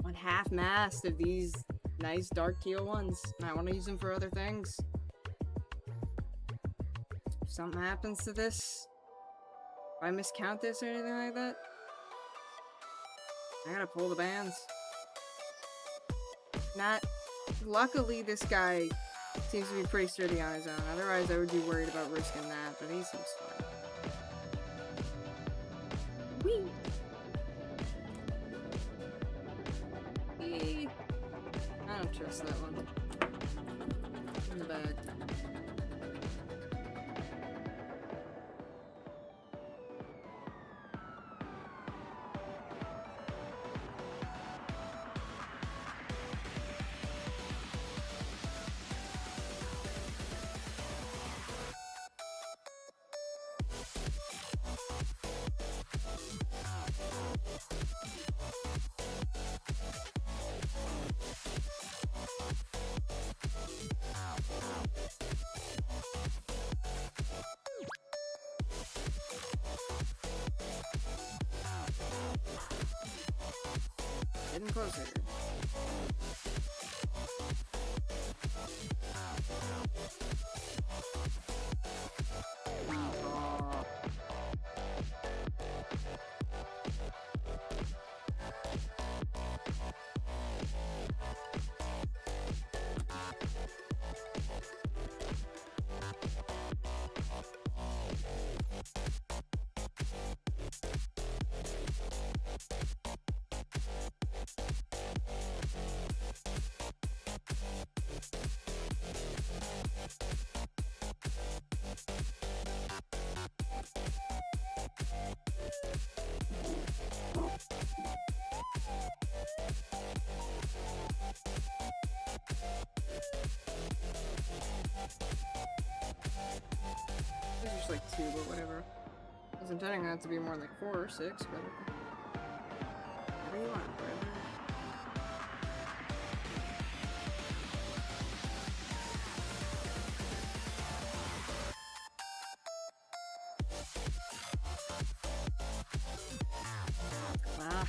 want half-mast of these nice dark teal ones. I want to use them for other things. If something happens to this, if I miscount this or anything like that, I gotta pull the bands. Not. Luckily, this guy seems to be pretty sturdy on his own. Otherwise, I would be worried about risking that, but he seems fine. Whee! I don't trust that one. In the bag. Getting closer. There's just like 2, but whatever. I was intending that to be more like 4 or 6, but whatever you want, brother. Ah.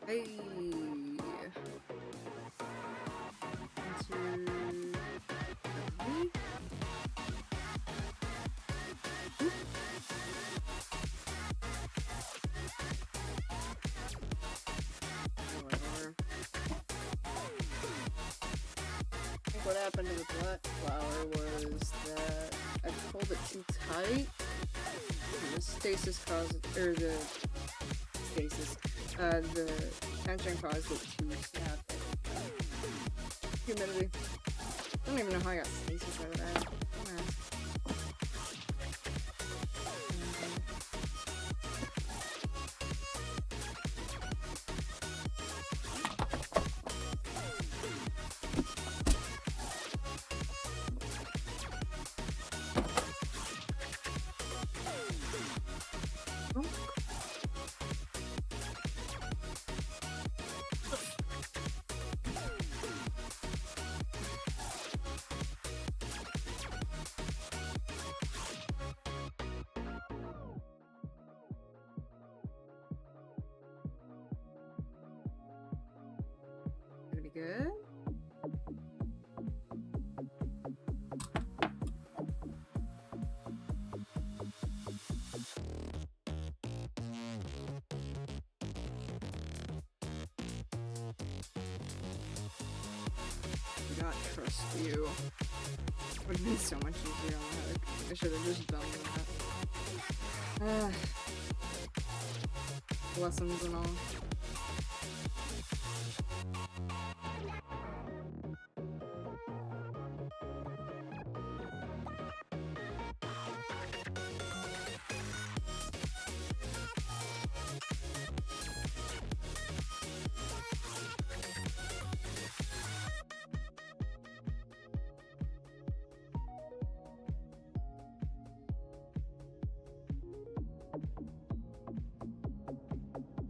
Hey. Into... Me? Whatever. I think what happened to the black flower was that I pulled it too tight. And the stasis caused, or the stasis, the tension caused it to snap. Humidity. I don't even know how I got stasis out of that. Gonna be good. Do not trust you. Would have been so much easier on that. I should have just done that. Lessons and all.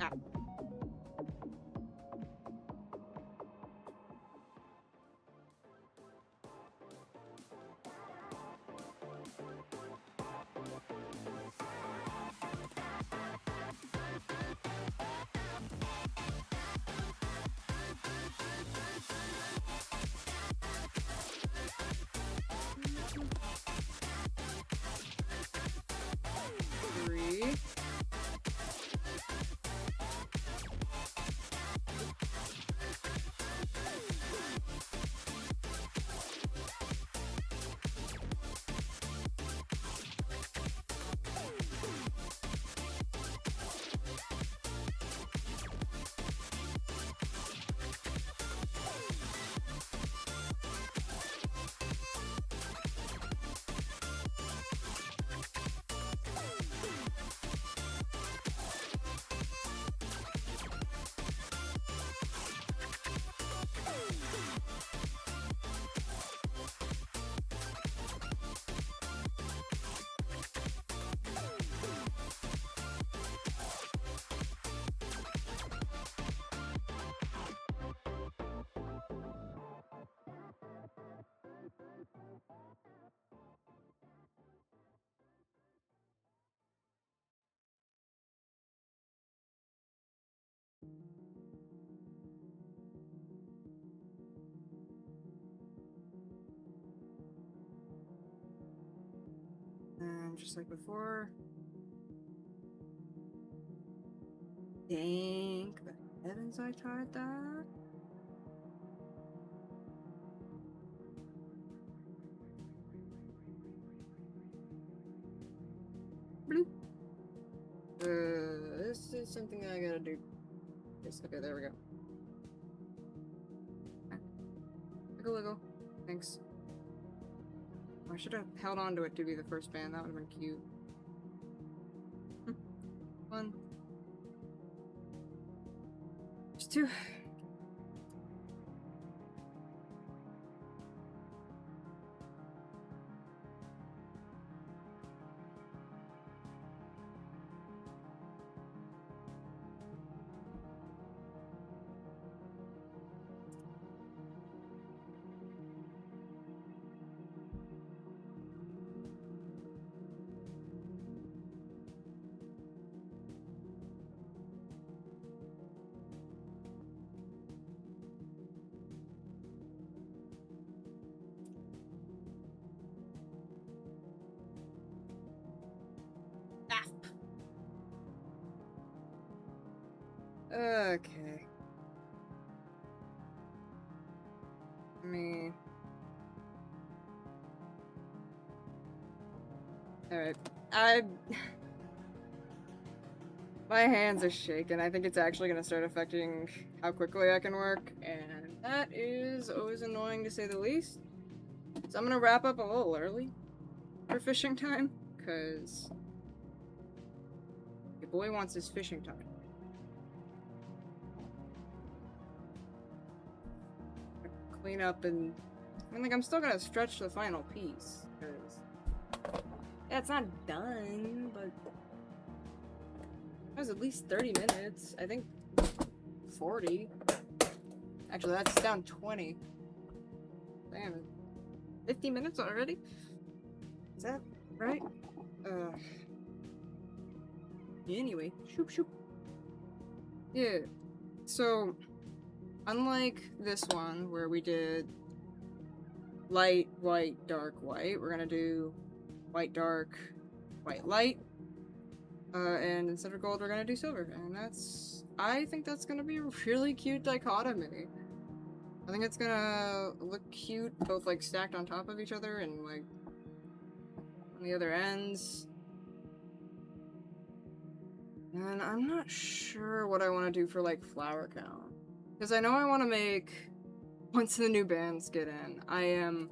Ah. Three. And just like before. Thank the heavens I tried that. Bloop. This is something I gotta do. Yes, okay, there we go. Wiggle, wiggle. Thanks. I should have held on to it to be the first band. That would have been cute. Fun. Just two. Okay. Me. Alright. My hands are shaking. I think it's actually gonna start affecting how quickly I can work, and that is always annoying to say the least. So I'm gonna wrap up a little early for fishing time, because your boy wants his fishing time. Clean up and... I mean, like, I'm still gonna stretch the final piece, because... Yeah, it's not done, but... It was at least 30 minutes. I think 40. Actually, that's down 20. Damn. 50 minutes already? Is that right? Anyway. Shoop shoop. Yeah. So, unlike this one, where we did light, white, dark, white, we're gonna do white, dark, white, light. And instead of gold, we're gonna do silver. And I think that's gonna be a really cute dichotomy. I think it's gonna look cute, both like stacked on top of each other and like on the other ends. And I'm not sure what I want to do for like flower count. Because I know I want to make, once the new bands get in, I am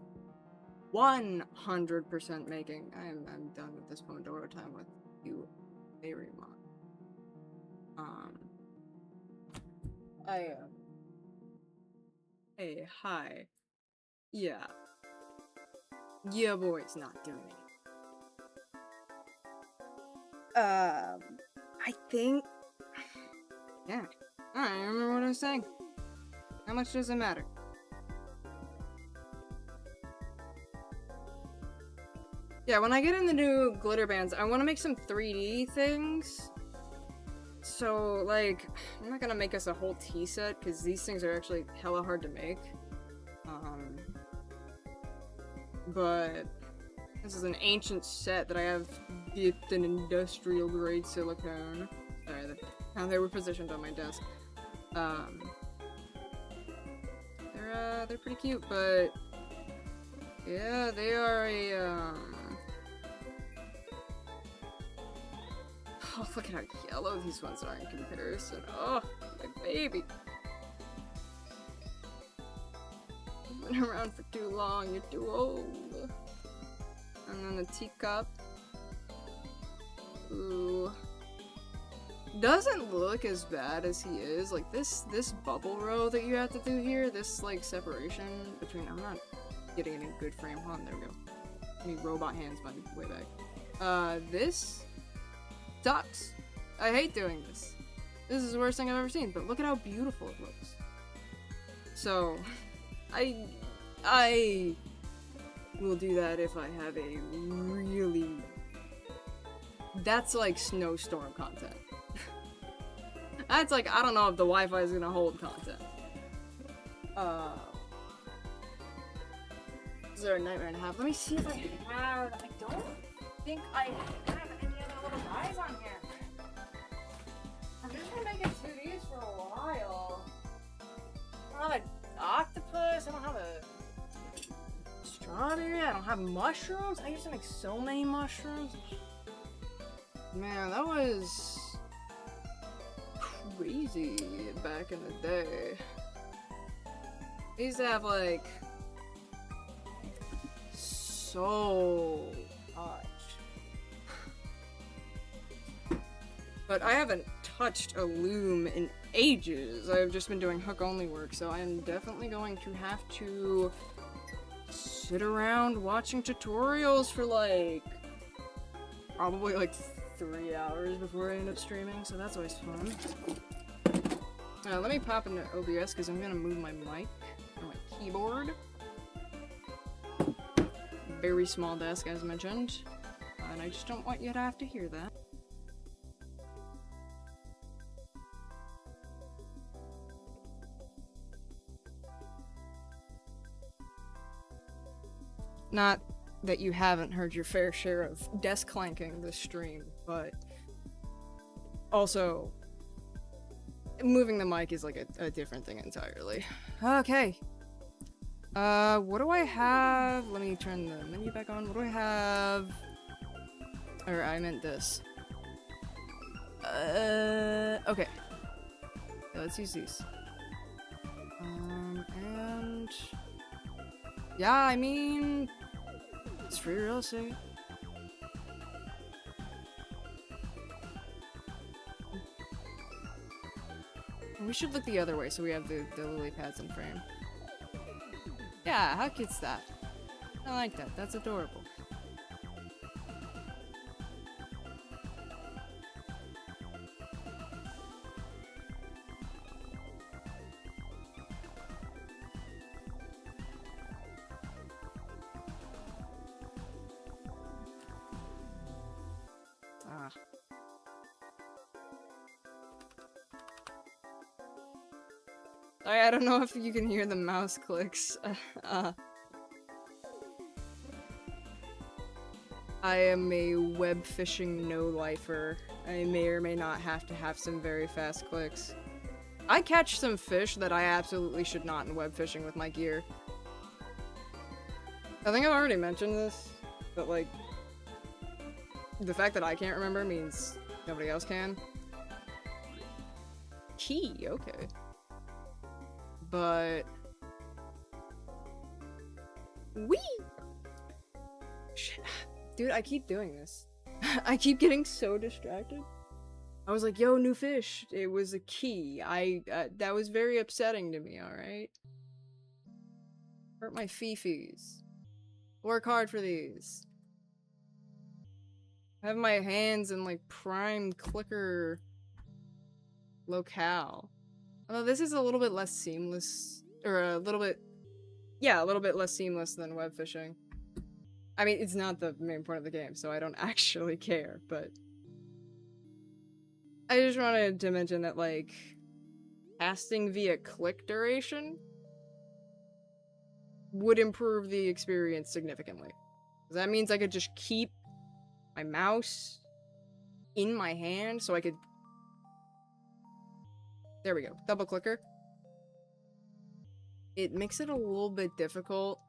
100% making, I'm done with this Pomodoro time with you. Very much. I am. Hey, hi. Yeah. Yeah, boy's not doing it. I think... Yeah. I don't remember what I was saying. How much does it matter? Yeah, when I get in the new glitter bands, I want to make some 3D things. So, like, I'm not gonna make us a whole tea set, because these things are actually hella hard to make. But this is an ancient set that I have dipped in industrial grade silicone. Sorry, how they were positioned on my desk. They're pretty cute, but yeah, they are a, oh, look at how yellow these ones are in comparison. Oh, my baby. You've been around for too long, you're too old. And then the teacup. Ooh. Doesn't look as bad as he is. Like, this bubble row that you have to do here, this, like, separation between... I'm not getting any good frame. Hold on, there we go. I need robot hands by way back. This... sucks. I hate doing this. This is the worst thing I've ever seen, but look at how beautiful it looks. So, I will do that if I have a really... That's like snowstorm content. That's like, I don't know if the Wi-Fi is gonna hold content. Is there a nightmare and a half? Let me see if I have... I don't think I have any other little guys on here. I'm just gonna make it 2Ds for a while. I don't have an octopus, I don't have a strawberry, I don't have mushrooms. I used to make so many mushrooms. Man, that was crazy back in the day. I used to have like so much. But I haven't touched a loom in ages. I've just been doing hook only work, so I'm definitely going to have to sit around watching tutorials for like probably like 3 hours before I end up streaming, so that's always fun. Let me pop into OBS because I'm gonna move my mic or my keyboard. Very small desk, as mentioned, and I just don't want you to have to hear that. Not that you haven't heard your fair share of desk clanking this stream, but also moving the mic is like a different thing entirely. Okay. What do I have? Let me turn the menu back on. What do I have? Or I meant this. Okay. Yeah, let's use these. And... yeah, I mean... it's free real estate. We should look the other way so we have the lily pads in frame. Yeah, how cute's that? I like that. That's adorable. Ah. Sorry, I don't know if you can hear the mouse clicks. I am a web fishing no-lifer. I may or may not have to have some very fast clicks. I catch some fish that I absolutely should not in web fishing with my gear. I think I've already mentioned this, but like, the fact that I can't remember means nobody else can. Key, okay. But... whee! Shit. Dude, I keep doing this. I keep getting so distracted. I was like, yo, new fish. It was a key. That was very upsetting to me, alright? Hurt my fifis. Work hard for these. I have my hands in, like, prime clicker locale. Although this is a little bit less seamless. Or a little bit... yeah, a little bit less seamless than web fishing. I mean, it's not the main point of the game, so I don't actually care, but... I just wanted to mention that, like, casting via click duration would improve the experience significantly. That means I could just keep my mouse in my hand, so I could... there we go. Double clicker. It makes it a little bit difficult.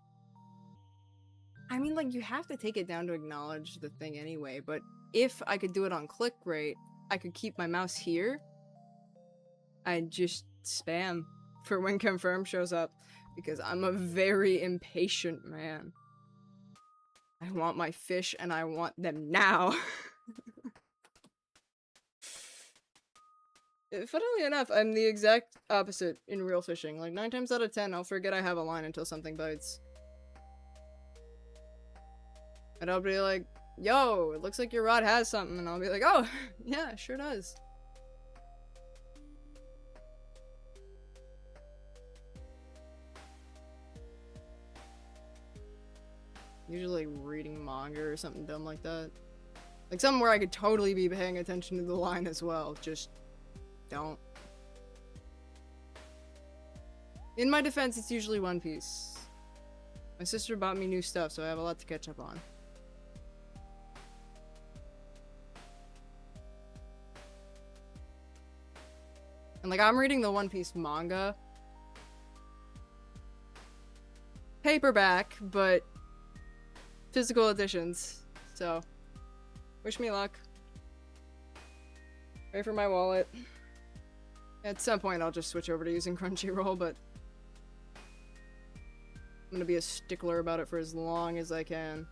I mean, like, you have to take it down to acknowledge the thing anyway, but if I could do it on click rate, I could keep my mouse here. I'd just spam for when confirm shows up, because I'm a very impatient man. I want my fish and I want them now. Funnily enough, I'm the exact opposite in real fishing. Like, 9 times out of 10, I'll forget I have a line until something bites. And I'll be like, yo, it looks like your rod has something. And I'll be like, oh, yeah, it sure does. Usually reading manga or something dumb like that. Like something where I could totally be paying attention to the line as well. Just don't. In my defense, it's usually One Piece. My sister bought me new stuff, so I have a lot to catch up on. And like, I'm reading the One Piece manga. Paperback, but physical editions. So, wish me luck. Pray for my wallet. At some point, I'll just switch over to using Crunchyroll, but I'm gonna be a stickler about it for as long as I can.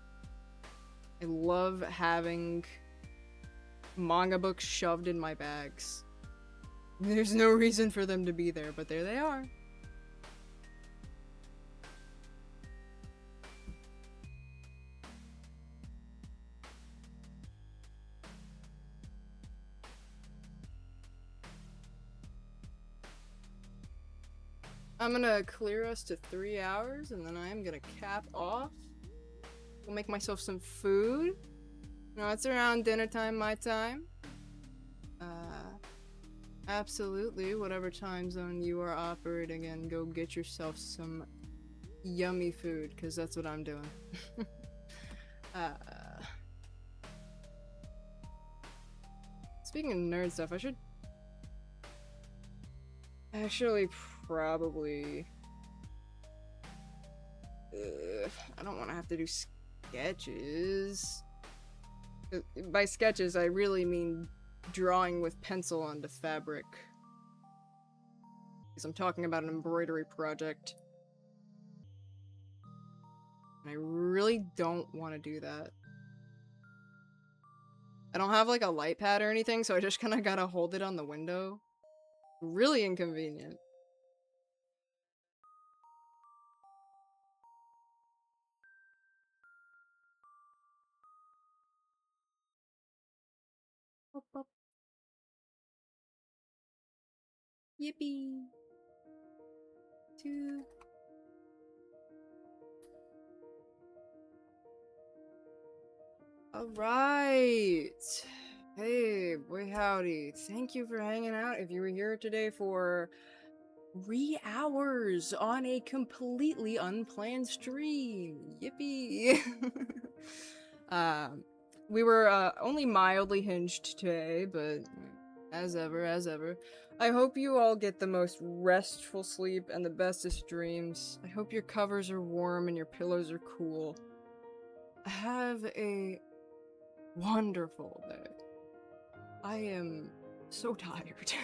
I love having manga books shoved in my bags. There's no reason for them to be there, but there they are. I'm gonna clear us to 3 hours, and then I'm gonna cap off. Go make myself some food. No, it's around dinner time, my time. Absolutely, whatever time zone you are operating in, go get yourself some yummy food, because that's what I'm doing. Speaking of nerd stuff, I should Actually, probably... I don't want to have to do sketches. By sketches, I really mean drawing with pencil onto fabric. Because I'm talking about an embroidery project. And I really don't want to do that. I don't have like a light pad or anything, so I just kind of gotta hold it on the window. Really inconvenient. Boop, boop. Yippee! Two. Alright! Hey, boy howdy. Thank you for hanging out. If you were here today for 3 hours on a completely unplanned stream. Yippee! We were only mildly hinged today, but as ever, I hope you all get the most restful sleep and the bestest dreams. I hope your covers are warm and your pillows are cool. Have a wonderful day. I am so tired.